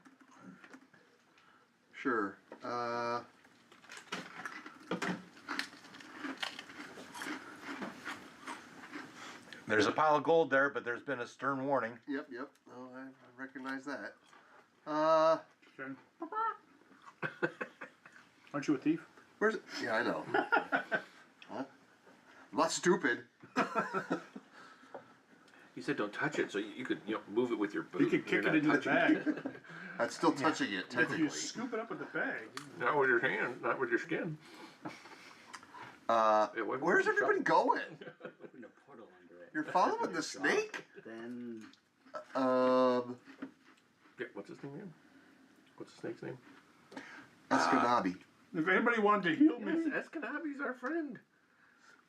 Sure. There's a pile of gold there, but there's been a stern warning. Yep. Oh, I recognize that. Jen. Aren't you a thief? Where's it? Yeah, I know. Huh? I'm not stupid. You said don't touch it, so you could move it with your boot. You could kick it into the bag. That's still touching it, If technically. you scoop it up with the bag. Not with your hand, not with your skin. Where's everybody going? Putting a portal under it. You're following the snake? Then Yeah, what's his name again? What's the snake's name? Escanabi. If anybody wanted to heal me, Yes, Escanabi's our friend.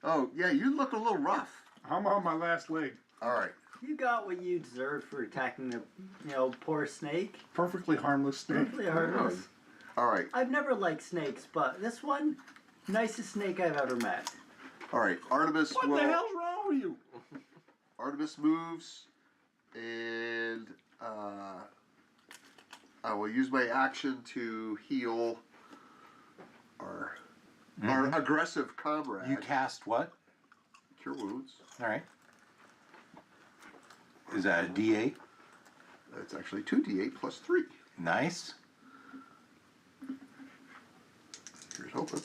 Oh, yeah, you look a little rough. I'm on my last leg. All right. you got what you deserved for attacking the, poor snake. Perfectly harmless snake. Perfectly harmless. All right. I've never liked snakes, but this one, nicest snake I've ever met. All right. Artemis What will. the hell's wrong with you? Artemis moves, and I will use my action to heal our aggressive comrade. You cast what? Cure wounds. All right. Is that a D8? That's actually 2d8 plus 3. Nice. Here's hoping.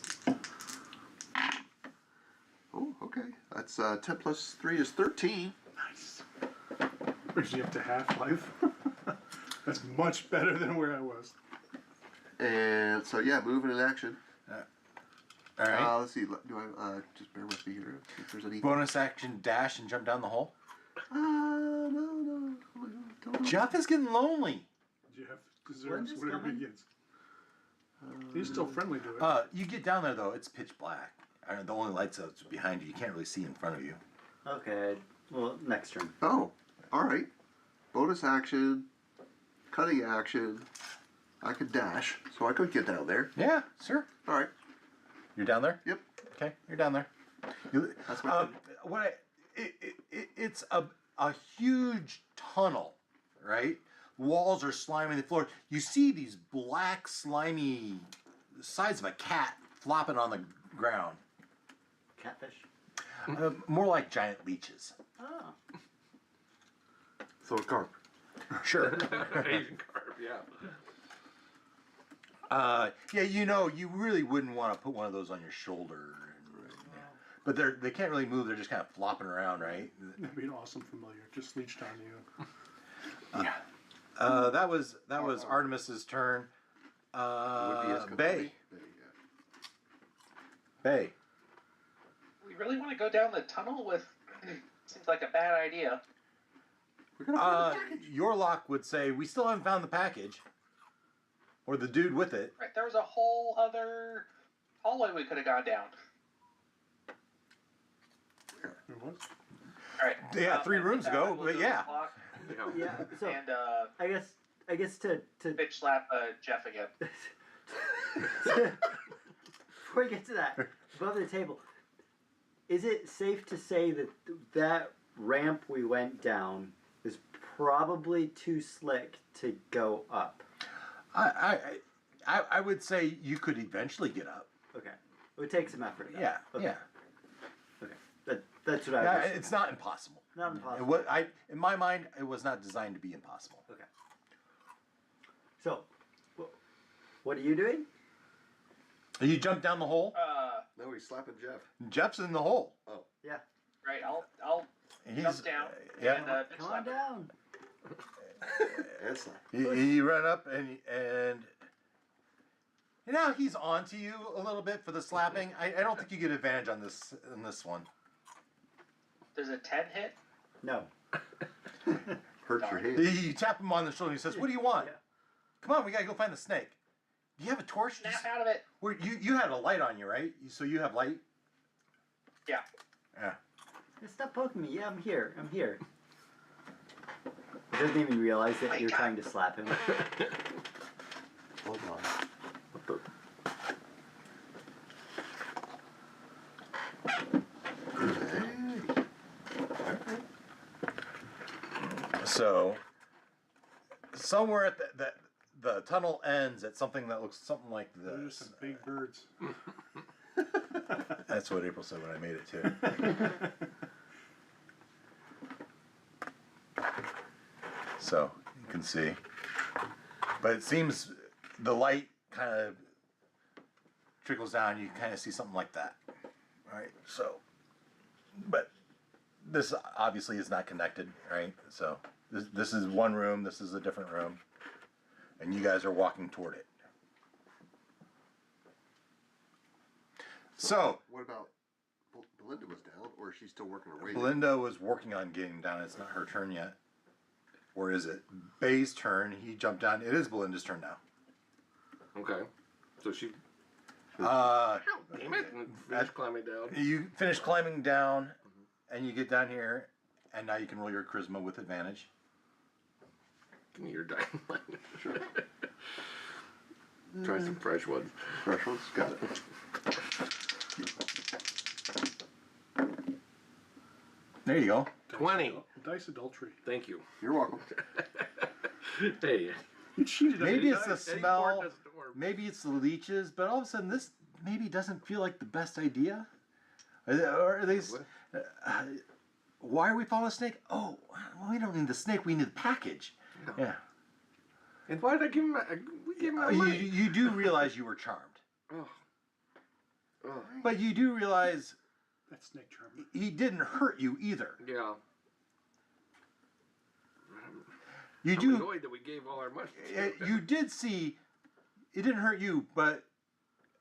Oh, okay. That's 10 plus 3 is 13. Nice. Brings you up to half-life. That's much better than where I was. And so, yeah, moving in action. All right. Let's see. Do I just bear with me here? See if there's any. Bonus action dash and jump down the hole. No. Don't. Jeff is getting lonely. Jeff deserves Linda's whatever he coming? gets. He's still friendly to it. You get down there though, it's pitch black. The only lights that's behind you. You can't really see in front of you. Okay, well, next turn. Oh, all right. Bonus action, cutting action. I could dash, so I could get down there. Yeah, sure. All right. You're down there. Yep. Okay, you're down there. That's my turn. It's a huge tunnel, right? Walls are slimy the floor. You see these black, slimy sides of a cat flopping on the ground. Catfish. More like giant leeches. Oh. So a carp. Sure. Asian carp, yeah. Yeah, you really wouldn't want to put one of those on your shoulder. But they can't really move. They're just kind of flopping around, right? That'd be an awesome familiar. Just leached on you. That was Artemis's turn. Would be Escanabi. Bay. Bay. We really want to go down the tunnel with. Seems like a bad idea. We're gonna find the package. Your lock would say we still haven't found the package, or the dude with it. Right, there was a whole other hallway we could have gone down. It was? All right. Yeah, 3 and with rooms that, ago, we'll but do yeah. the clock Yeah, so And I guess to bitch slap Jeff again. before we get to that, above the table, is it safe to say that that ramp we went down is probably too slick to go up? I would say you could eventually get up. Okay. It would take some effort. Though. Yeah, Okay. yeah. That's what I Yeah, was. it's not impossible. Not impossible. In my mind, it was not designed to be impossible. Okay. So, what are you doing? You jump down the hole. No, he's slapping Jeff. Jeff's in the hole. Yeah. Right, I'll He's jump down yeah. and bitch Come on slap him. down. And slap. You run up and now he's on to you a little bit for the slapping. I don't think you get advantage on this one. Does a 10 hit? No. Hurts your hand. You tap him on the shoulder and he says, "What do you want? Yeah. Come on, we gotta go find the snake. Do you have a torch? Snap out of it. You had a light on you, right? So you have light? Yeah. Yeah. Stop poking me. Yeah, I'm here. I'm here. He doesn't even realize that you're trying to slap him. Hold on. So somewhere at the tunnel ends at something that looks something like Those are this. some big birds. That's what April said when I made it too. So you can see, but it seems the light kind of trickles down. You kind of see something like that, right? So, but this obviously is not connected, right? So this is one room. This is a different room, and you guys are walking toward it. So What about Belinda was down, or is she still working her way? Belinda was working on getting down. It's not her turn yet. Or is it Bay's turn? He jumped down. It is Belinda's turn now. Okay. So she. Uh, Damn it! And finish climbing down. you finish climbing down, and you get down here, and now you can roll your charisma with advantage. Give me your dying line. Try some fresh ones. Fresh ones? Got it. There you go. 20. Dice adultery. Thank you. You're welcome. Hey. You cheated on Maybe your it's the dice. smell. Maybe it's the leeches. But all of a sudden, this maybe doesn't feel like the best idea. Or are they? Why are we following a snake? Oh, well, we don't need the snake. We need the package. No. Yeah. And why did I give him? We gave him You, money. you do realize you were charmed, Oh. Oh. but you do realize That's snake charmer. he didn't hurt you either. Yeah. You I'm do. annoyed that we gave all our money. You did see. It didn't hurt you, but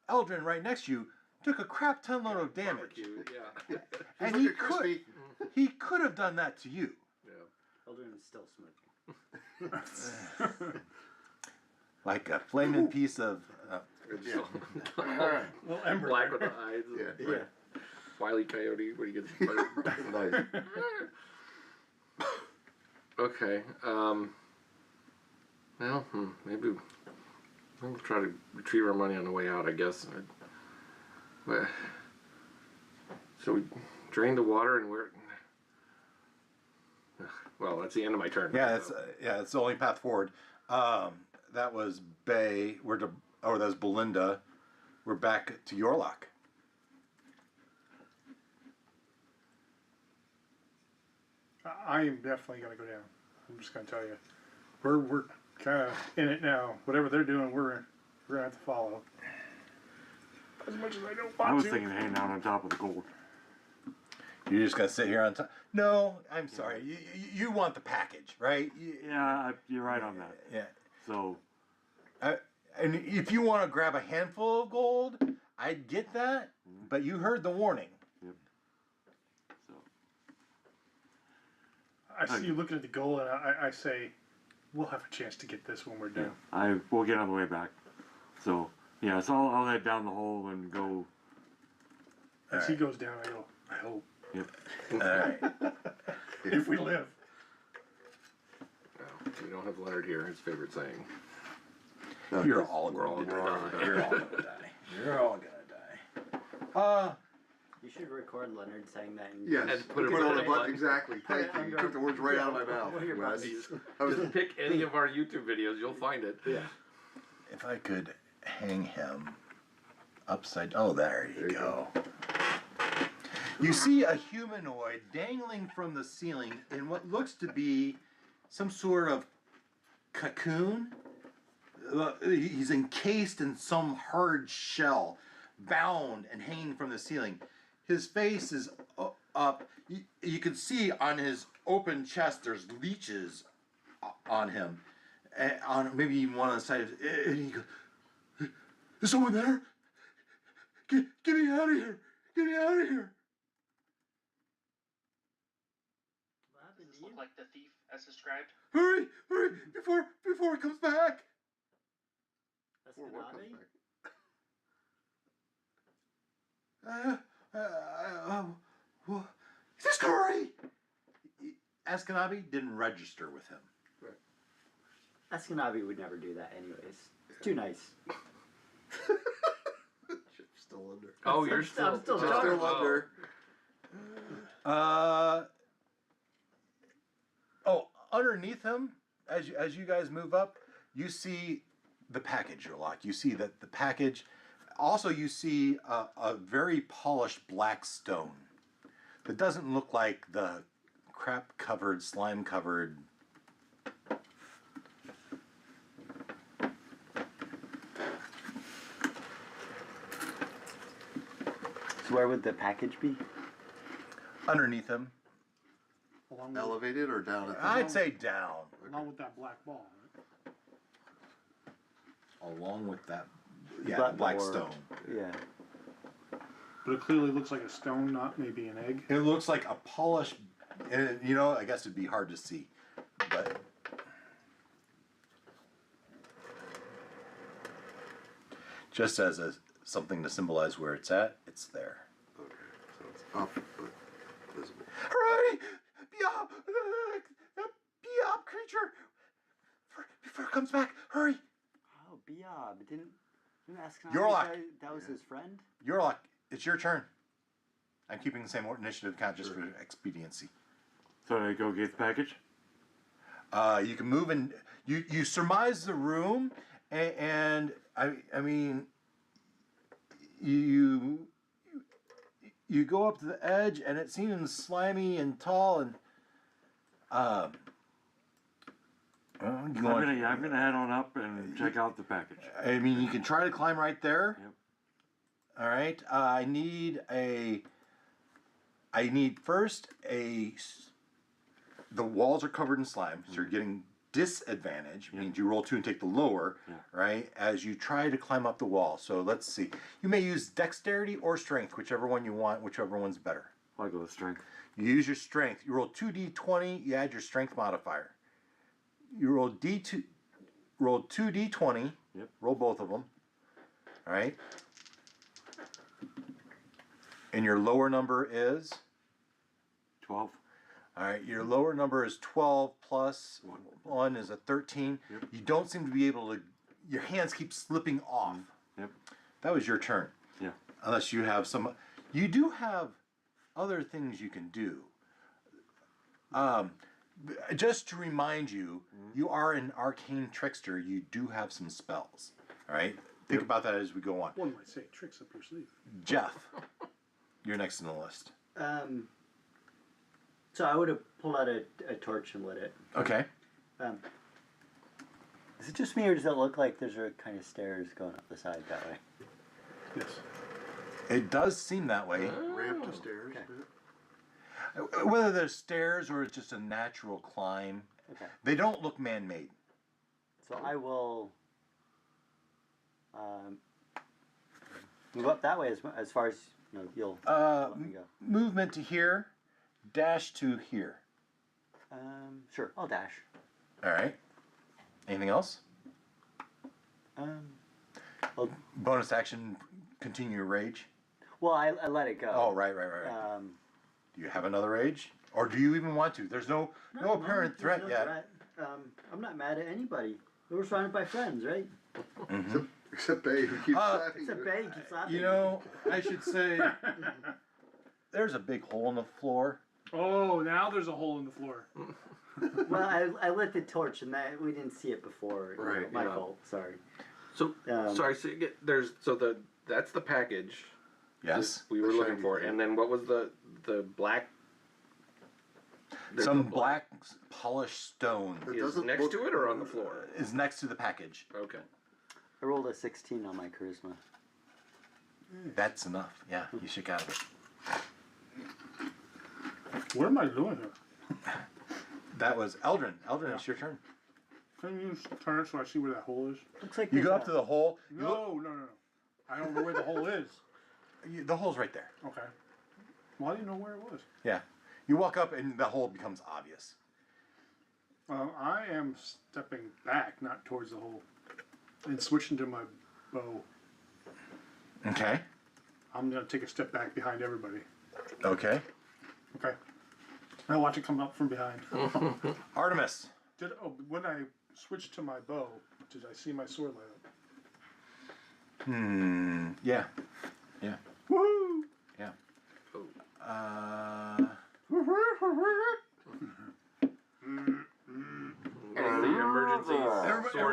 Eldrin right next to you took a crap ton load of damage, Barbecue, yeah. and Look he at Crispy. could have done that to you. Yeah. Eldrin is still smoking. Like a flaming piece of. Yeah. All right. Well, Ember. Black with the eyes. Yeah. Yeah. Wile E. Coyote when he gets. Nice. Okay. Well, maybe we'll try to retrieve our money on the way out. I guess. So we drain the water and we're. Well, that's the end of my turn. Yeah, so. it's the only path forward. That was Bay. That was Belinda. We're back to Yorlock. I am definitely gonna go down. I'm just gonna tell you, we're kind of in it now. Whatever they're doing, we're gonna have to follow. As much as I don't want I was to. thinking hanging out on top of the gold. You're just gonna sit here on top. No, I'm sorry. You want the package, right? Yeah, you're right on that. Yeah. So, And if you want to grab a handful of gold, I'd get that. But you heard the warning. so I see you looking at the goal, and I say, we'll have a chance to get this when we're done. we'll get on the way back. So yeah, so I'll head down the hole and go. As he goes down, I go, I hope. Yep. All right. If we live. Well, we don't have Leonard here. His favorite saying. No, You're all We're all going to gonna die. die. You're all going to die. You're all going to die. You should record Leonard saying that. And Yes. And put it on right the on button. the- Exactly. Thank you. You took the words right out of my mouth. What are your Wes. buttons? I was Just pick any of our YouTube videos. You'll find it. Yeah. If I could hang him upside. Oh, there you go. You see a humanoid dangling from the ceiling in what looks to be some sort of cocoon. He's encased in some hard shell, bound and hanging from the ceiling. His face is up. You can see on his open chest there's leeches on him, on maybe even one on the side. And he goes, "Is someone there? Get me out of here! Get me out of here!" Does this look like the thief as described? Hurry! Before it comes back! Or what comes back? Just hurry! Eskenabi didn't register with him. Eskenabi would never do that anyways. It's too nice. Ship's still under. Oh, you're still. I'm still Just dark. still under. Underneath him, as you guys move up, you see the package you're locked. You see that the package. Also, you see a very polished black stone that doesn't look like the crap-covered, slime-covered. So where would the package be? Underneath him. Along with, Elevated or down at the I'd say down. along with that black ball. Right? Along with that, the black or- stone. Yeah. But it clearly looks like a stone, not maybe an egg. It looks like a polished, and I guess it'd be hard to see, but just as something to symbolize where it's at, it's there. Okay, so it's up but visible. Hurry! Be up, creature! Before it comes back, hurry! Oh, Biob. Didn't Eskenabi Yorlak. say that was his friend? You're like, it's your turn. I'm keeping the same initiative count just for expediency. So I go get the package? You can move and you surmise the room, and I mean, you go up to the edge, and it seems slimy and tall, and I'm gonna head on up and check out the package. I mean, you can try to climb right there. Yep. All right. I need first the walls are covered in slime, so you're getting disadvantage. Yep. Means you roll 2 and take the lower, Yeah. right? As you try to climb up the wall. So let's see. You may use dexterity or strength, whichever one you want, whichever one's better. I'll go with strength. You use your strength. You roll 2d20. You add your strength modifier. You roll 2d20. Yep. Roll both of them. All right. And your lower number is? 12. All right, your lower number is 12 plus 1 is a 13. Yep. You don't seem to be able to, your hands keep slipping off. Yep. That was your turn. Yeah. Unless you have you do have other things you can do. Just to remind you, you are an arcane trickster. You do have some spells. All right? Think about that as we go on. One might say tricks up your sleeve. Jeff, you're next on the list. So I would have pulled out a torch and lit it. Okay. Is it just me, or does it look like there's a kind of stairs going up the side that way? Yes. It does seem that way. Ramp to stairs. Okay. Yeah. Whether there's stairs or it's just a natural climb, Okay. they don't look man-made. So I will move up that way as far as you'll let me go. Movement to here, dash to here. Sure, I'll dash. All right. Anything else? Well, Bonus action, continue your rage. I let it go. Oh, right. Do you have another rage? Or do you even want to? There's no apparent threat there's no yet. threat. I'm not mad at anybody. We were surrounded by friends, right? Except Bay, who keeps slapping Except you. Bay keeps laughing. You know, I should say there's a big hole in the floor. Oh, now there's a hole in the floor. Well, I lit the torch and that we didn't see it before. Right, My yeah. fault. Sorry. So sorry. So that's the package. Yes. We were The looking shiny for. thing. And then what was the black? There's Some no black polished stone It is doesn't next look- to it or on the floor? is next to the package. Okay. I rolled a 16 on my charisma. That's enough. Yeah, you should got it. What am I doing here? That was Eldrin. Eldrin, it's your turn. Can you turn it so I see where that hole is? Looks like You there's go up to the hole. You No. I don't know where the hole is. the hole's right there. Okay. Well, I didn't know where it was. Yeah. You walk up and the hole becomes obvious. I am stepping back, not towards the hole, and switching to my bow. Okay. I'm gonna take a step back behind everybody. Okay. Okay. Now watch it come up from behind. Artemis. When I switched to my bow, did I see my sword light up? Yeah. Yeah. Woohoo! Yeah. Getting the emergency sword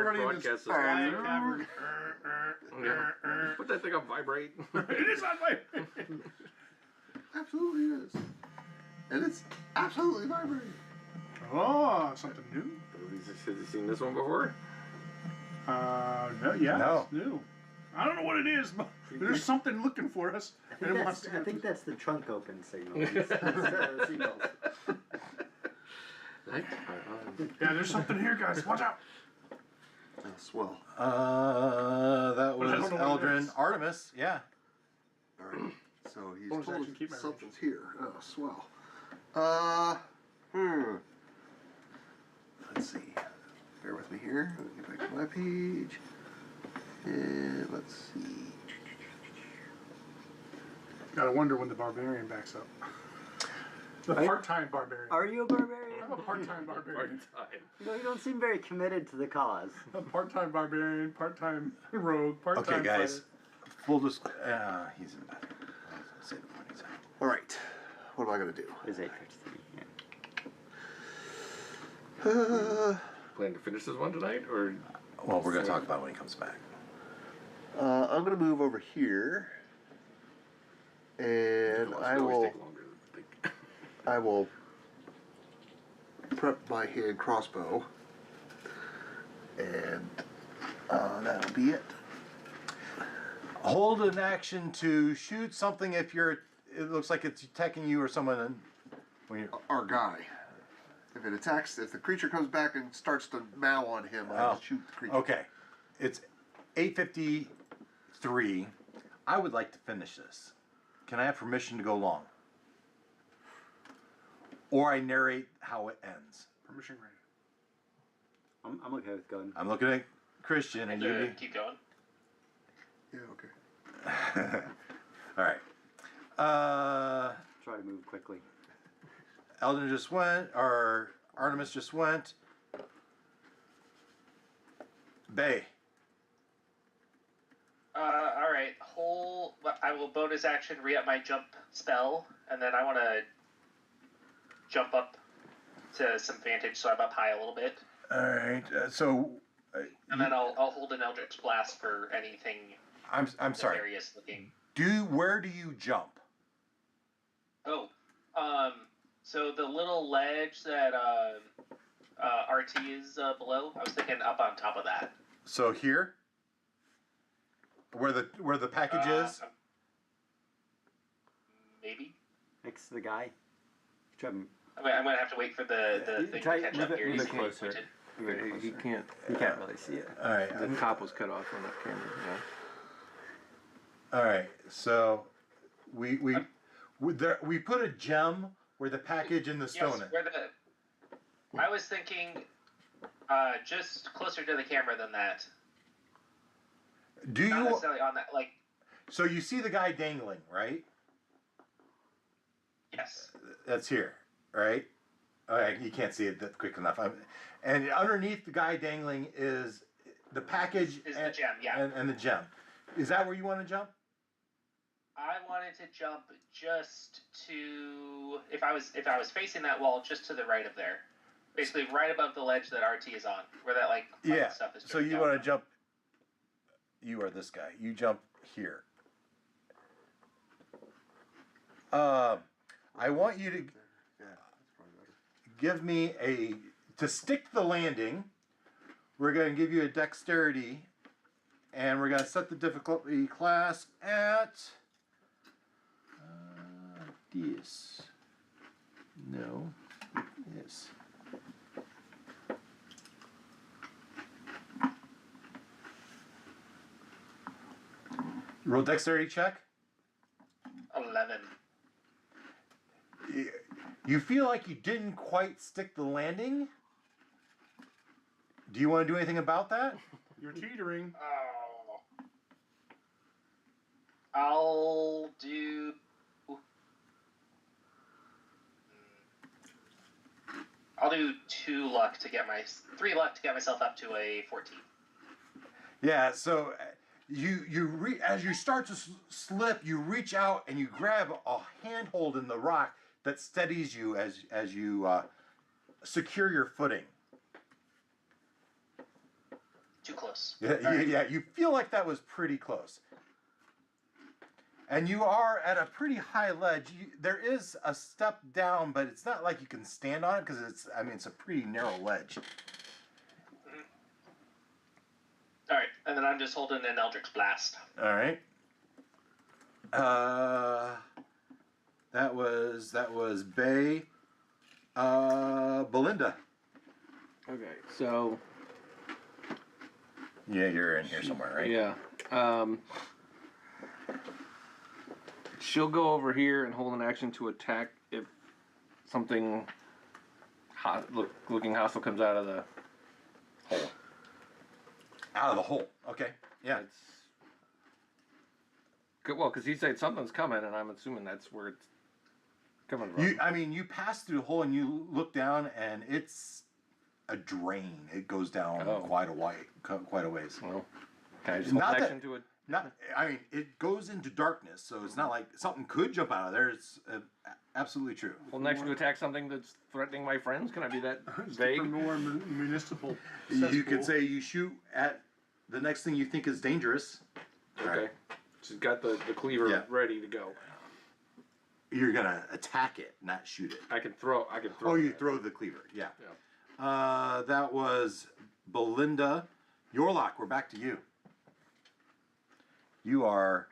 Everybody in broadcast this system. quiet cavern. Yeah. Put that thing on vibrate. It is on my. Absolutely is. And it's absolutely vibrating. Oh, something new? Has he seen this one before? No, yeah, No. it's new. I don't know what it is, but there's something looking for us. And it wants to I get think that's the trunk open signal. Instead of seagulls. Yeah, there's something here, guys. Watch out. Oh, swell. That But I was don't know what it Eldrin. is. Artemis. Yeah. All right. So he's Bonus told action, keep my something's here. Oh, swell. Let's see. Bear with me here. Let me get back to my page. And let's see. Gotta wonder when the barbarian backs up. The part-time barbarian. Are you a barbarian? I'm a part-time barbarian. You don't seem very committed to the cause. A part-time barbarian, part-time rogue, part-time Okay, guys. fighter. Full he's in the bathroom. I'll say the point he's at. All right. What am I going to do? It's 8:53. Yeah. Plan to finish this one tonight, or Well, we're going to talk about it when he comes back. I'm going to move over here. And It'll I always will... take longer than I think. I will prep my hand crossbow, and that'll be it. Hold an action to shoot something if it looks like it's attacking you or someone. When you're, Our guy. If the creature comes back and starts to mow on him, I'll shoot the creature. okay, it's 8:53. I would like to finish this. Can I have permission to go long? Or I narrate how it ends. Permission granted. I'm okay with going. I'm looking at Christian and you. Keep going. Yeah, okay. All right. Try to move quickly. Eldon just went, or Artemis just went. Bay. All right. I will bonus action re-up my jump spell, and then I want to jump up to some vantage, so I'm up high a little bit. All right. And then I'll hold an Eldritch Blast for anything I'm sorry. nefarious looking. Where do you jump? Oh, so the little ledge that RT is below, I was thinking up on top of that. So here, where the package is. Maybe. Next to the guy. Try to I'm gonna have to wait for the thing try to catch move up it- here. move He's it closer. pointed. He can't. You can't really see it. All right. The top was cut off on that camera. Yeah. All right. So we put a gem where the package and the stone. Yes, I was thinking just closer to the camera than that. Do Not you? necessarily on that. Like, So you see the guy dangling, right? yes. That's here, right? All right. You can't see it that quick enough. And underneath the guy dangling is the package Is the gem, yeah. and the gem. Is that where you want to jump? I wanted to jump just to if I was facing that wall, just to the right of there, basically right above the ledge that RT is on, where that like Yeah. stuff is. So you want to jump. You are this guy. You jump here. I want you to Yeah, that's probably better. give me to stick the landing. We're going to give you a dexterity, and we're going to set the difficulty class at this. No, this. Roll dexterity check. 11. You feel like you didn't quite stick the landing. Do you want to do anything about that? You're teetering. Oh. I'll do. I'll do 3 luck to get myself up to a 14. Yeah. So as you start to slip, you reach out and you grab a handhold in the rock that steadies you as you secure your footing. Too close. Yeah, you feel like that was pretty close. And you are at a pretty high ledge. There is a step down, but it's not like you can stand on it because it's a pretty narrow ledge. All right, and then I'm just holding an Eldritch Blast. All right. That was Bay. Belinda. Okay, so Yeah, you're in here somewhere, right? yeah, she'll go over here and hold an action to attack if something looking hostile comes out of the hole. Out of the hole. Okay. Yeah. It's good. Well, because he said something's coming, and I'm assuming that's where it's coming from. You pass through the hole and you look down, and it's a drain. It goes down quite a ways. Well, can I just hold an action to it? It goes into darkness, so it's not like something could jump out of there. It's absolutely true. Hold an action to attack something that's threatening my friends? Can I be that For vague? more municipal. You could say you shoot at the next thing you think is dangerous. Okay. She's got the cleaver ready to go. You're gonna attack it, not shoot it. I can throw. Oh, you throw the cleaver. Yeah. That was Belinda. Yorlock, we're back to you. You are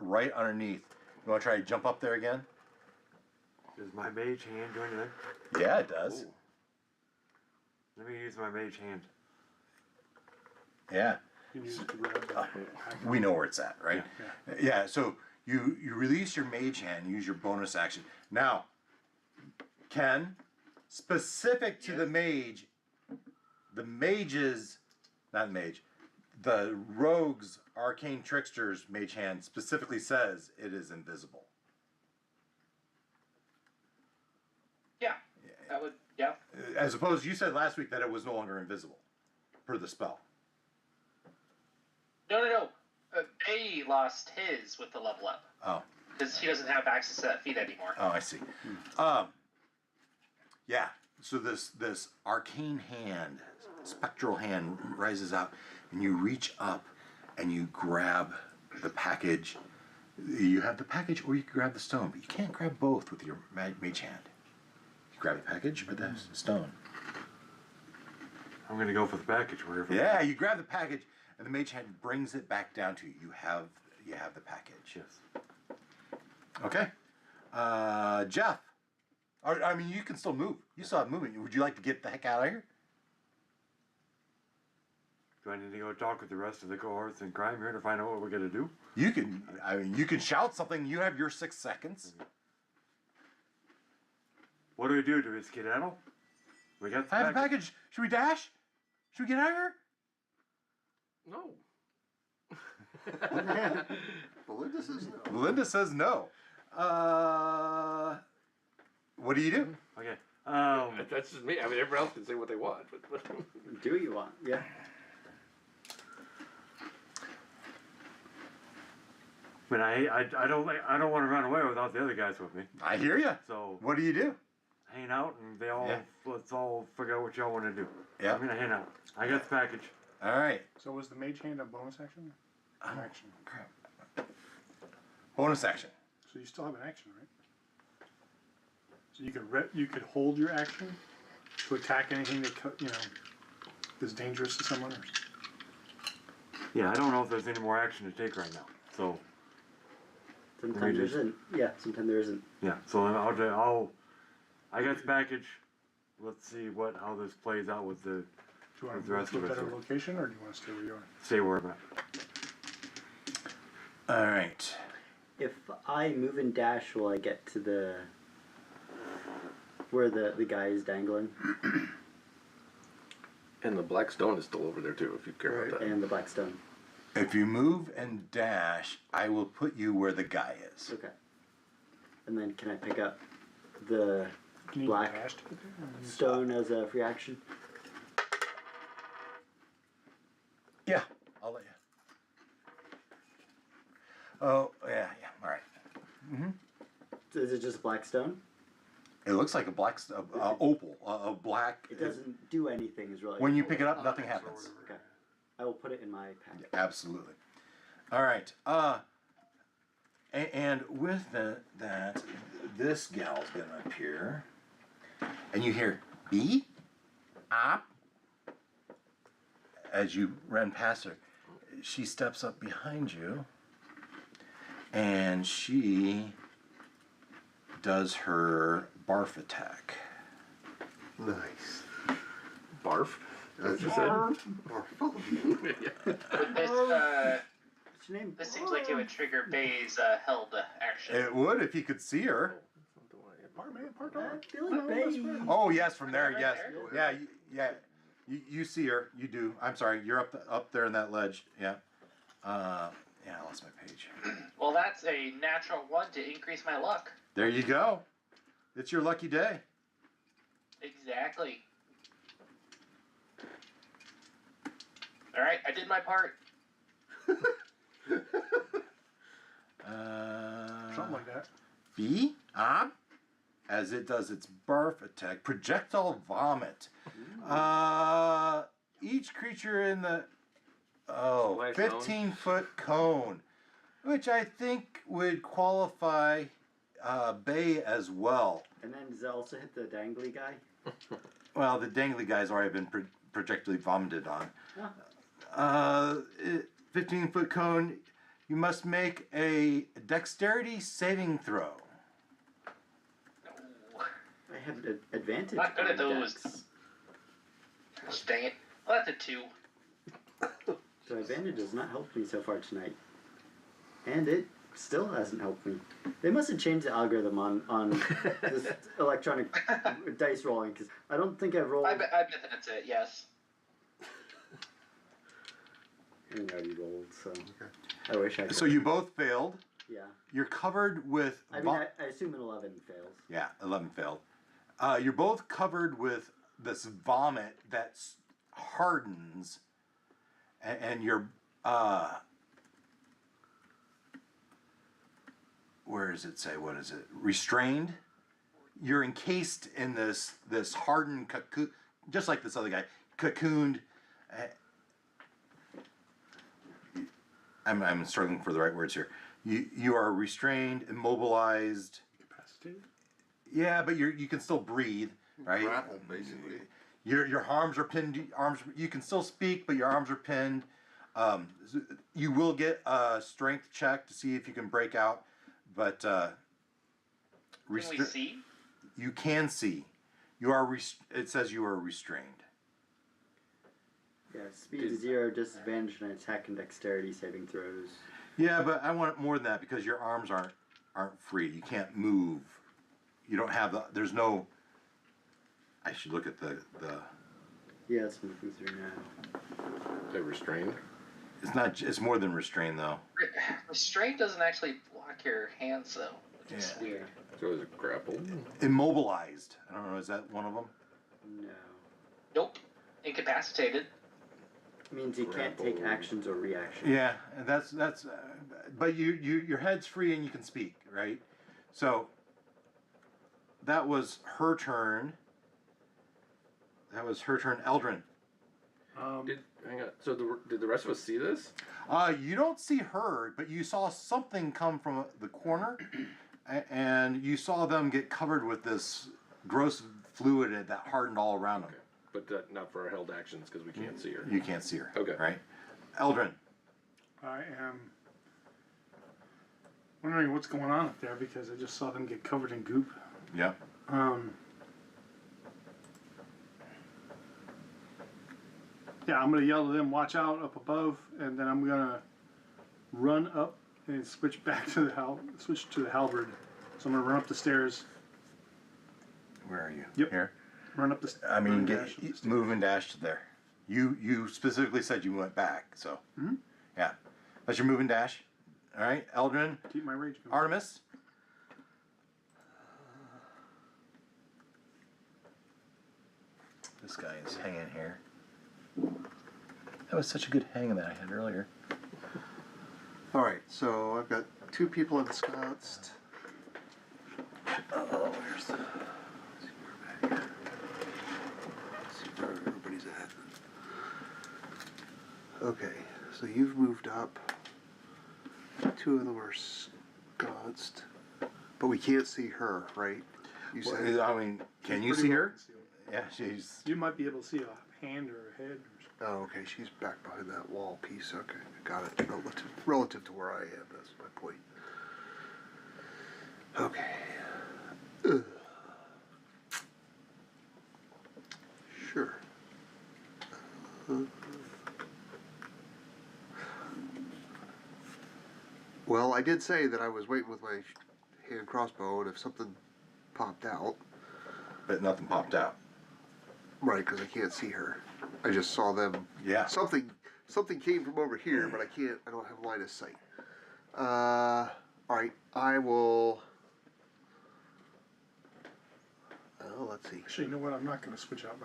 right underneath. You want to try to jump up there again? Does my mage hand do anything? Yeah, it does. Ooh. Let me use my mage hand. Yeah. You use it to grab that. We know where it's at, right? Yeah. Yeah, so you release your mage hand, use your bonus action. Now, Ken, specific to the rogue's arcane trickster's mage hand specifically says it is invisible. Yeah, that would. Yeah. As opposed, you said last week that it was no longer invisible, per the spell. No. Bay lost his with the level up. Oh. Because he doesn't have access to that feat anymore. Oh, I see. Yeah. So this arcane hand, spectral hand, rises out, and you reach up, and you grab the package. You have the package, or you can grab the stone, but you can't grab both with your mage hand. You grab the package or the stone. I'm gonna go for the package. Wherever. Yeah, you grab the package, and the mage hand brings it back down to you. You have the package. Yes. Okay. Jeff. You can still move. You saw it moving. Would you like to get the heck out of here? Do I need to go talk with the rest of the cohorts in crime here to find out what we're gonna do? You can shout something. You have your 6 seconds. What do we do? Do we skedaddle? We got the I have the package. Should we dash? Should we get out of here? No. Belinda says no. Belinda says no. What do you do? Okay. That's just me. Everyone else can say what they want, but Do what you want. Yeah. I don't want to run away without the other guys with me. I hear you. So What do you do? hang out and let's all figure out what y'all want to do. Yeah. I'm gonna hang out. I got the package. All right. So was the mage hand a bonus action? Action. Crap. Bonus action. So you still have an action, right? So you could hold your action to attack anything that is dangerous to someone. Or... Yeah, I don't know if there's any more action to take right now. So Sometimes there isn't. Yeah, sometimes there isn't. yeah, so I got the package. Let's see how this plays out with the Do you want with to the move rest to a of it. better So location, or do you want to stay where you are? stay where I'm at. All right. If I move and dash, will I get to the where the guy is dangling And the black stone is still over there too, if you care about that. and the black stone? If you move and dash, I will put you where the guy is. Okay. And then can I pick up the Can you black dash to get there? stone as a free action? Yeah, I'll let you. Oh, yeah, all right. So is it just black stone? It looks like a black, opal, a black. It doesn't do anything, is really. When you pick it up, nothing happens. Okay. I will put it in my pack. Absolutely. All right. And with that, this gal's gonna appear, and you hear beep, op. As you run past her, she steps up behind you, and she does her barf attack. Nice. Barf? That's you said? This, What's your name? this seems like it would trigger Bay's held action. It would if you could see her. Part man, part I dog. feel like Bay. Oh yes, from there, Right yes, there? yeah. You see her. You do. I'm sorry. You're up there in that ledge. Yeah. Yeah. I lost my page. Well, that's a natural 1 to increase my luck. There you go. It's your lucky day. Exactly. All right, I did my part. Something like that. B. As it does its barf attack, projectile vomit. Each creature in the Splash zone. 15-foot cone, which I think would qualify Bay as well. And then does it also hit the dangly guy? Well, the dangly guy's already been projectily vomited on. Oh. 15-foot cone, you must make a dexterity saving throw. I have an advantage. Not good at on those. dex. Gosh, dang it. Well, that's a 2. So advantage has not helped me so far tonight. And it still hasn't helped me. They must have changed the algorithm on this electronic dice rolling, because I don't think I've rolled... I bet that's it, yes. I already rolled, so I wish I could. So you both failed. Yeah. You're covered with... I mean, I assume an 11 fails. Yeah, 11 failed. You're both covered with this vomit that hardens, and you're... where does it say? What is it? Restrained? You're encased in this hardened cocoon, just like this other guy, cocooned. I'm struggling for the right words here. You are restrained, immobilized. Incapacitated? Yeah, but you can still breathe, right? Grapple, basically. Your arms are pinned. You can still speak, but your arms are pinned. You will get a strength check to see if you can break out, but Can we see? You can see. You are. It says you are restrained. Yeah, speed 0, disadvantage on attack and dexterity saving throws. Yeah, but I want more than that because your arms aren't free. You can't move. You don't have the. There's no. I should look at the. Yeah, it's moving through now. They're restrained. It's not. It's more than restrained though. Restraint doesn't actually block your hands, though. Which is Yeah. weird. So is it grappled? Immobilized. I don't know. Is that one of them? No. Nope. Incapacitated. It means you can't take actions or reactions. Yeah, and that's. But your head's free and you can speak, right? So. That was her turn. Eldrin. Hang on. So did the rest of us see this? You don't see her, but you saw something come from the corner, and you saw them get covered with this gross fluid that hardened all around them. Okay. But not for our held actions because we can't see her. You can't see her. Okay. Right? Eldrin. I am wondering what's going on up there because I just saw them get covered in goop. Yep. Yeah, I'm gonna yell to them, watch out up above, and then I'm gonna run up and switch back to the halberd. So I'm gonna run up the stairs. Where are you? Yep. Here. Run up the. I mean, dash up the stairs. move and dash to there. You specifically said you went back, so. Mhm. Yeah. That's your move and dash. All right, Eldrin. Keep my rage going. Artemis. This guy is hanging here. That was such a good hang that I had earlier. Alright, so I've got 2 people in the scouts. Oh, where's the... Let's see where we're back. Let's see where everybody's at. Okay, so you've moved up. 2 of them are scotsed. But we can't see her, right? You said... Well, I mean, can you Pretty see well her? concealed. Yeah, she's. You might be able to see a hand or a head. Oh, okay, she's back behind that wall piece. Okay, got it. Relative to where I am, that's my point. Okay. Ugh. Sure. Well, I did say that I was waiting with my hand crossbow, and if something popped out, But nothing popped out. right, because I can't see her. I just saw them. Yeah. Something came from over here, but I don't have line of sight. Alright, I will. Oh, let's see. Actually, you know what? I'm not going to switch out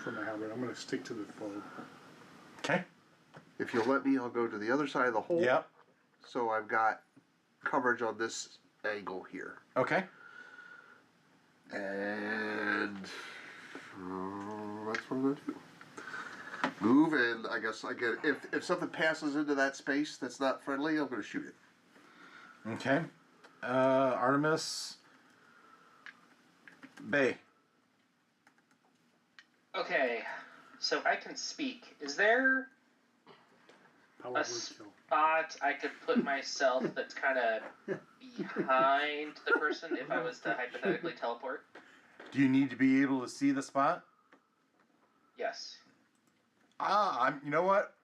from my halberd. I'm going to stick to the bow. Okay. If you'll let me, I'll go to the other side of the hole. Yep. So I've got coverage on this angle here. Okay. And that's what I'm going to do. Move, and I guess I get if something passes into that space that's not friendly, I'm going to shoot it. Okay. Artemis. Bay. Okay, so I can speak. Is there Power a word kill. spot I could put myself that's kind of behind the person if I was to hypothetically teleport? Do you need to be able to see the spot? Yes. You know what?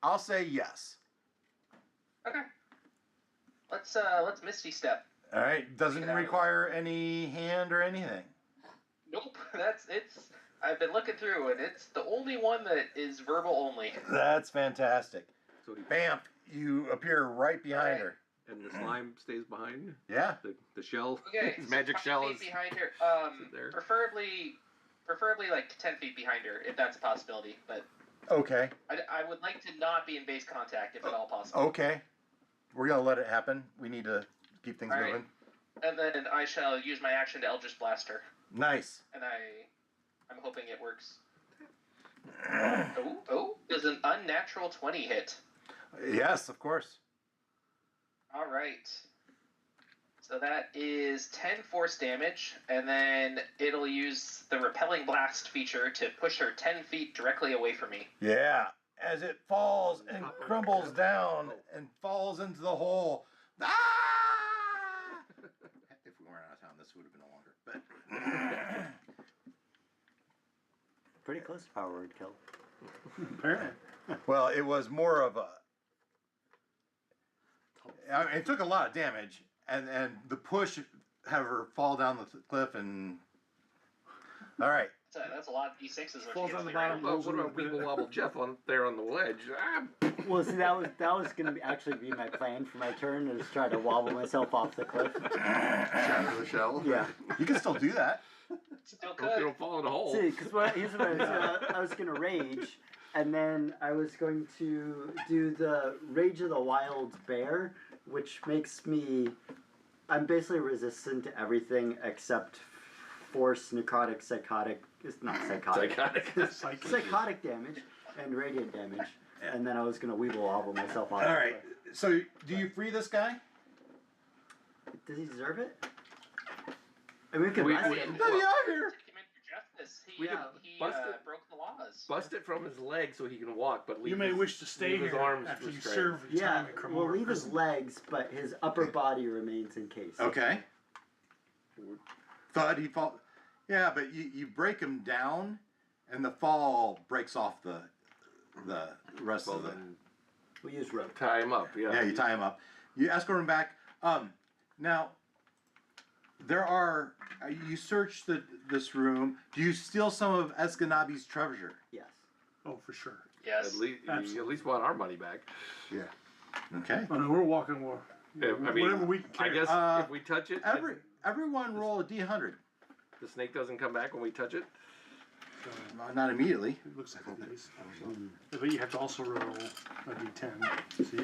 I'll say yes. Okay. Let's Misty Step. All right. Doesn't Get out of require any hand or anything. Nope. I've been looking through and it's the only one that is verbal only. That's fantastic. So do you, Bam! You appear right behind her. and the slime stays behind you? Yeah. The shell, Okay. his magic 5 shell feet is behind her. there. Preferably like 10 feet behind her, if that's a possibility. But Okay. I would like to not be in base contact if at all possible. Okay. We're gonna let it happen. We need to keep things All right. moving. And then I shall use my action to Eldritch Blast her, Nice. and I'm hoping it works. Oh, does an unnatural 20 hit? Yes, of course. All right. So that is 10 force damage, and then it'll use the repelling blast feature to push her 10 feet directly away from me. Yeah. As it falls and crumbles down and falls into the hole. Ah! If we weren't out of town, this would have been longer. But Pretty close to power word kill. Apparently. well, it was more of a. I mean, it took a lot of damage, and the push have her fall down the cliff and. All right. That's a lot of D6s. Which Falls gets on the me bottom. right. Well, what about Weeble Wobble Jeff on there on the ledge? Ah, Well, see, that was gonna actually be my plan for my turn, is try to wobble myself off the cliff. Shatter the shell. Yeah. You can still do that. Still hope you could. don't fall in a hole. See, because here's what I was gonna, I was gonna rage, and then I was going to do the Rage of the Wild Bear, which makes me, I'm basically resistant to everything except force, necrotic, psychotic. It's not psychotic. Psychotic. Psychotic damage and radiant damage, and then I was gonna weeble wobble myself off. All right. So, do you free this guy? Does he deserve it? I mean, we can We- arrest we- him. Let me out here. Take him in for justice. We He, can he bust it. broke the laws. Bust it from his leg so he can walk, but leave You may his, wish to stay leave his here arms after you restrained. serve your Yeah, time in Crimmor we'll leave his prison. legs, but his upper body remains encased. Okay. Thud, he fall. Yeah, but you break him down, and the fall breaks off the rest Well, of the. then We'll use rope. tie him up. Yeah. Yeah, you tie him up. You escort him back. Now, there are. You search this room. Do you steal some of Escanabi's treasure? Yes. Oh, for sure. Yes. At least you Absolutely. at least want our money back. Yeah. Okay. Oh, no, we're walking. I mean, Whatever we can I carry. guess if we touch it, Everyone roll a d100. the snake doesn't come back when we touch it. Not immediately. It looks like it is. But you have to also roll a d10. So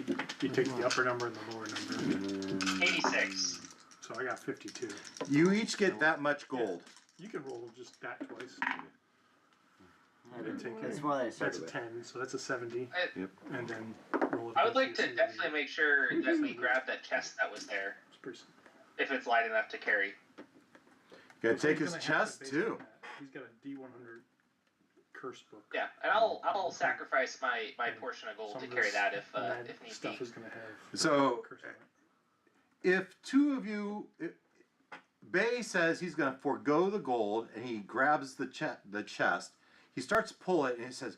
you take the upper number and the lower number. 86. So I got 52. You each get that much gold. You can roll just that twice. I didn't take That's it. more than I That's started a with. 10, so that's a 70. Yep. And then roll it. I would like again, to so definitely make sure that we grab that chest that was there, it's pretty- if it's light enough to carry. Gotta take He's his gonna have chest to base too. on that. He's got a D100 curse book. Yeah, and I'll sacrifice my portion of gold Some to of carry this that if mad need stuff be. is going to have So- curse on it. If two of you, Bay says he's gonna forego the gold, and he grabs the chest. He starts to pull it, and he says,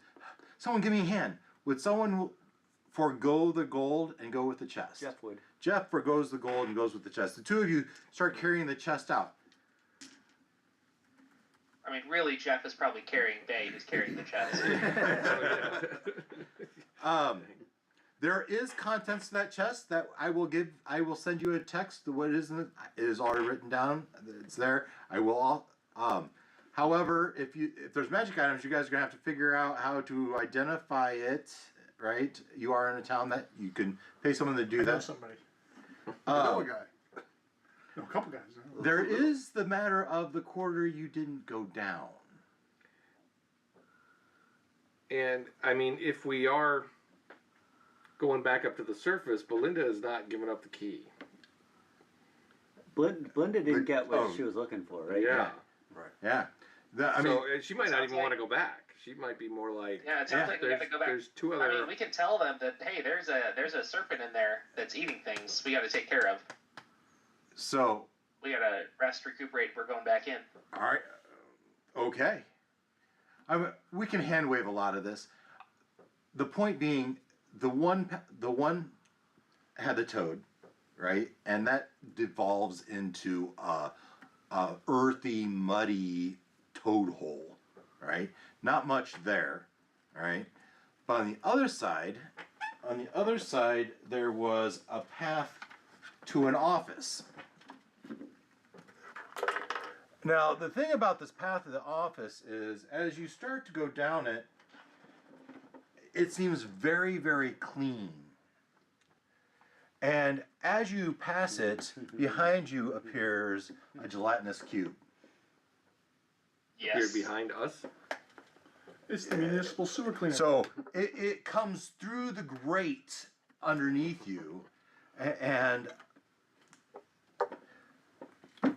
"Someone give me a hand." Would someone forego the gold and go with the chest? Jeff would. Jeff forgoes the gold and goes with the chest. The two of you start carrying the chest out. I mean, really, Jeff is probably carrying Bay, who's carrying the chest. There is contents to that chest that I will send you a text. What it is in it is already written down. It's there. I will all. However, if there's magic items, you guys are gonna have to figure out how to identify it. Right? You are in a town that you can pay someone to do I know that. somebody. I know a guy. No, a couple guys. No. There is the matter of the quarter you didn't go down. And I mean, if we are going back up to the surface, Belinda has not given up the key. Belinda didn't get what oh. she was looking for, right? Yeah. Yeah. I mean, So she might not Sounds even want to like- go back. She might be more like, Yeah, it sounds like we gotta go back. there's two I other. mean, we can tell them that, hey, there's a serpent in there that's eating things we gotta take care of. so We gotta rest, recuperate, we're going back in. all right. Okay. We can hand wave a lot of this. The point being, the one had the toad, right, and that devolves into a earthy, muddy toad hole, right? Not much there, right? But on the other side, there was a path to an office. Now, the thing about this path to the office is, as you start to go down it, it seems very, very clean. And as you pass it, behind you appears a gelatinous cube. Yes. Here behind us. It's the municipal sewer cleaner. So it comes through the grate underneath you, and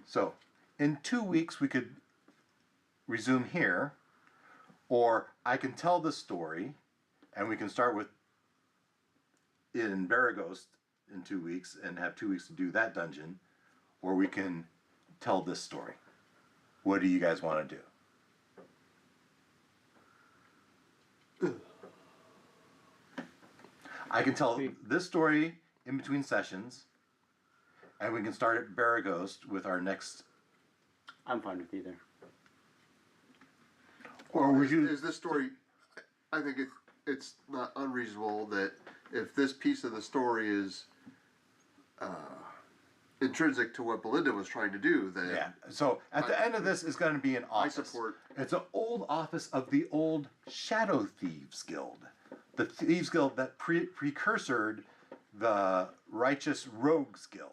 so in 2 weeks we could resume here, or I can tell the story, and we can start with in Baraghost in 2 weeks and have 2 weeks to do that dungeon, or we can tell this story. What do you guys want to do? I can tell this story in between sessions, and we can start at Baraghost with our next. I'm fine with either. Or would you? Is this story? I think it's not unreasonable that if this piece of the story is intrinsic to what Belinda was trying to do, then Yeah. So at the end of this is going to be an I office. support. It's an old office of the old Shadow Thieves Guild, the Thieves Guild that precursored the Righteous Rogues Guild.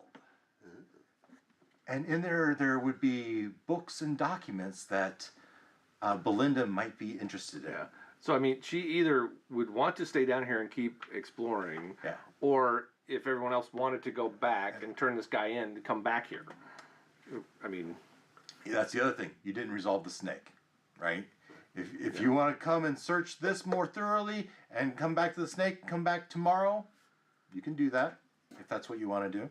And in there would be books and documents that Belinda might be interested in. Yeah. So I mean, she either would want to stay down here and keep exploring, Yeah. or if everyone else wanted to go back and turn this guy in to come back here. I mean, That's the other thing. You didn't resolve the snake, right? If you want to come and search this more thoroughly and come back to the snake, come back tomorrow, you can do that if that's what you want to do.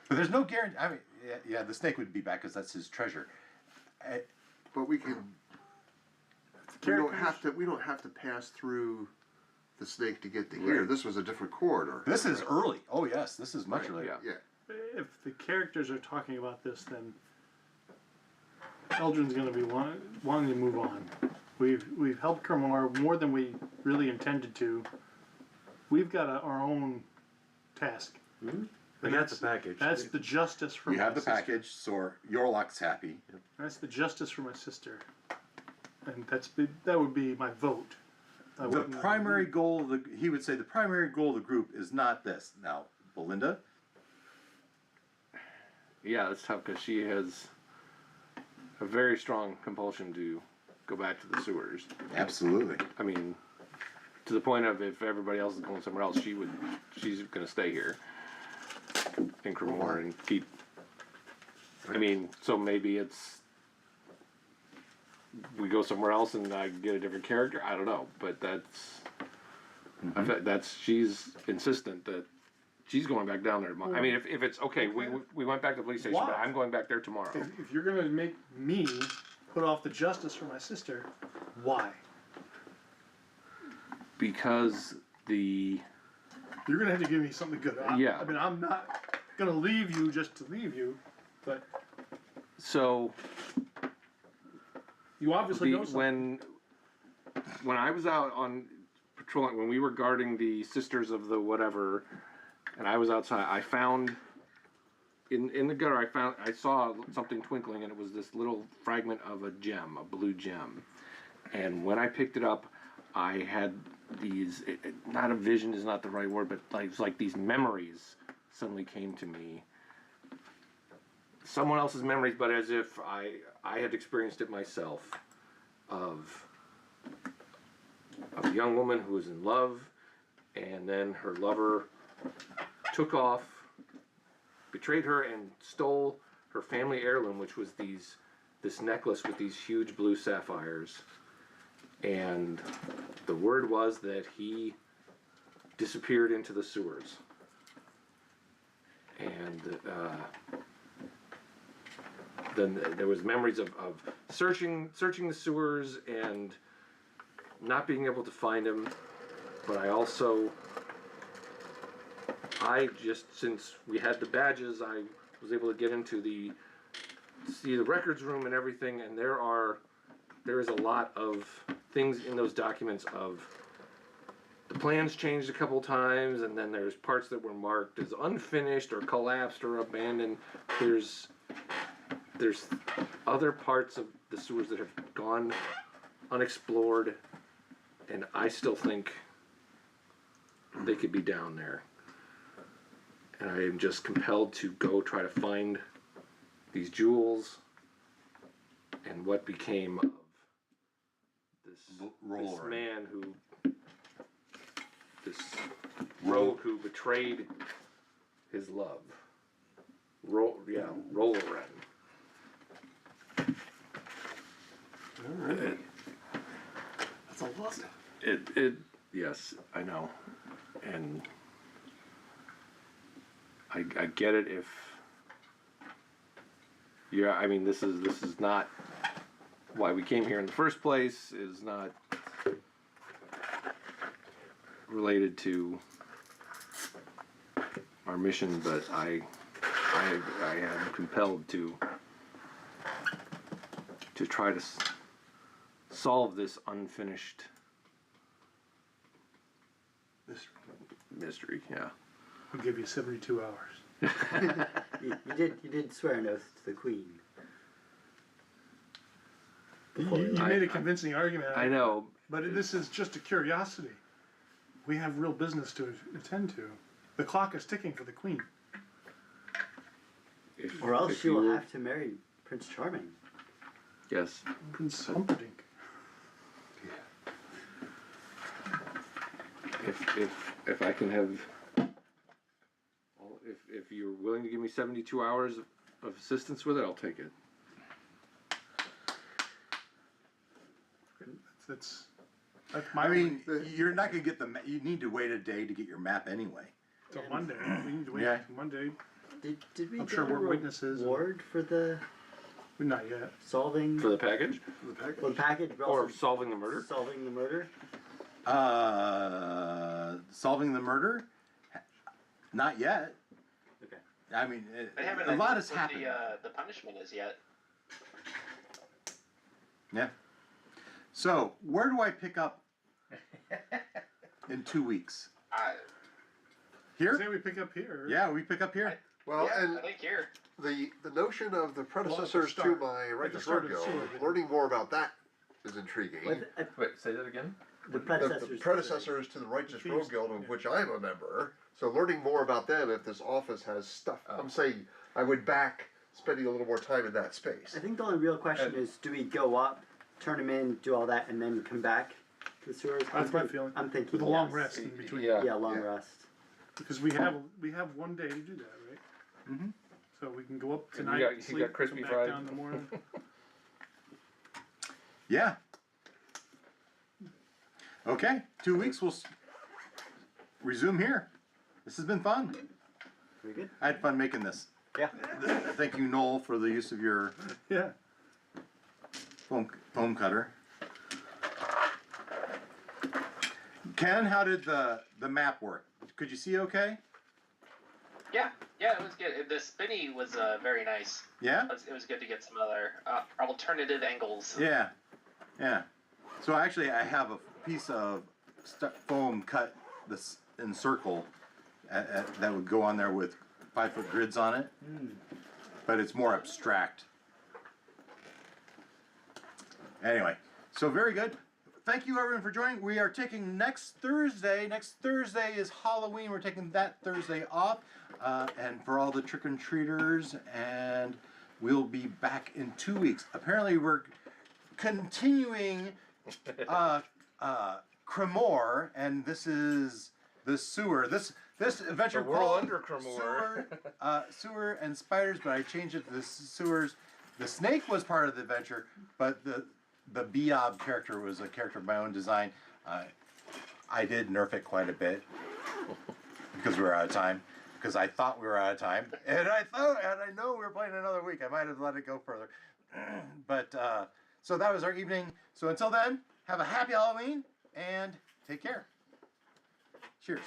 But there's no guarantee. I mean, yeah, the snake would be back because that's his treasure. But we can. We don't have to pass through the snake to get to here. This was a different corridor. This is early. Oh yes, this is much earlier. yeah. Yeah. If the characters are talking about this, then Eldrin's going to be wanting to move on. We've helped Crimmor more than we really intended to. We've got our own task. Mm-hmm. I got the package. That's the justice for You my have the sister. package, so Yorlok's happy. That's the justice for my sister, and that would be my vote. I The wouldn't- primary goal, he would say, the primary goal of the group is not this. Now, Belinda, Yeah, it's tough because she has a very strong compulsion to go back to the sewers. absolutely. I mean, to the point of if everybody else is going somewhere else, she's going to stay here in Crimmor and keep. I mean, so maybe it's we go somewhere else and I get a different character. I don't know, but she's insistent that she's going back down there tomorrow. I mean, if it's okay, we went back to the police station, but Why? I'm going back there tomorrow. If you're going to make me put off the justice for my sister, why? Because You're going to have to give me something good. Yeah. I mean, I'm not going to leave you just to leave you, but so you obviously know something. when I was out on patrol, when we were guarding the Sisters of the whatever, and I was outside, I found in the gutter. I saw something twinkling, and it was this little fragment of a gem, a blue gem. And when I picked it up, I had these. Not a vision is not the right word, but it's like these memories suddenly came to me. Someone else's memories, but as if I had experienced it myself, of a young woman who was in love, and then her lover took off, betrayed her, and stole her family heirloom, which was this necklace with these huge blue sapphires. And the word was that he disappeared into the sewers. And then there was memories of searching the sewers and not being able to find him. But since we had the badges, I was able to get into see the records room and everything, and there is a lot of things in those documents of the plans changed a couple times, and then there's parts that were marked as unfinished or collapsed or abandoned. There's other parts of the sewers that have gone unexplored, and I still think they could be down there. And I am just compelled to go try to find these jewels and what became of this man this rogue who betrayed his love. Rolloren. Alright. That's a lot. Yes, I know. And I get it if I mean this is not why we came here in the first place, is not related to our mission, but I am compelled to try to solve this unfinished mystery. Yeah. I'll give you 72 hours. You did swear an oath to the Queen. You made a convincing argument. I know. But this is just a curiosity. We have real business to attend to. The clock is ticking for the Queen. Or else she will have to marry Prince Charming. Yes. Prince Humperdinck. If I can have if you're willing to give me 72 hours of assistance with it, I'll take it. That's my I mean, you're not gonna get you need to wait a day to get your map anyway. till Monday. We need to wait Yeah. till Monday. Did we I'm get sure a we're witnesses. reward for the Not yet. solving For the package? for the package, but Or also solving the murder? solving the murder? Solving the murder? Not yet. Okay. I mean, They haven't a lot announced has what happened. the punishment is yet. Yeah. So, where do I pick up in 2 weeks? Say Here? we pick up here. Yeah, we pick up here. Well, Yeah, and I think here. the notion of the predecessors to start. my At the Righteous start Road of the Guild, sewer. learning more about that is intriguing. Wait, say that again? The The predecessors. predecessors to the Righteous Road Guild, of which I'm a member. So learning more about them, if this office has stuff, I'm saying I would back spending a little more time in that space. I think the only real question is, do we go up, turn them in, do all that, and then come back to the sewers? That's my feeling. I'm thinking With a long yes. rest in between. Yeah, long Yeah. rest. Because we have 1 day to do that, right? Mhm. So we can go up And tonight, you got sleep, crispy come fried. back down in the morning. Yeah. Okay, 2 weeks, we'll resume here. This has been fun. Very good. I had fun making this. Yeah. Thank you, Noel, for the use of your Yeah. foam cutter. Ken, how did the map work? Could you see okay? Yeah, it was good. The spinny was very nice. Yeah? It was good to get some other alternative angles. Yeah. Yeah. So actually I have a piece of foam cut this in circle that would go on there with 5-foot grids on it. But it's more abstract. Anyway, so very good. Thank you everyone for joining. We are taking next Thursday. Next Thursday is Halloween. We're taking that Thursday off. And for all the trick-and-treaters, and we'll be back in 2 weeks. Apparently we're continuing Crimmor, and this is the sewer. This adventure The world called under Crimmor. sewer and spiders, but I changed it to the sewers. The snake was part of the adventure, but the Beob character was a character of my own design. I did nerf it quite a bit because we were out of time. Because I thought we were out of time, and I know we were playing another week. I might have let it go further, but so that was our evening. So until then, have a happy Halloween and take care. Cheers.